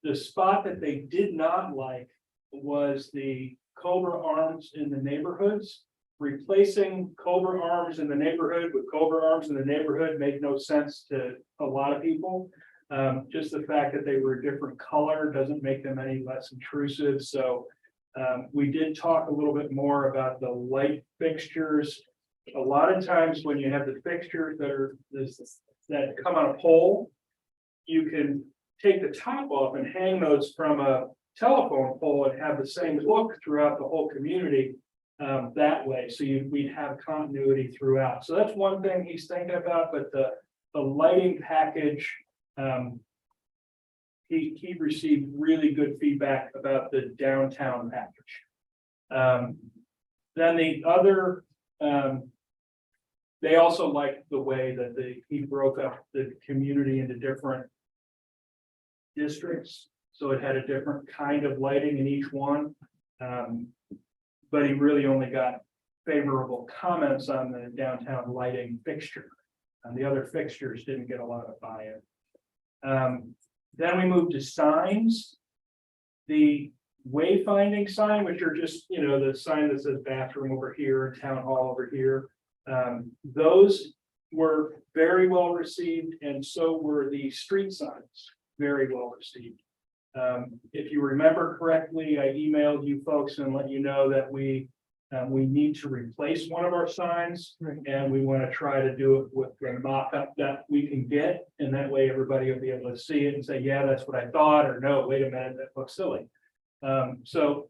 The spot that they did not like was the Cobra Arms in the neighborhoods. Replacing Cobra Arms in the neighborhood with Cobra Arms in the neighborhood made no sense to a lot of people. Just the fact that they were a different color doesn't make them any less intrusive. So we did talk a little bit more about the light fixtures. A lot of times when you have the fixtures that come on a pole, you can take the top off and hang those from a telephone pole and have the same look throughout the whole community that way. So we'd have continuity throughout. So that's one thing he's thinking about, but the lighting package, he received really good feedback about the downtown package. Then the other, they also liked the way that he broke up the community into different districts. So it had a different kind of lighting in each one. But he really only got favorable comments on the downtown lighting fixture. And the other fixtures didn't get a lot of buy-in. Then we moved to signs. The wayfinding sign, which are just, the sign that says bathroom over here and town hall over here. Those were very well received, and so were the street signs, very well received. If you remember correctly, I emailed you folks and let you know that we need to replace one of our signs. And we want to try to do it with the mock-up that we can get, and that way everybody will be able to see it and say, yeah, that's what I thought, or no, wait a minute, that looks silly. So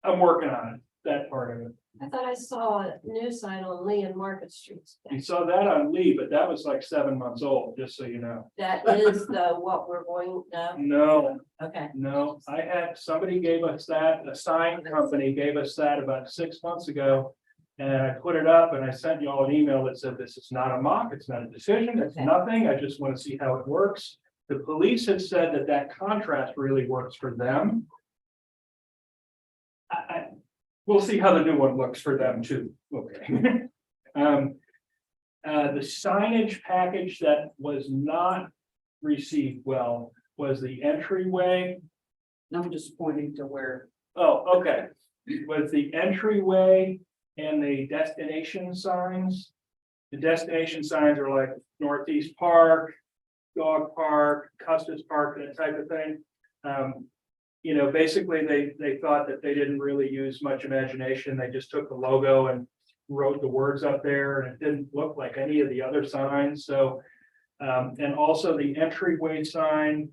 I'm working on it, that part of it. I thought I saw a new sign on Lee and Market Streets. You saw that on Lee, but that was like 7 months old, just so you know. That is the, what we're going, No, okay. no, I had, somebody gave us that, a sign company gave us that about 6 months ago. And I put it up and I sent you all an email that said, this is not a mock, it's not a decision, it's Okay. nothing, I just want to see how it works. The police had said that that contrast really works for them. We'll see how the new one looks for them too, okay? The signage package that was not received well was the entryway. I'm just pointing to where. Oh, okay, was the entryway and the destination signs. The destination signs are like Northeast Park, Dog Park, Custis Park, that type of thing. You know, basically, they thought that they didn't really use much imagination. They just took the logo and wrote the words up there, and it didn't look like any of the other signs. So, and also the entryway sign.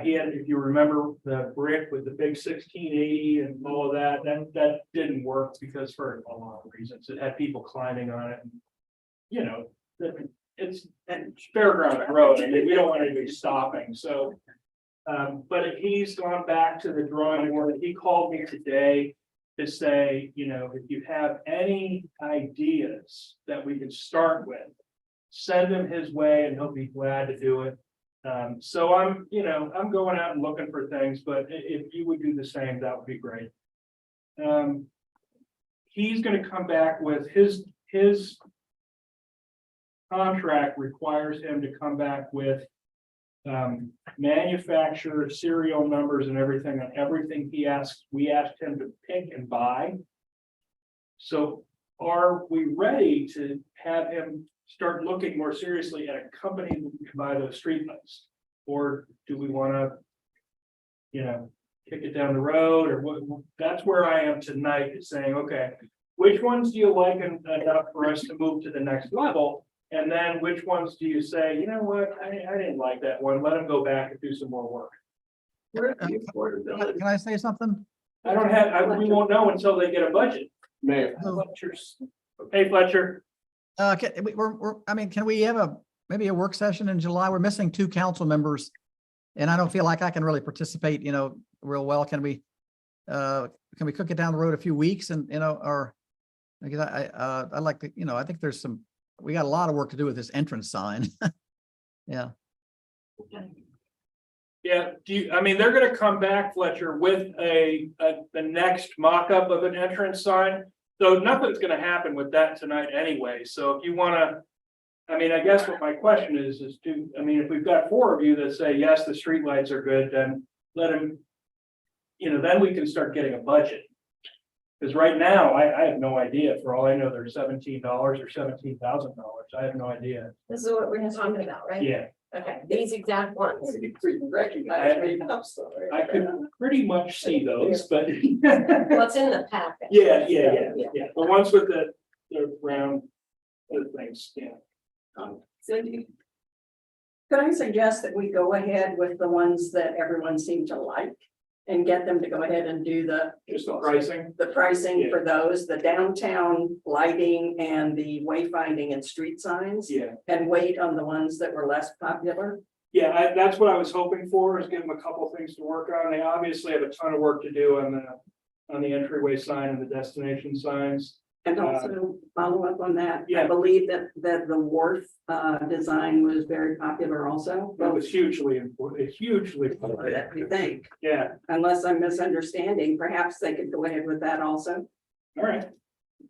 He had, if you remember, the brick with the big 1680 and all of that, that didn't work because for a lot of reasons. It had people climbing on it. And, you know, it's Fairground Road, and we don't want anybody stopping. So. But he's gone back to the drawing board. He called me today to say, you know, if you have any ideas that we can start with, send them his way and he'll be glad to do it. So I'm going out and looking for things, but if you would do the same, that would be great. He's going to come back with his contract requires him to come back with manufacturer serial numbers and everything on everything we asked him to pick and buy. So are we ready to have him start looking more seriously at a company that can buy those streetlights? Or do we want to, you know, kick it down the road, or what? That's where I am tonight, is saying, okay, which ones do you like enough for us to move to the next level? And then which ones do you say, you know what, I didn't like that one, let them go back and do some more work. Where's the affordability? Can I say something? I don't have, we won't know until they get a budget. Mayor, Fletcher's. Hey, Fletcher. Can we have maybe a work session in July? We're missing 2 council members. And I don't feel like I can really participate, you know, real well. Can we cook it down the road a few weeks and, you know, or because I'd like to, you know, I think we got a lot of work to do with this entrance sign. Yeah. Yeah, they're gonna come back, Fletcher, with the next mock-up of an entrance sign. So nothing's gonna happen with that tonight anyway. So if you wanna, I guess what my question is if we've got 4 of you that say, yes, the streetlights are good, then let them, you know, then we can start getting a budget. Because right now, I have no idea. For all I know, they're $17 or $17,000. I have no idea. This is what we're talking about, right? Yeah, Okay, these exact ones. Recognize me, I'm sorry. I could pretty much see those, but What's in the packet? yeah. The ones with the round things, yeah. Cindy, Could I suggest that we go ahead with the ones that everyone seemed to like? And get them to go ahead and do Just the pricing. the pricing for those, the downtown lighting and the wayfinding and street signs? Yeah. And wait on the ones that were less popular? Yeah, that's what I was hoping for, is give them a couple things to work on. They obviously have a ton of work to do on the entryway sign and the destination signs. And also follow up on that. Yeah. I believe that the wharf design was very popular also. That was hugely important, hugely. That we think, Yeah, unless I'm misunderstanding, perhaps they could go ahead with that also, all right.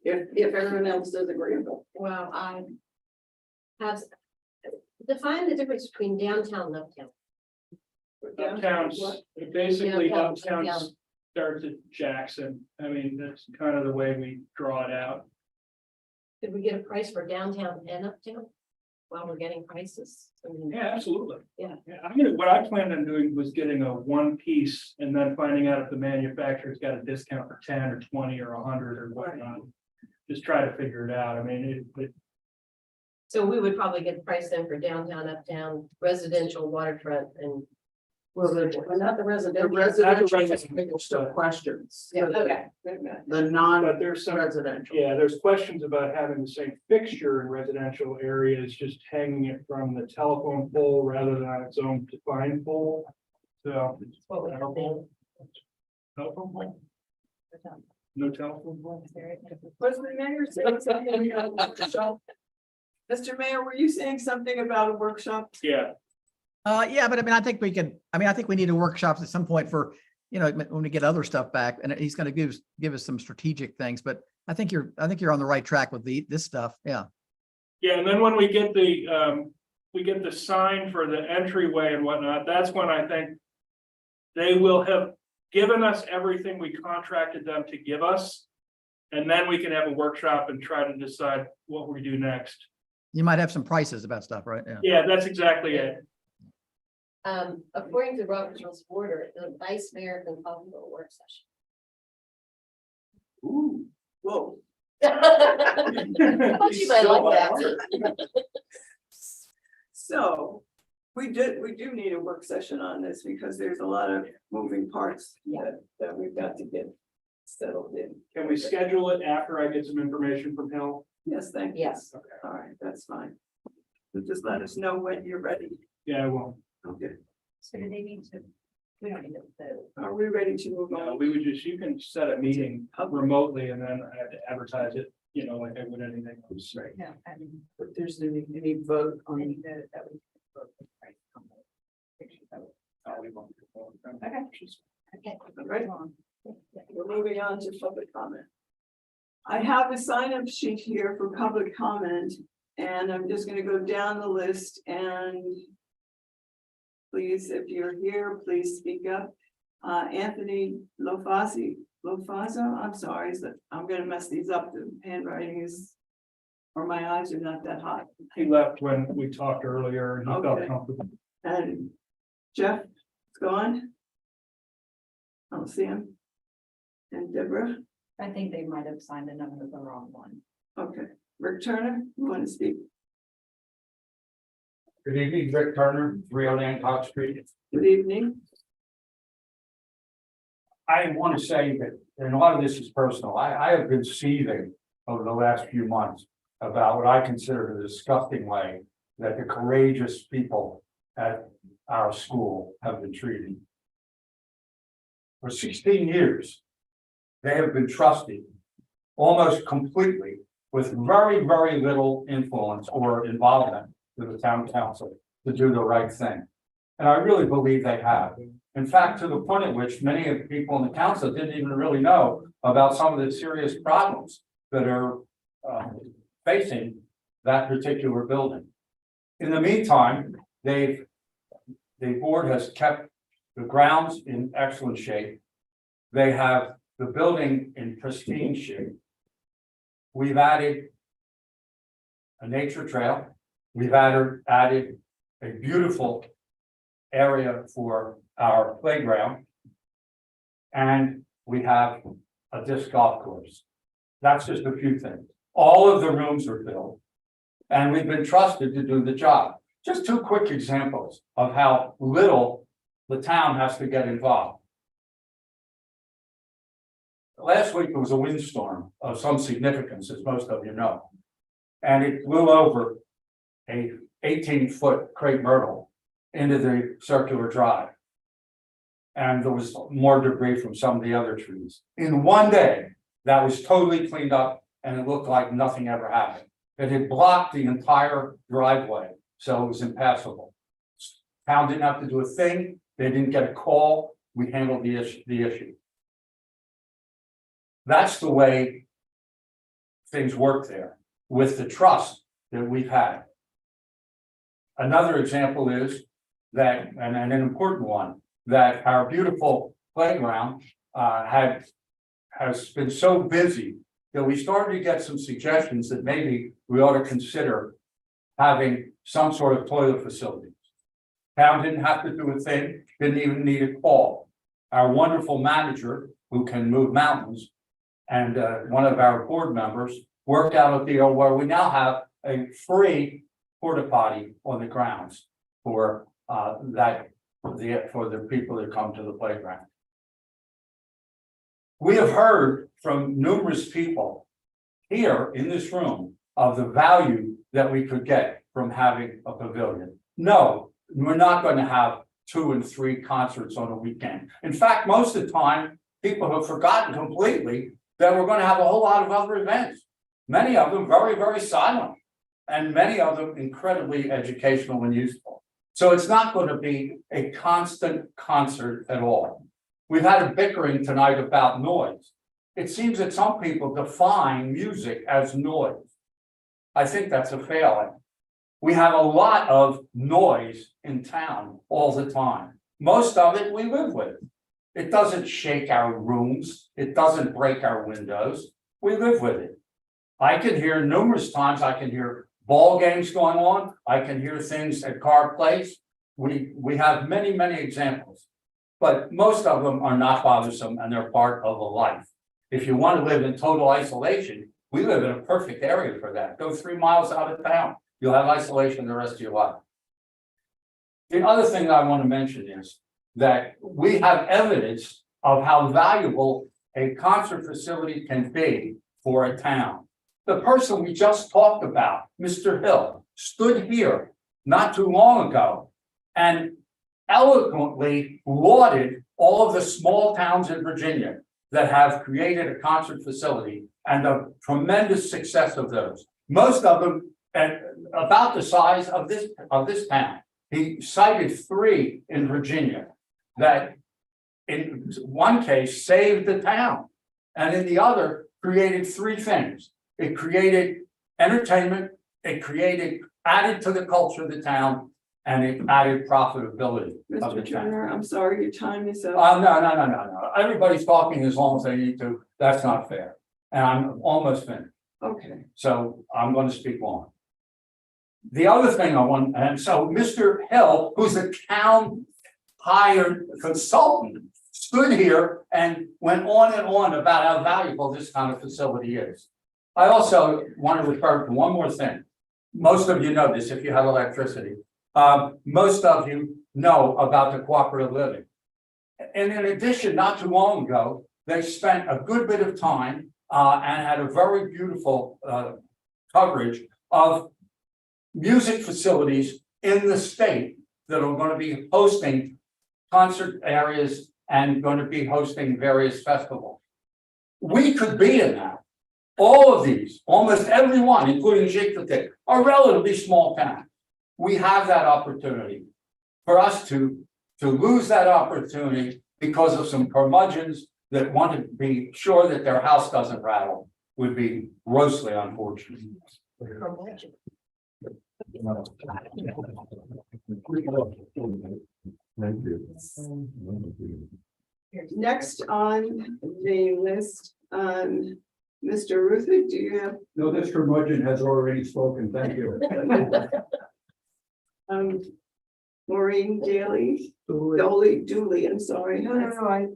if everyone else is agreeable. Well, I have define the difference between downtown and uptown. Downtown's, basically Downtown. downtown starts at Jackson. That's kind of the way we draw it out. Could we get a price for downtown and uptown? while we're getting prices. I mean, Yeah, absolutely. Yeah. I'm gonna, what I planned on doing was getting a one piece and then finding out if the manufacturer's got a discount for 10 or 20 or 100 or whatnot. Just try to figure it out. I mean, So we would probably get the price then for downtown, uptown, residential, waterfront, and. We're good. Well, not the The residential. residential still questions. Yeah, okay. Wait a minute. The but there's some, non-residential. yeah, there's questions about having the same fixture in residential areas, just hanging it from the telephone pole rather than on its own defined pole. So. What we have been. Telephone pole? No telephone pole? Was the mayor saying something about a workshop? Mr. Mayor, were you saying something about a workshop? Yeah, Yeah, but I mean, I think we can, I mean, I think we need a workshop at some point for, you know, when we get other stuff back, and he's gonna give us some strategic things, but I think you're on the right track with this stuff, yeah. yeah, and then when we get the sign for the entryway and whatnot, that's when I think. They will have given us everything we contracted them to give us. And then we can have a workshop and try to decide what we do next. You might have some prices about stuff, right? Yeah. Yeah, that's exactly it. According to Robert's Rules of Order, the vice mayor can call for a work Ooh, whoa. session. I thought you might like that. So, we do need a work session on this because there's a lot of moving parts that we've got to get settled in. Can we schedule it after I get some information from Hill? Yes, thank you. Yes. All right, that's fine. So just let us know when you're ready. Yeah, I will. Okay, So do they need to, we don't need to, are we ready to move on? We would just, you can set a meeting remotely and then I have to advertise it, you know, like I would anything else. Right. no, I mean, But there's any vote I on. need to, that we. Okay. Okay. All right. We're moving on to public comment. I have a sign-up sheet here for public comment, and I'm just gonna go down the list and please, if you're here, please speak up. Anthony Lofaza, I'm sorry, I'm gonna mess these up. The handwriting is, or my eyes are not that hot. He left when we talked earlier and he felt Okay. comfortable. And Jeff is gone. I don't see him. And Deborah, I think they might have signed in under the wrong one. okay. Rick Turner, you want to speak? Good evening, Rick Turner, 309 Hancock Street. Good evening. I want to say that, and a lot of this is personal, I have been seething over the last few months about what I consider the disgusting way that the courageous people at our school have been treated. For 16 years, they have been trusted almost completely with very, very little influence or involvement with the town council to do the right thing. And I really believe they have. In fact, to the point at which many of the people in the council didn't even really know about some of the serious problems that are facing that particular building. In the meantime, the board has kept the grounds in excellent shape. They have the building in pristine shape. We've added a nature trail. We've added a beautiful area for our playground. And we have a disc golf course. That's just a few things. All of the rooms are filled. And we've been trusted to do the job. Just two quick examples of how little the town has to get involved. Last week there was a windstorm of some significance, as most of you know. And it blew over a 18-foot crepe myrtle into the circular drive. And there was more debris from some of the other trees. In one day, that was totally cleaned up and it looked like nothing ever happened. It had blocked the entire driveway, so it was impassable. Town didn't have to do a thing. They didn't get a call. We handled the issue. That's the way things work there, with the trust that we've had. Another example is that, and an important one, that our beautiful playground has been so busy that we started to get some suggestions that maybe we ought to consider having some sort of toilet facility. Town didn't have to do a thing, didn't even need a call. Our wonderful manager, who can move mountains, and one of our board members worked out a deal where we now have a free porta potty on the grounds for for the people that come to the playground. We have heard from numerous people here in this room of the value that we could get from having a pavilion. No, we're not going to have 2 and 3 concerts on a weekend. In fact, most of the time, people have forgotten completely that we're going to have a whole lot of other events. Many of them very, very silent, and many of them incredibly educational and useful. So it's not going to be a constant concert at all. We've had a bickering tonight about noise. It seems that some people define music as noise. I think that's a failing. We have a lot of noise in town all the time. Most of it we live with. It doesn't shake our rooms. It doesn't break our windows. We live with it. I can hear numerous times, I can hear ball games going on. I can hear things at car plays. We have many, many examples, but most of them are not bothersome and they're part of a life. If you want to live in total isolation, we live in a perfect area for that. Go 3 miles out of town. You'll have isolation the rest of your life. The other thing that I want to mention is that we have evidence of how valuable a concert facility can be for a town. The person we just talked about, Mr. Hill, stood here not too long ago and eloquently lauded all of the small towns in Virginia that have created a concert facility and the tremendous success of those. Most of them at about the size of this town. He cited 3 in Virginia that in one case saved the town, and in the other created 3 things. It created entertainment, it added to the culture of the town, and it added profitability of the Mr. town. Turner, I'm sorry, your time is up. No. Everybody's talking as long as they need to. That's not fair. And I'm almost finished. Okay, So I'm going to speak on. The other thing I want, and so Mr. Hill, who's a town hired consultant, stood here and went on and on about how valuable this kind of facility is. I also want to refer to one more thing. Most of you know this if you have electricity. Most of you know about the cooperative living. And in addition, not too long ago, they spent a good bit of time and had a very beautiful coverage of music facilities in the state that are going to be hosting concert areas and going to be hosting various festivals. We could be in that. All of these, almost every one, including Jiquiltic, are relatively small towns. We have that opportunity. For us to lose that opportunity because of some curmudgeons that want to be sure that their house doesn't rattle would be grossly unfortunate. Thank you. next on the list, Mr. Rutherford, do you have, No, this curmudgeon has already spoken, thank you. Maureen Daly? Dooley, I'm sorry. No,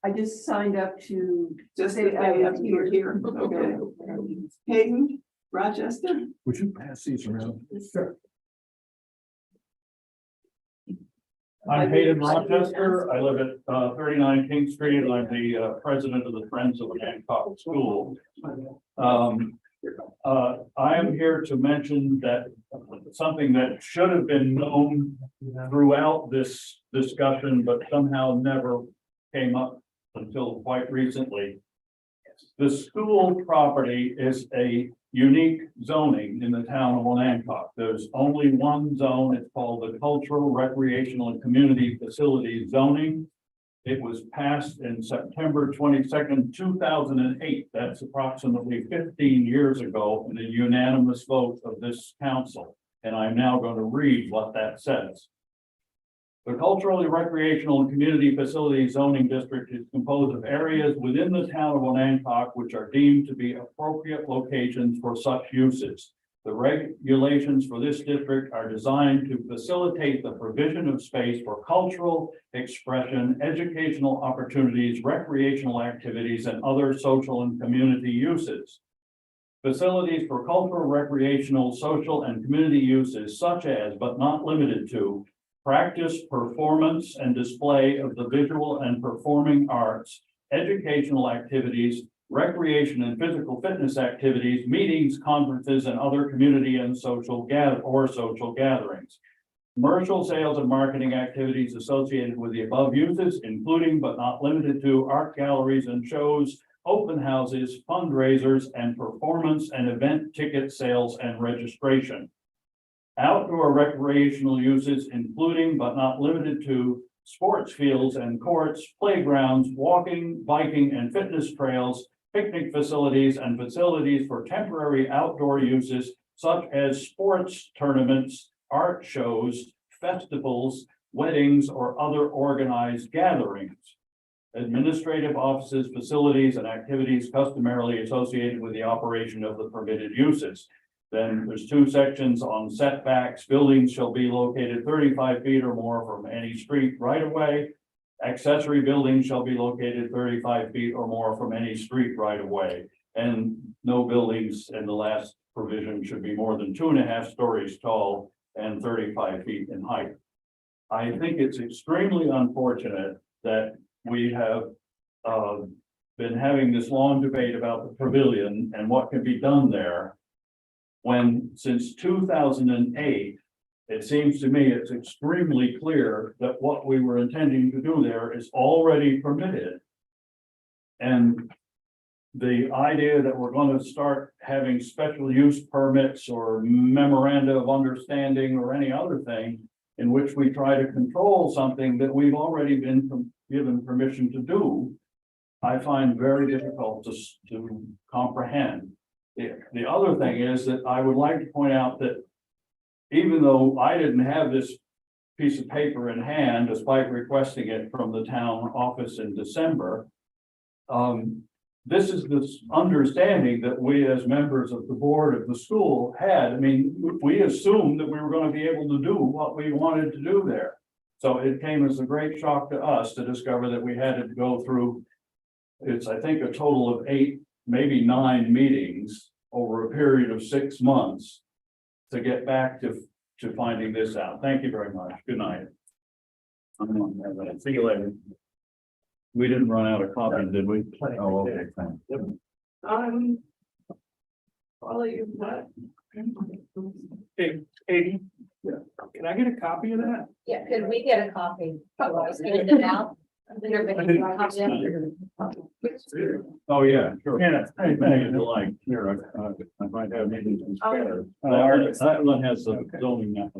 I just signed up to. Just say that I they am have you here, okay. Hayden, Rochester? Would you pass these around? Sure. I'm Hayden Rochester. I live at 39 King Street, and I'm the president of the Friends of the Hancock School. I am here to mention that something that should have been known throughout this discussion, but somehow never came up until quite recently. The school property is a unique zoning in the town of Hancock. There's only one zone. It's called the Cultural, Recreational, and Community Facilities zoning. It was passed in September 22nd, 2008. That's approximately 15 years ago in a unanimous vote of this council. And I'm now going to read what that says. The Culturally, Recreational, and Community Facilities Zoning District is composed of areas within the town of Hancock which are deemed to be appropriate locations for such uses. The regulations for this district are designed to facilitate the provision of space for cultural expression, educational opportunities, recreational activities, and other social and community uses. Facilities for cultural, recreational, social, and community uses such as, but not limited to, practice, performance, and display of the visual and performing arts, educational activities, recreation and physical fitness activities, meetings, conferences, and other community and social gatherings. Commercial sales and marketing activities associated with the above uses, including but not limited to art galleries and shows, open houses, fundraisers, and performance and event ticket sales and registration. Outdoor recreational uses, including but not limited to sports fields and courts, playgrounds, walking, biking, and fitness trails, picnic facilities, and facilities for temporary outdoor uses such as sports tournaments, art shows, festivals, weddings, or other organized gatherings. Administrative offices, facilities, and activities customarily associated with the operation of the permitted uses. Then there's two sections on setbacks. Buildings shall be located 35 feet or more from any street right of way. Accessory buildings shall be located 35 feet or more from any street right of way. And no buildings in the last provision should be more than 2.5 stories tall and 35 feet in height. I think it's extremely unfortunate that we have been having this long debate about the pavilion and what can be done there. When since 2008, it seems to me it's extremely clear that what we were intending to do there is already permitted. And the idea that we're going to start having special use permits or memoranda of understanding or any other thing in which we try to control something that we've already been given permission to do, I find very difficult to comprehend. The other thing is that I would like to point out that even though I didn't have this piece of paper in hand, despite requesting it from the town office in December, this is this understanding that we as members of the board of the school had. I mean, we assumed that we were going to be able to do what we wanted to do there. So it came as a great shock to us to discover that we had to go through, it's I think a total of 8, maybe 9 meetings over a period of 6 months to get back to finding this out. Thank you very much. Good night. See you later. We didn't run out of copies, did we? Oh, okay. All you what? Hey, Katie, can I get a copy of that? Yeah, could we get a copy? I was gonna get out. Everybody can copy it. Oh, yeah, sure. Yeah, I like, here, I might have maybe some spare. That one has the zoning. Now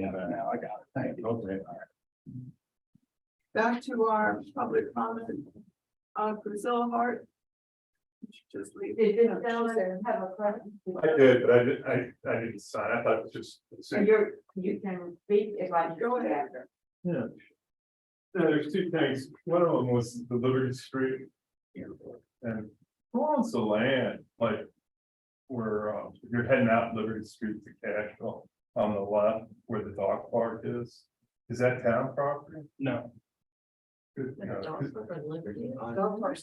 I got it. Thank you. Okay. Back to our public comment. Priscilla Hart. Just leave. Did you have a question? I did, but I didn't sign. I thought it was just. You can speak if I Go ahead. Yeah. No, there's 2 things. One of them was the Liberty Street. And who owns the land, like, where, you're heading out Liberty Street to Cashville on the left, where the dog park is that town property? No, Good, you know, 'cause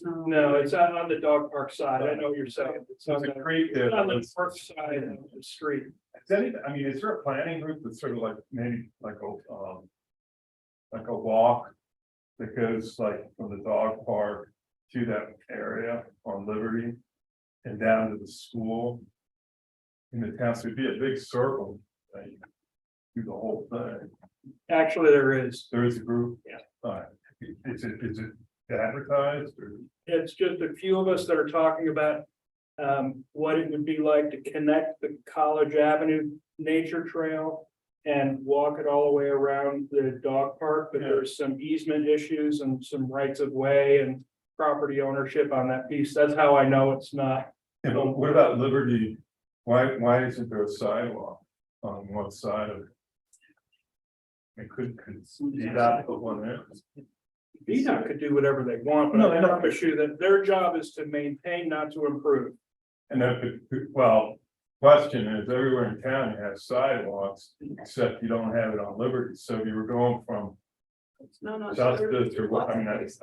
no, it's on the dog park side. I know what you're saying. It's on There's a the, creek there. on the north side of the street. I mean, is there a planning group that's sort of like, maybe like a walk that goes like from the dog park to that area on Liberty and down to the school in the town? So it'd be a big circle, do the whole thing. Actually, there is. There is a group? Yeah. Is it advertised or? It's just a few of us that are talking about what it would be like to connect the College Avenue Nature Trail and walk it all the way around the dog park, but there's some easement issues and some rights of way and property ownership on that piece. That's how I know it's not. Yeah, but what about Liberty? Why isn't there a sidewalk on one side of it? It could VDOT put one there. VDOT could do whatever they want, but I promise you that their job is to maintain, not to improve. And that could, well, question is, everywhere in town you have sidewalks, except you don't have it on Liberty, so if you were going from No. Justice or what, I mean, that's,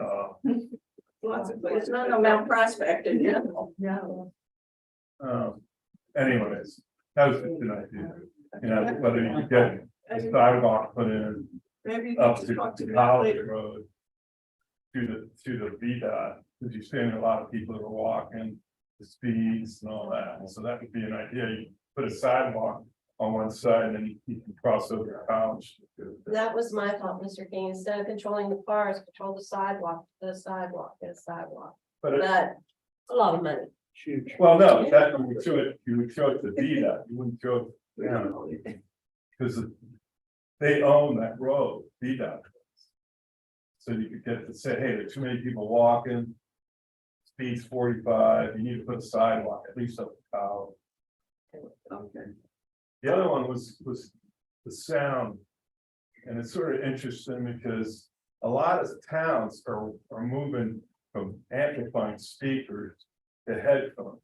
Lots of There's places. no Mount Prospect in here. No. anyways, that was just an idea. You know, whether you could get a sidewalk put in Maybe you up can to talk to me College later. Road. To the VDOT, because you're seeing a lot of people that are walking, the speeds and all that, so that would be an idea, you put a sidewalk on one side, and then you can cross over to College. That was my thought, Mr. King, instead of controlling the cars, control the sidewalk, the sidewalk. But it, But a lot of money. Huge. well, no, that you would show it, you would show it to VDOT, you wouldn't show it to them. Because they own that road, VDOT. So you could get to say, hey, there are too many people walking. Speed's 45, you need to put a sidewalk at least up the College. Okay. The other one was the sound. And it's sort of interesting because a lot of towns are moving from amplifying speakers to headphones.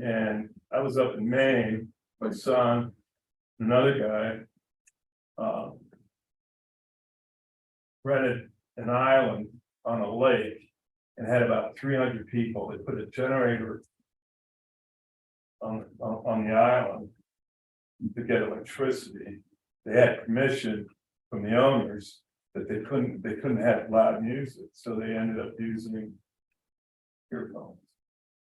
And I was up in Maine, my son, another guy. Rented an island on a lake and had about 300 people. They put a generator on the island to get electricity. They had permission from the owners that they couldn't have loud music, so they ended up using earphones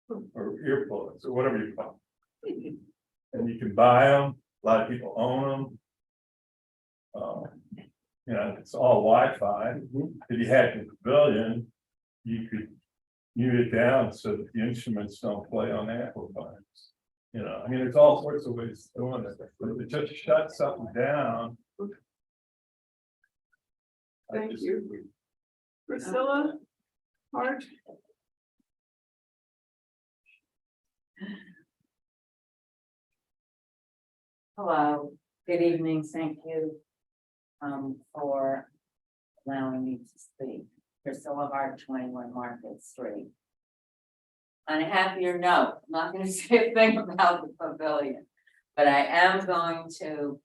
or earplugs or whatever you call them. And you can buy them. A lot of people own them. You know, it's all Wi-Fi. If you had the pavilion, you could mute it down so that the instruments don't play on amplifiers. You know, I mean, there's all sorts of ways of doing it, but if it just shut something down. Thank you. Priscilla, Hart, Hello, good evening, thank you. For allowing me to speak. Priscilla Hart, 21 Market Street. On a happier note, I'm not gonna say a thing about the pavilion, but I am going to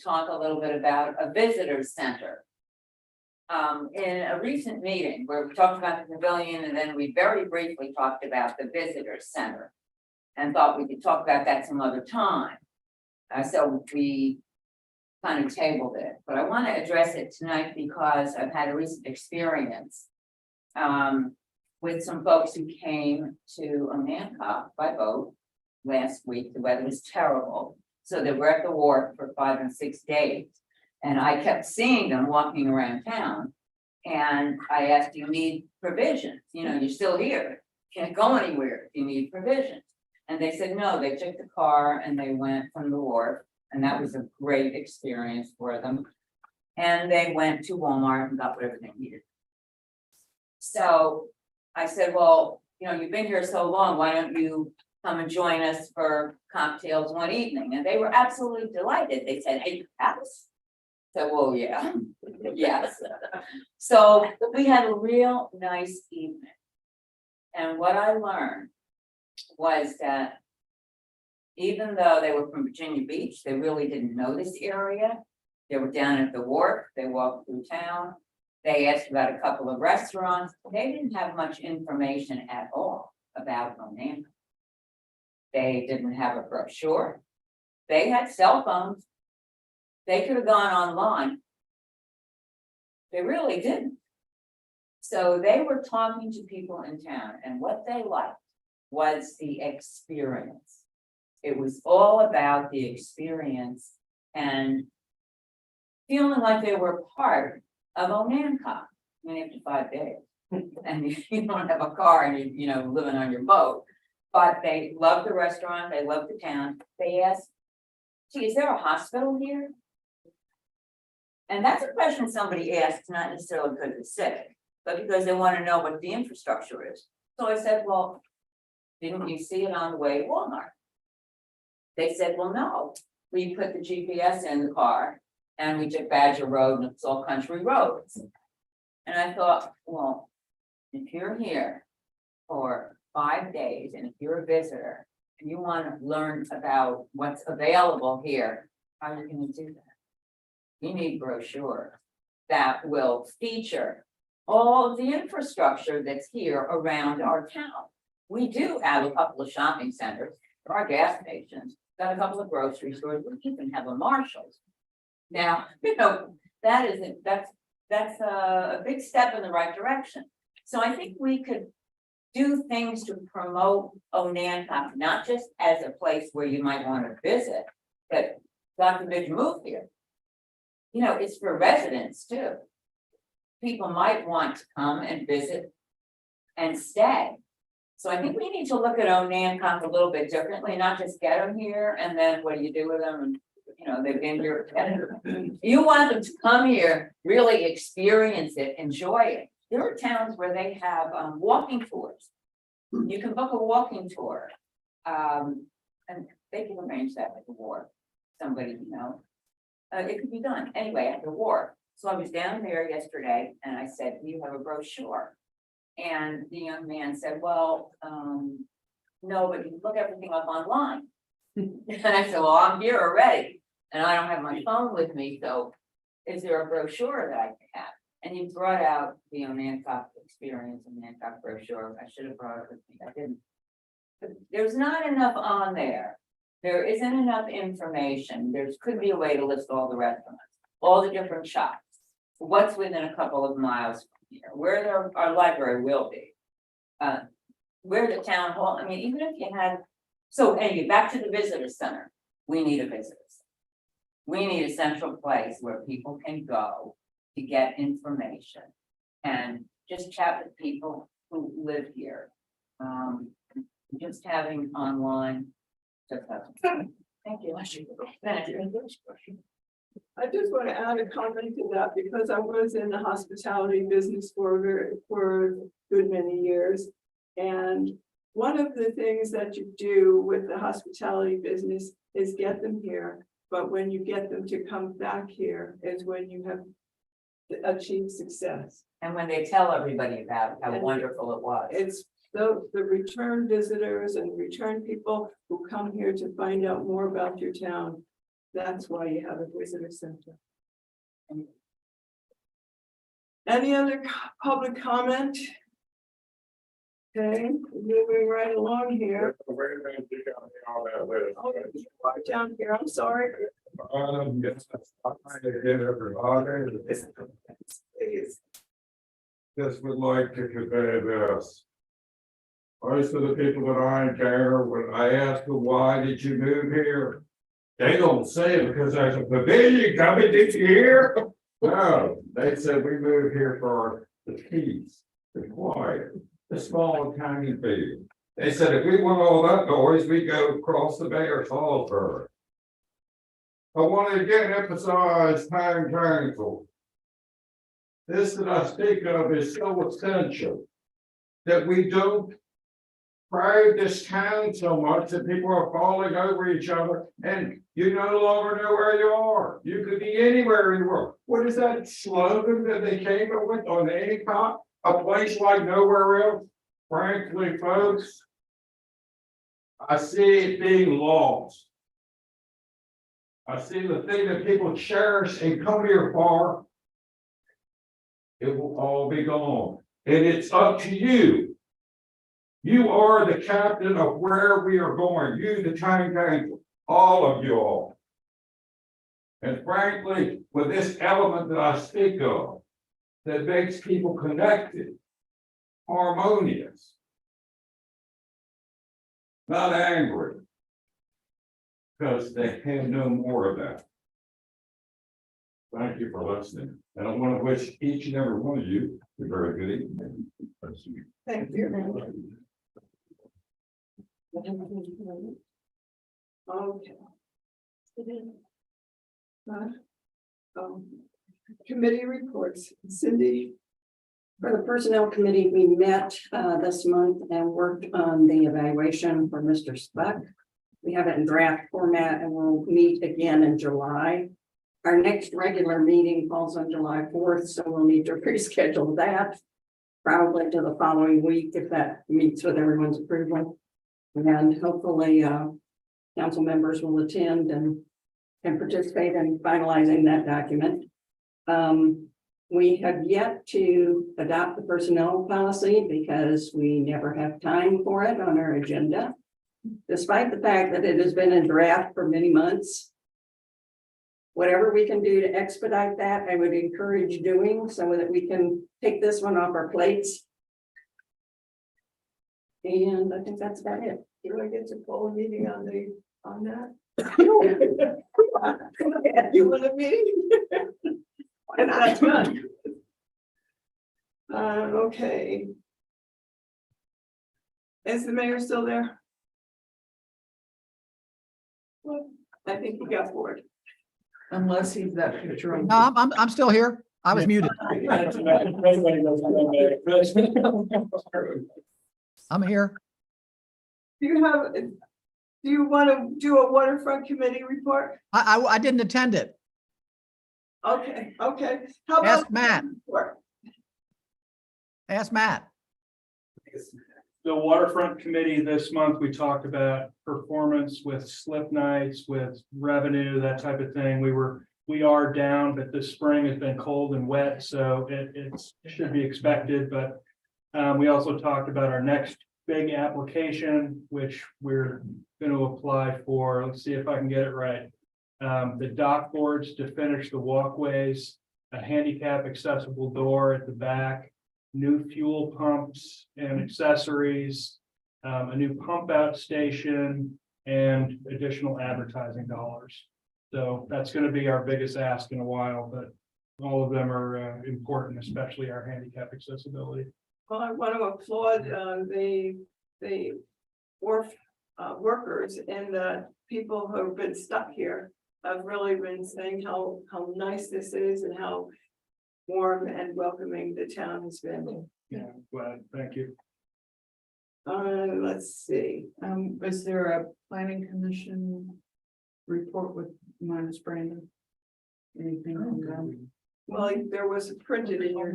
talk a little bit about a visitor center. In a recent meeting where we talked about the pavilion and then we very briefly talked about the visitor center. And thought we could talk about that some other time. So we kind of tabled it, but I want to address it tonight because I've had a recent experience. With some folks who came to Onancock by boat last week. The weather was terrible, so they were at the wharf for 5 and 6 days. And I kept seeing them walking around town. And I asked, do you need provisions? You know, you're still here, can't go anywhere if you need provisions. And they said, no, they took the car and they went from the wharf. And that was a great experience for them. And they went to Walmart and got whatever they needed. So I said, well, you know, you've been here so long, why don't you come and join us for cocktails one evening? And they were absolutely delighted. They said, hey, house. So, well, yeah, yes. So we had a real nice evening. And what I learned was that even though they were from Virginia Beach, they really didn't know this area. They were down at the wharf, they walked through town. They asked about a couple of restaurants. They didn't have much information at all about Onancock. They didn't have a brochure. They had cell phones. They could have gone online. They really didn't. So they were talking to people in town, and what they liked was the experience. It was all about the experience and feeling like they were part of Onancock. I mean, after 5 days, and you don't have a car and you know, living on your boat, but they loved the restaurant, they loved the town. They asked, gee, is there a hospital here? And that's a question somebody asks, not necessarily because they're sick, but because they want to know what the infrastructure is. So I said, well, didn't you see it on the way to Walmart? They said, well, no, we put the GPS in the car and we took Badger Road and it's all country roads. And I thought, well, if you're here for 5 days and if you're a visitor and you want to learn about what's available here, how are you gonna do that? You need brochure that will feature all of the infrastructure that's here around our town. We do have a couple of shopping centers, there are gas stations, got a couple of grocery stores, we even have a Marshall's. Now, that isn't, that's a big step in the right direction. So I think we could do things to promote Onancock, not just as a place where you might want to visit, but God forbid you move here. It's for residents too. People might want to come and visit and stay. So I think we need to look at Onancock a little bit differently, not just get them here and then what do you do with them? And they've been here. You want them to come here, really experience it, enjoy it. There are towns where they have walking tours. You can book a walking tour. And they can arrange that at the wharf. Somebody, it could be done anyway at the wharf. So I was down there yesterday and I said, "Do you have a brochure?" And the young man said, "Well, no, but you can look everything up online." And I said, "Well, I'm here already and I don't have my phone with me. So is there a brochure that I can have?" And you brought out the Onancock experience and Onancock brochure. I should have brought it with me. I didn't. But there's not enough on there. There isn't enough information. There could be a way to list all the restaurants, all the different shops, what's within a couple of miles from here, where our library will be, where the town hall. I mean, even if you had, so anyway, back to the visitor center. We need a visitor center. We need a central place where people can go to get information and just chat with people who live here. Just having online. Thank you. I just want to add a comment to that because I was in the hospitality business for a good many years. And one of the things that you do with the hospitality business is get them here. But when you get them to come back here is when you have achieved success. And when they tell everybody about how wonderful it was. It's the return visitors and return people who come here to find out more about your town. That's why you have a visitor center. Any other public comment? Okay, moving right along here. Oh, down here, I'm sorry. Please. Just would like to convey this. Most of the people that I encounter, when I ask them, why did you move here? They don't say it because there's a pavilion coming, did you hear? No, they said we moved here for the peace, the quiet, the small tiny field. They said if we want all that noise, we go across the bay or Salisbury. I want to again emphasize town council. This that I speak of is so essential that we don't crowd this town so much that people are falling over each other and you no longer know where you are. You could be anywhere in the world. What is that slogan that they came up with on Onancock? A place like nowhere else? Frankly, folks, I see it being lost. I see the thing that people cherish and come here for. It will all be gone. And it's up to you. You are the captain of where we are going. You, the town council, all of you all. And frankly, with this element that I speak of, that makes people connected, harmonious, not angry, because they have no more of that. Thank you for listening. And I want to wish each and every one of you a very good evening. Thank you. Okay. Committee reports, Cindy. For the personnel committee, we met this month and worked on the evaluation for Mr. Spuck. We have it in draft format and we'll meet again in July. Our next regular meeting falls on July 4th, so we'll need to reschedule that. Probably to the following week if that meets with everyone's approval. And hopefully, council members will attend and participate in finalizing that document. We have yet to adopt the personnel policy because we never have time for it on our agenda. Despite the fact that it has been in draft for many months. Whatever we can do to expedite that, I would encourage doing so that we can take this one off our plates. And I think that's about it. Do I get to call a meeting on that? You want a meeting? And that's fun. Okay. Is the mayor still there? Well, I think he got bored. Unless he's that picture on. No, I'm still here. I was muted. I'm here. Do you want to do a waterfront committee report? I didn't attend it. Okay. How about? Ask Matt. report? Ask Matt. The waterfront committee this month, we talked about performance with slip nights, with revenue, that type of thing. We are down, but this spring has been cold and wet, so it should be expected, but we also talked about our next big application, which we're going to apply for. Let's see if I can get it right. The dock boards to finish the walkways, a handicap accessible door at the back, new fuel pumps and accessories, a new pump out station, and additional advertising dollars. So that's going to be our biggest ask in a while, but all of them are important, especially our handicap accessibility. Well, I want to applaud the wharf workers and the people who have been stuck here. I've really been saying how nice this is and how warm and welcoming the town has been. Yeah, glad. Thank you. Let's see. Is there a planning commission report with minus Brandon? Anything from them? Well, there was printed in your,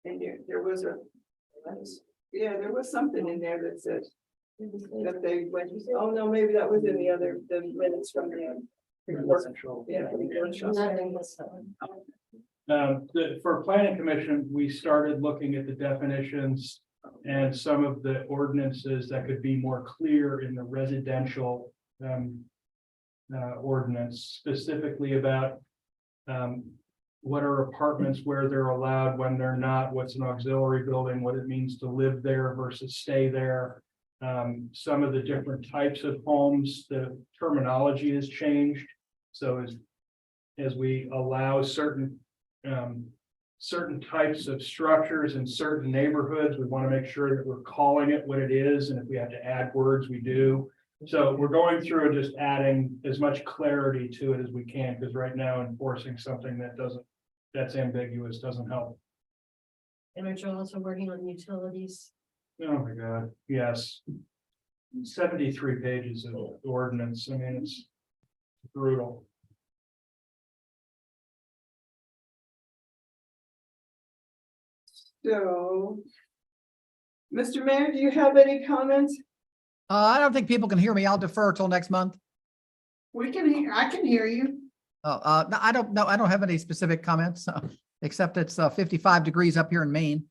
there was there was something in there that said that they went, oh no, maybe that was in the minutes from the report. Yeah. Nothing was done. For planning commission, we started looking at the definitions and some of the ordinances that could be more clear in the residential ordinance, specifically about what are apartments, where they're allowed, when they're not, what's an auxiliary building, what it means to live there versus stay there. Some of the different types of homes, the terminology has changed. So as we allow certain types of structures in certain neighborhoods, we want to make sure that we're calling it what it is, and if we have to add words, we do. So we're going through and just adding as much clarity to it as we can, because right now enforcing something that's ambiguous doesn't help. And we're also working on utilities. Oh my God, yes. 73 pages of ordinance. I mean, it's brutal. So, Mr. Mayor, do you have any comments? I don't think people can hear me. I'll defer till next month. We can hear, I can hear you. No, I don't know. I don't have any specific comments, except it's 55 degrees up here in Maine.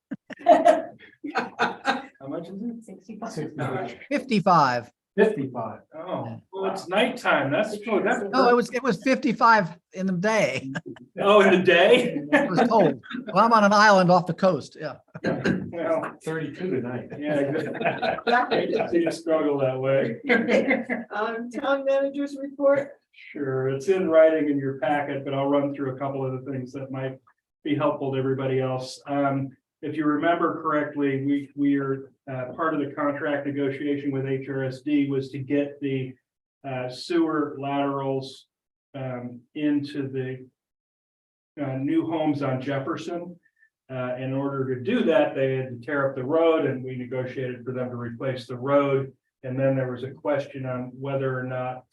How much is it? 65. 55. 55. Oh, well, it's nighttime. That's No, it was 55 in the day. oh, in the day. It was cold. Well, I'm on an island off the coast. Yeah. Well, 32 tonight. yeah, you struggle that way. Town manager's report? Sure, it's in writing in your packet, but I'll run through a couple of the things that might be helpful to everybody else. If you remember correctly, we are part of the contract negotiation with HRSD was to get the sewer laterals into the new homes on Jefferson. In order to do that, they had to tear up the road, and we negotiated for them to replace the road. And then there was a question on whether or not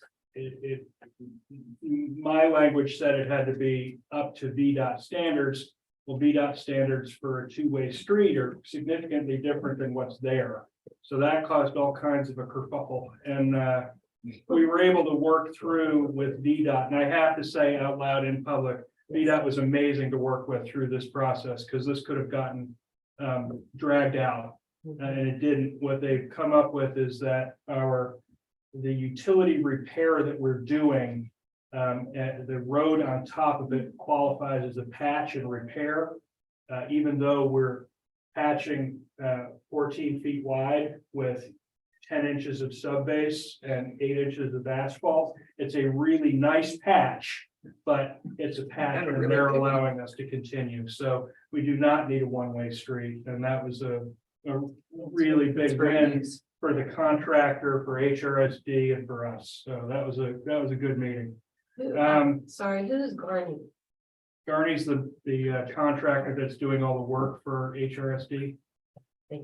my language said it had to be up to VDOT standards. Well, VDOT standards for a two-way street are significantly different than what's there. So that caused all kinds of a kerfuffle, and we were able to work through with VDOT, and I have to say out loud in public, VDOT was amazing to work with through this process, because this could have gotten dragged out. And it didn't. What they've come up with is that the utility repair that we're doing, the road on top of it qualifies as a patch and repair. Even though we're patching 14 feet wide with 10 inches of subbase and 8 inches of asphalt. It's a really nice patch, but it's a patch and they're allowing us to continue. So we do not need a one-way street. And that was a really big win for the contractor, for HRSD and for us. So that was a good meeting. Sorry, who is Garney? Garney's the contractor that's doing all the work for HRSD. Thank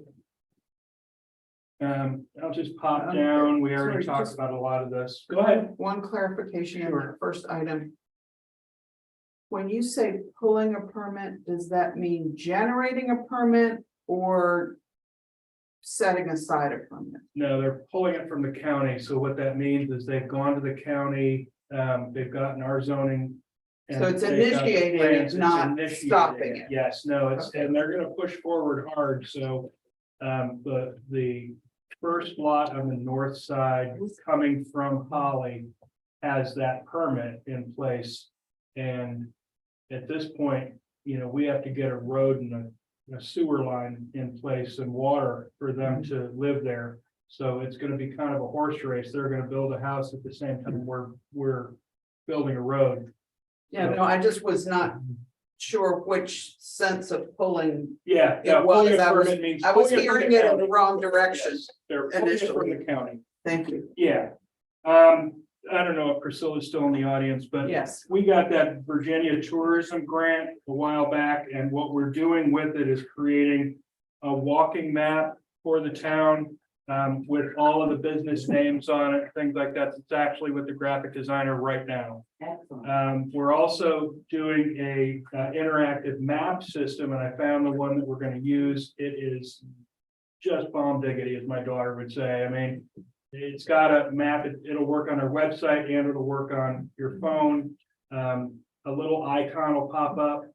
I'll just pop down. We already sorry, talked just- about a lot of this. Go ahead. One clarification in Sure. the first item. When you say pulling a permit, does that mean generating a permit or setting aside a permit? No, they're pulling it from the county. So what that means is they've gone to the county, they've gotten our zoning. and So it's they've got the initiating it, plans, it's not initiating stopping it. Yes, no, it's, Okay. and they're gonna push forward hard, so. The first lot on the north side coming from Holly has that permit in place. And at this point, we have to get a road and a sewer line in place and water for them to live there. So it's gonna be kind of a horse race. They're gonna build a house at the same time we're building a road. Yeah, no, I just was not sure which sense of pulling. Yeah. It was, pulling a I was- permit means I was pulling from hearing the it in county. the wrong direction. Yes, they're pulling it from the initially. county. Thank you. Yeah. I don't know if Priscilla's still in the audience, but Yes. we got that Virginia tourism grant a while back, and what we're doing with it is creating a walking map for the town. With all of the business names on it, things like that. It's actually with the graphic designer right now. Excellent. We're also doing a interactive map system, and I found the one that we're gonna use. It is just bomb diggity, as my daughter would say. I mean, it's got a map, it'll work on our website and it'll work on your phone. A little icon will pop up.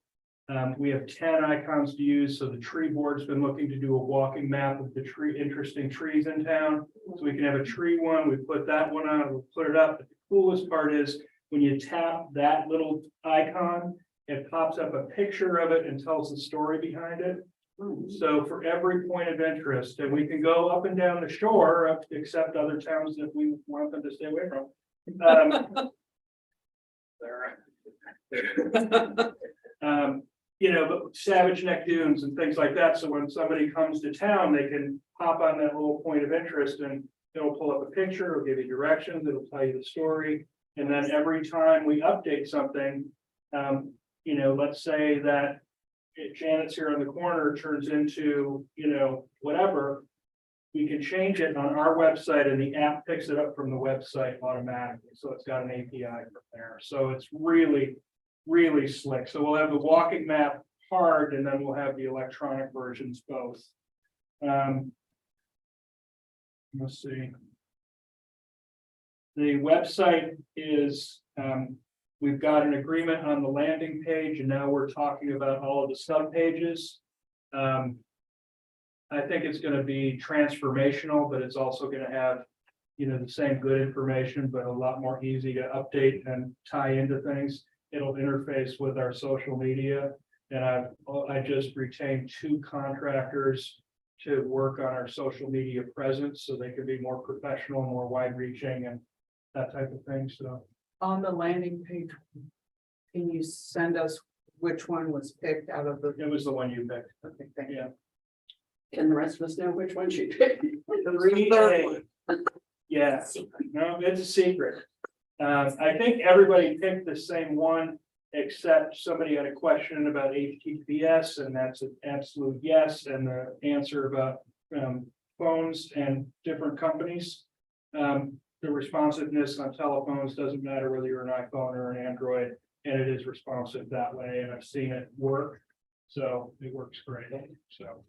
We have 10 icons to use, so the tree board's been looking to do a walking map of the interesting trees in town. So we can have a tree one, we put that one on, we'll put it up. But the coolest part is when you tap that little icon, it pops up a picture of it and tells the story behind it. So for every point of interest, and we can go up and down the shore, except other towns that we want them to stay away from. But Savage Neck Dunes and things like that. So when somebody comes to town, they can pop on that little point of interest and it'll pull up a picture, it'll give you directions, it'll tell you the story. And then every time we update something, let's say that Janet's here on the corner turns into, whatever. We can change it on our website and the app picks it up from the website automatically. So it's got an API from there. So it's really, really slick. So we'll have the walking map hard and then we'll have the electronic versions both. Let's see. The website is, we've got an agreement on the landing page and now we're talking about all of the sub pages. I think it's going to be transformational, but it's also going to have, the same good information, but a lot more easy to update and tie into things. It'll interface with our social media. And I just retained 2 contractors to work on our social media presence so they can be more professional, more wide reaching and that type of thing. So On the landing page, can you send us which one was picked out of the? it was the one you picked. Okay, thank you. Yeah. Can the rest of us know which one she picked? Yeah, no, it's a secret. I think everybody picked the same one, except somebody had a question about HTTPS, and that's an absolute yes, and the answer about phones and different companies. The responsiveness on telephones doesn't matter whether you're an iPhone or an Android, and it is responsive that way, and I've seen it work. So it works great, so.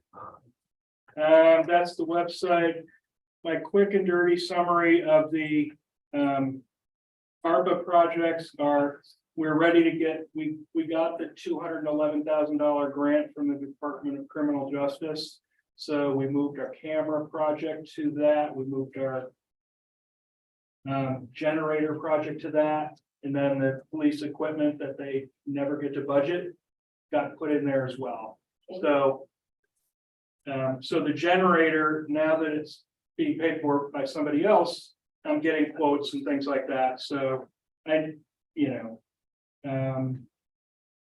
That's the website. My quick and dirty summary of the ARPA projects are, we're ready to get, we got the $211,000 grant from the Department of Criminal Justice. So we moved our camera project to that. We moved our generator project to that. And then the police equipment that they never get to budget got put in there as well. So so the generator, now that it's being paid for by somebody else, I'm getting quotes and things like that. So the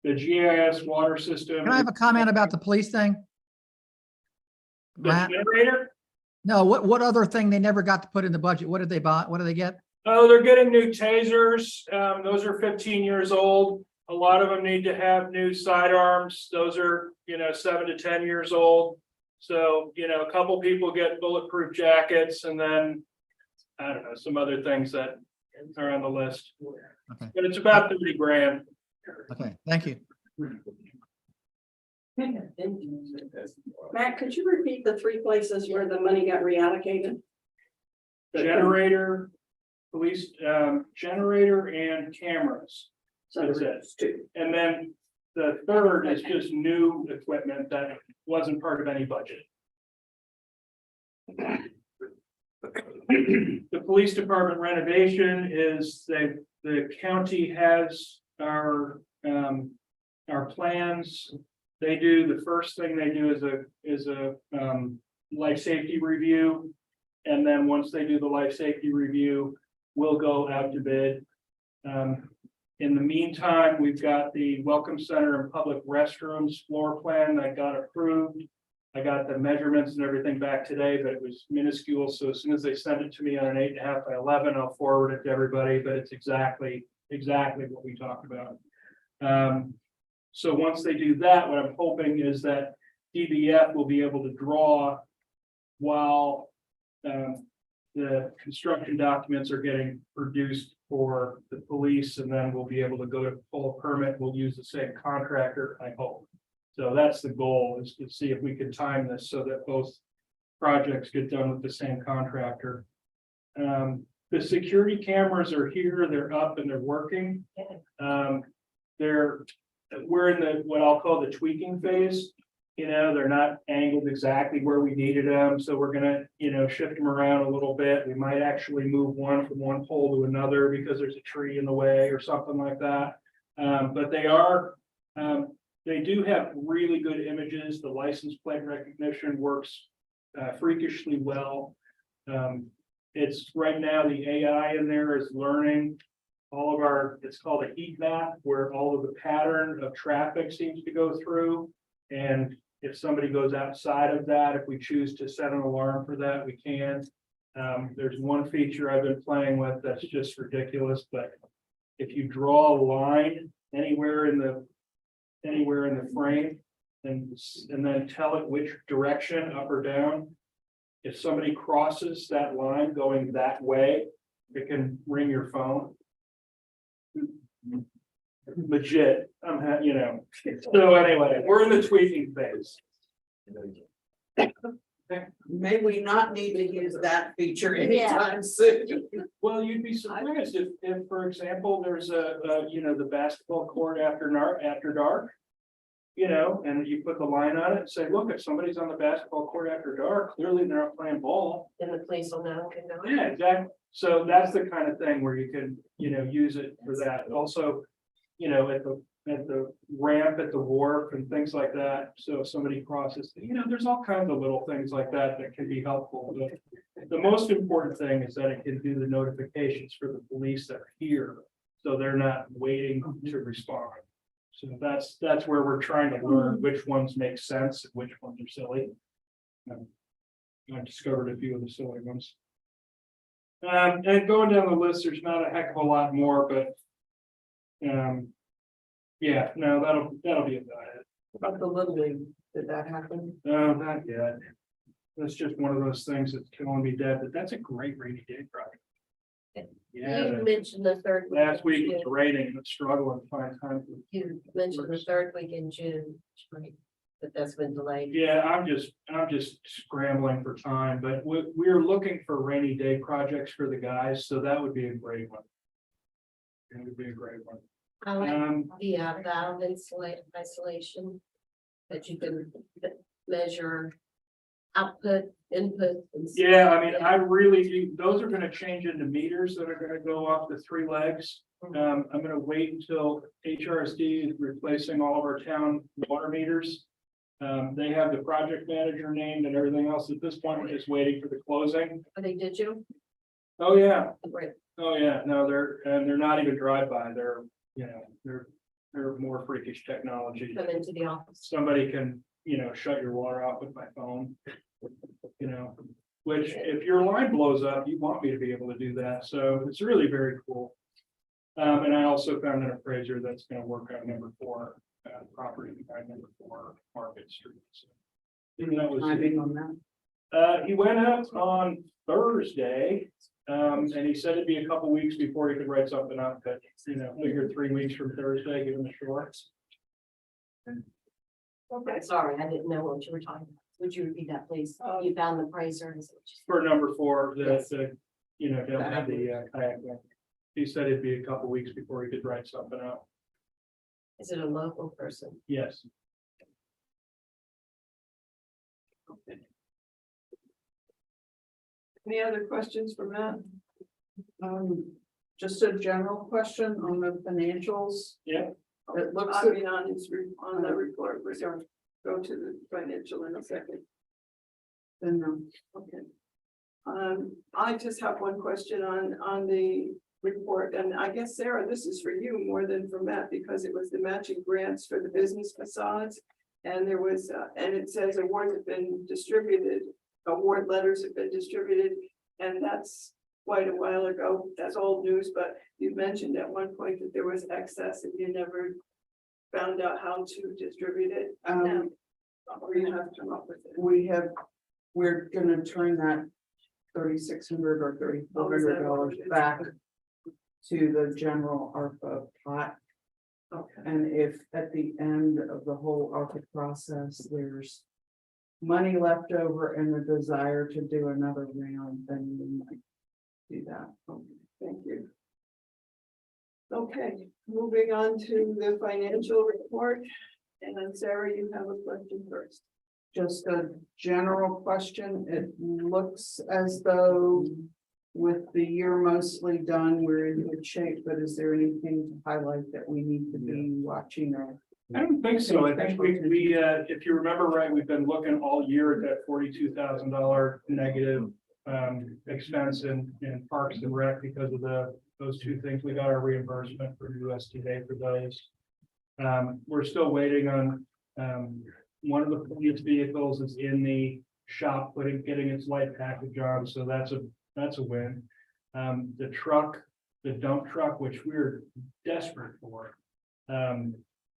GIS water system. Can I have a comment about the police thing? The Matt? generator? No, what other thing they never got to put in the budget? What did they buy? What do they get? Oh, they're getting new tasers. Those are 15 years old. A lot of them need to have new sidearms. Those are, 7 to 10 years old. So, a couple people get bulletproof jackets and then, I don't know, some other things that are on the list. Okay. But it's about 30 grand. Okay, thank you. Matt, could you repeat the three places where the money got reallocated? Generator, police, generator and cameras. So That's it. And then the third is just new equipment that wasn't part of any budget. The police department renovation is the county has our plans. They do, the first thing they do is a life safety review. And then once they do the life safety review, we'll go out to bid. In the meantime, we've got the Welcome Center and public restrooms floor plan that got approved. I got the measurements and everything back today, but it was minuscule. So as soon as they send it to me on an 8.5 by 11, I'll forward it to everybody, but it's exactly what we talked about. So once they do that, what I'm hoping is that DBF will be able to draw while the construction documents are getting produced for the police, and then we'll be able to go to full permit. We'll use the same contractor, I hope. So that's the goal, is to see if we can time this so that both projects get done with the same contractor. The security cameras are here, they're up and they're working. We're in the, what I'll call the tweaking phase. They're not angled exactly where we needed them. So we're gonna, shift them around a little bit. We might actually move one from one pole to another because there's a tree in the way or something like that. But they do have really good images. The license plate recognition works freakishly well. It's right now the AI in there is learning all of our, it's called a heat map, where all of the pattern of traffic seems to go through. And if somebody goes outside of that, if we choose to set an alarm for that, we can. There's one feature I've been playing with that's just ridiculous, but if you draw a line anywhere in the frame and then tell it which direction, up or down, if somebody crosses that line going that way, it can ring your phone. Legit, so anyway, we're in the tweaking phase. May we not need to use that feature anytime soon. Well, you'd be surprised if, for example, there's the basketball court after dark. And you put the line on it and say, look, if somebody's on the basketball court after dark, clearly they're not playing ball. Then the police will know. Yeah, exactly. So that's the kind of thing where you can, use it for that. Also, at the ramp at the wharf and things like that. So if somebody crosses, there's all kinds of little things like that can be helpful. But the most important thing is that it can do the notifications for the police that are here. So they're not waiting to respond. So that's where we're trying to learn which ones make sense and which ones are silly. I've discovered a few of the silly ones. And going down the list, there's not a heck of a lot more, but yeah, no, that'll be about it. About the Little League, did that happen? No, not yet. That's just one of those things that's killing me dead, but that's a great rainy day project. Yeah, You mentioned the third. last week in was June. raining and struggling to find time. You mentioned the third week in June, right? that that's been delayed. Yeah, I'm just scrambling for time, but we're looking for rainy day projects for the guys, so that would be a great one. It would be a great one. I like Um, the valve isolation. That you can measure output, input. And yeah, I mean, I really do, those are gonna change into meters that are gonna go off the 3 legs. I'm gonna wait until HRSD is replacing all of our town water meters. They have the project manager named and everything else. At this point, we're just waiting for the closing. Are they digital? Oh, yeah. Right. Oh, yeah. No, they're not even drive-by. They're, you know, they're more freakish technology. Come into the office. Somebody can, you know, shut your water off with my phone. You know, which if your line blows up, you want me to be able to do that. So it's really very cool. And I also found an appraiser that's gonna work on number 4, property behind number 4 Market Street. So, that was- Timing on that. he went out on Thursday, and he said it'd be a couple weeks before he could write something up, but, you know, figure 3 weeks from Thursday, give him the shorts. Okay, sorry, I didn't know what you were talking about. Would you repeat that, please? You found the appraiser. For number 4, Yes. you know, down at the kayak ramp. He said it'd be a couple weeks before he could write something up. Is it a local person? Yes. Any other questions for Matt? Just a general question on the financials. Yeah. It looks, I mean, on the report, we're going to go to the financial in a second. Okay. I just have one question on the report, and I guess, Sarah, this is for you more than for Matt, because it was the matching grants for the business facades. And there was, and it says awards have been distributed, award letters have been distributed, and that's quite a while ago. That's old news, but you mentioned at one point that there was excess and you never found out how to distribute it. Or you have to come up with it. we're gonna turn that $3,600 or $3,400 back to the general ARPA pot. Okay. And if at the end of the whole ARPA process, there's money left over and the desire to do another round, then we might do that. Okay, thank you. Okay, moving on to the financial report. And then Sarah, you have a question first. Just a general question. It looks as though with the year mostly done, we're in good shape, but is there anything to highlight that we need to be watching or? I don't think so. I think we, if you remember right, we've been looking all year at that $42,000 negative expense in Parks and Rec because of those 2 things. We got our reimbursement for USDA for those. We're still waiting on one of the police vehicles is in the shop, getting its light package on, so that's a win. The truck, the dump truck, which we're desperate for.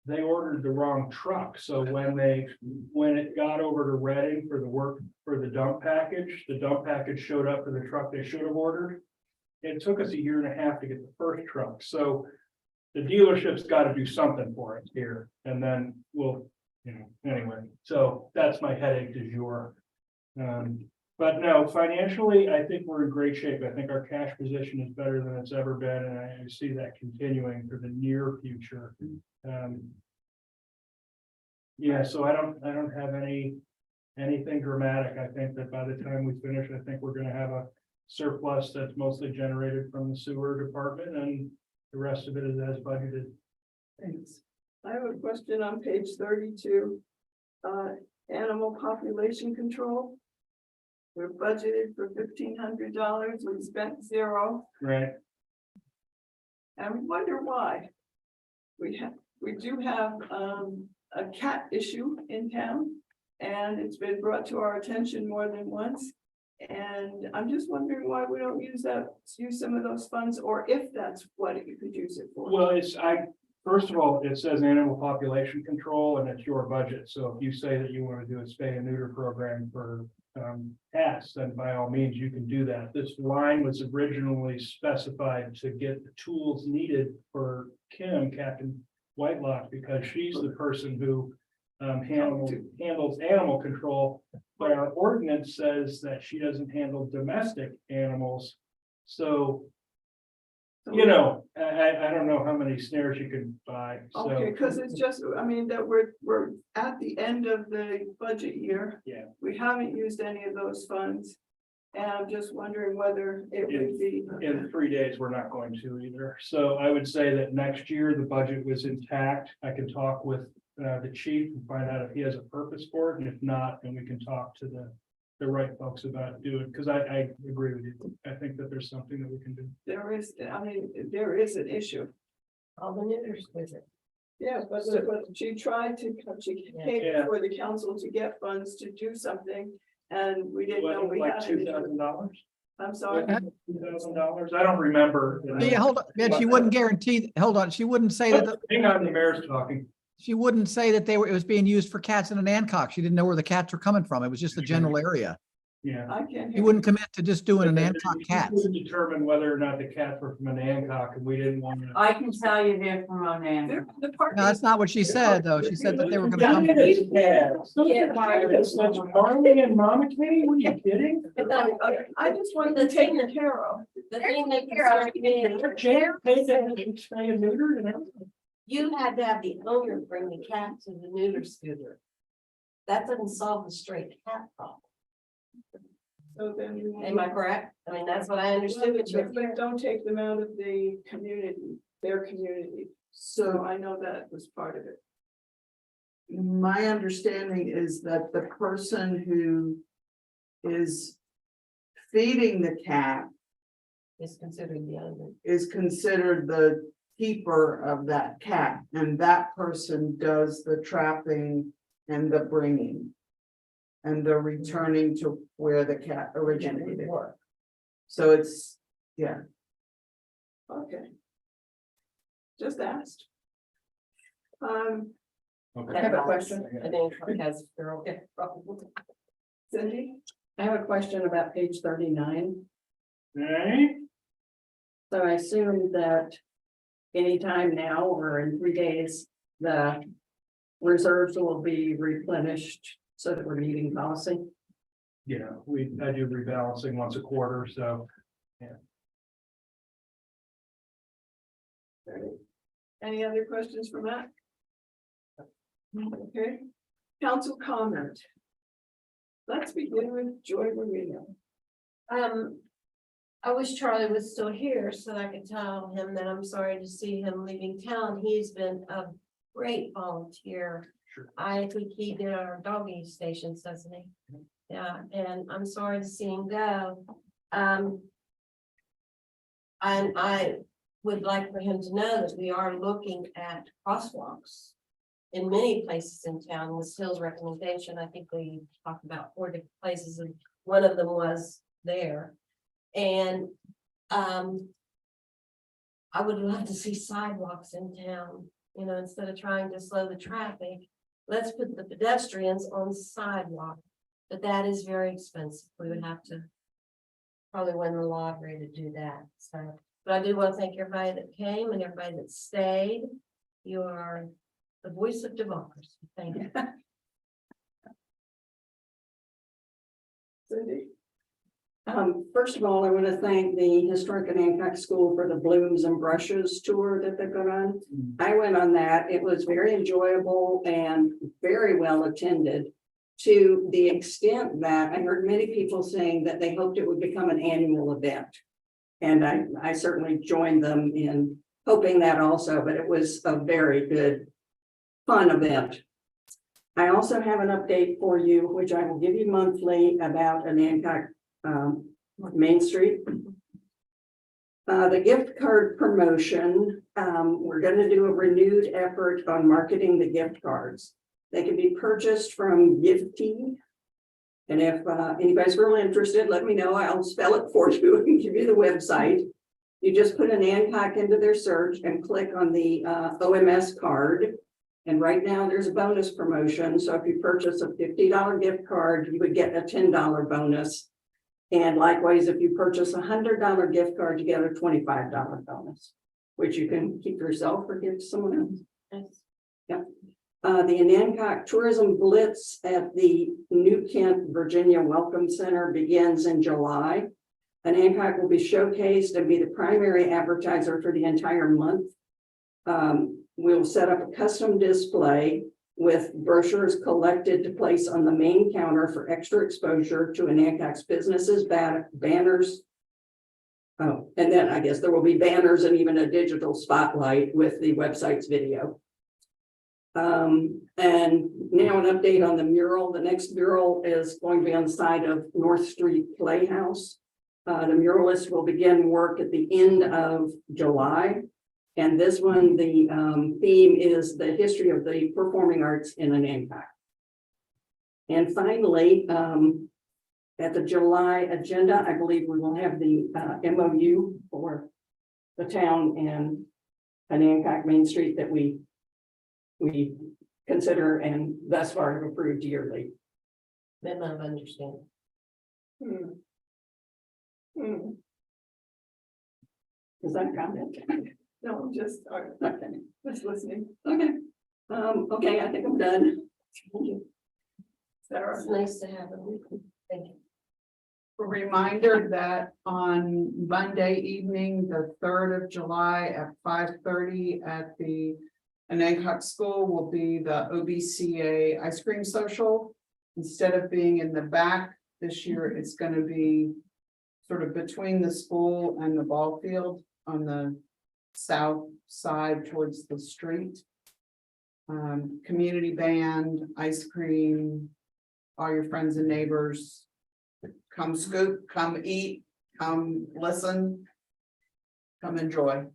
They ordered the wrong truck, so when it got over to Reading for the work for the dump package showed up for the truck they should have ordered. It took us 1.5 years to get the first truck, so the dealership's got to do something for it here, and then we'll, you know, anyway, so that's my headache du jour. But no, financially, I think we're in great shape. I think our cash position is better than it's ever been, and I see that continuing for the near future. Yeah, so I don't have anything dramatic. I think that by the time we finish, I think we're gonna have a surplus that's mostly generated from the sewer department, and the rest of it is as budgeted. Thanks. I have a question on page 32. Animal population control. We're budgeted for $1,500, we spent 0. Right. And we wonder why. We do have a cat issue in town, and it's been brought to our attention more than once. And I'm just wondering why we don't use some of those funds, or if that's what you could use it for. Well, first of all, it says animal population control and it's your budget. So if you say that you want to do a spay and neuter program for cats, then by all means, you can do that. This line was originally specified to get the tools needed for Kim, Captain Whitelock, because she's the person who handles animal control, but our ordinance says that she doesn't handle domestic animals. So, you know, I don't know how many snares you could buy, so. Okay, because it's just, I mean, that we're at the end of the budget year. Yeah. We haven't used any of those funds. And I'm just wondering whether it would be. In 3 days, we're not going to either. So I would say that next year, the budget was intact. I can talk with the chief and find out if he has a purpose for it. And if not, then we can talk to the right folks about doing, because I agree with you. I think that there's something that we can do. There is, I mean, there is an issue. All the neuters visit. Yeah, but she tried to, she came Yeah. before the council to get funds to do something. And we didn't know we Like had it. $2,000? I'm sorry. $2,000? I don't remember. Yeah, hold on, man, she wouldn't guarantee, hold on, she wouldn't say that, Hang on, the mayor's talking. she wouldn't say that it was being used for cats in an Ancock. She didn't know where the cats were coming from. It was just the general area. Yeah. I can't. He wouldn't commit to just doing an Ancock cat. We couldn't determine whether or not the cats were from an Hancock, and we didn't want to. I can tell you they're from Onan. The part. No, that's not what she said, though. She said that they were gonna come. That's Marley and Mama Kitty, what are you kidding? I just wanted to take care of. The thing that concerns me is Jan paid to have it spay and neutered and everything. you had to have the owner bring the cat to the neuter scooter. That doesn't solve the stray cat problem. So then. Am I correct? I mean, that's what I understood. But But don't take them out of the community, their community. So So I know that was part of it. my understanding is that the person who is feeding the cat is considered the owner. is considered the keeper of that cat, and that person does the trapping and the bringing and the returning to where the cat originated. So it's, yeah. Okay. Just asked. I have a question. I think it has. Cindy? I have a question about page 39. Right? So I assume that anytime now or in 3 days, the reserves will be replenished so that we're meeting policy. Yeah, I do rebalancing once a quarter, so. Any other questions for Matt? Okay, council comment. Let's begin with Joy Marino. I wish Charlie was still here so that I could tell him that I'm sorry to see him leaving town. He's been a great volunteer. Sure. I think he did our doggy stations, doesn't he? Yeah, and I'm sorry to see him go. And I would like for him to know that we are looking at crosswalks in many places in town. With Hill's recommendation, I think we talked about 4 different places, and one of them was there. And I would love to see sidewalks in town, you know, instead of trying to slow the traffic. Let's put the pedestrians on the sidewalk, but that is very expensive. We would have to probably win the lottery to do that, so. But I do want to thank everybody that came and everybody that stayed. You are the voice of democracy. Thank you. Cindy? First of all, I want to thank the Historic and Hancock School for the Blooms and Brushes tour that they've got on. I went on that. It was very enjoyable and very well attended, to the extent that I heard many people saying that they hoped it would become an annual event. And I certainly joined them in hoping that also, but it was a very good, fun event. I also have an update for you, which I will give you monthly, about an Hancock Main Street. The gift card promotion, we're going to do a renewed effort on marketing the gift cards. They can be purchased from Gifty. And if anybody's really interested, let me know. I'll spell it for you and give you the website. You just put an Hancock into their search and click on the OMS card. And right now there's a bonus promotion. So if you purchase a $50 gift card, you would get a $10 bonus. And likewise, if you purchase a $100 gift card, you get a $25 bonus, which you can keep yourself or give to someone else. Yeah. The Anancock Tourism Blitz at the New Kent, Virginia Welcome Center begins in July. Anancock will be showcased and be the primary advertiser for the entire month. We'll set up a custom display with brochures collected to place on the main counter for extra exposure to Anancock's businesses, banners. Oh, and then I guess there will be banners and even a digital spotlight with the website's video. And now an update on the mural. The next mural is going to be on the side of North Street Playhouse. The muralist will begin work at the end of July. And this one, the theme is the history of the performing arts in Anancock. And finally, at the July agenda, I believe we will have the MOU for the town and Anancock Main Street that we consider and thus far have approved yearly. Memo of understanding. Is that a comment? No, I'm just, Okay. just listening. Okay. Okay, I think I'm done. Thank you. Sarah? It's nice to have them. Thank you. A reminder that on Monday evening, the 3rd of July at 5:30 at the Anancock School will be the OBCA ice cream social. Instead of being in the back this year, it's going to be sort of between the school and the ball field on the south side towards the street. Community band, ice cream, all your friends and neighbors. Come scoop, come eat, come listen, come enjoy.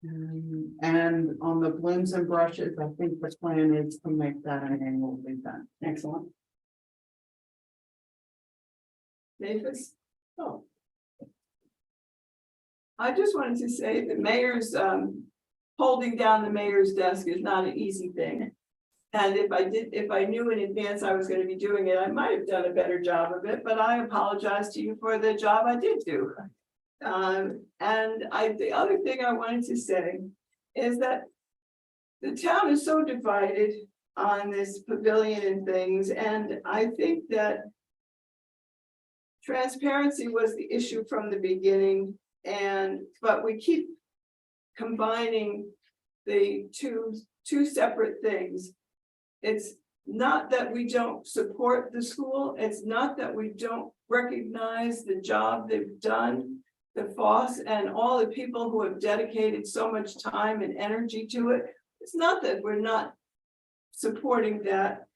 And on the blooms and brushes, I think the plan is to make that an annual event. Excellent. Davis? Oh. I just wanted to say the mayor's, holding down the mayor's desk is not an easy thing. And if I knew in advance I was gonna be doing it, I might have done a better job of it, but I apologize to you for the job I did do. The other thing I wanted to say is that the town is so divided on this pavilion and things, and I think that transparency was the issue from the beginning, but we keep combining the two separate things. It's not that we don't support the school, it's not that we don't recognize the job they've done, the FOSS and all the people who have dedicated so much time and energy to it. It's not that we're not supporting that.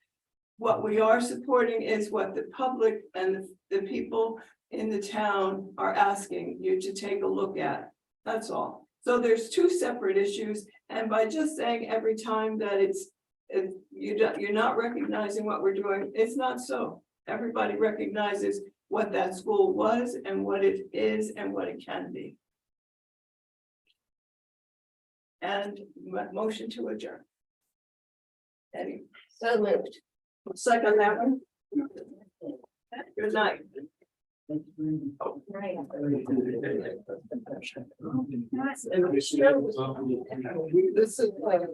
What we are supporting is what the public and the people in the town are asking you to take a look at. That's all. So there's two separate issues, and by just saying every time that you're not recognizing what we're doing, it's not so. Everybody recognizes what that school was and what it is and what it can be. And motion to adjourn. Eddie? So moved. Second that one. Good night. Right. This is. Right.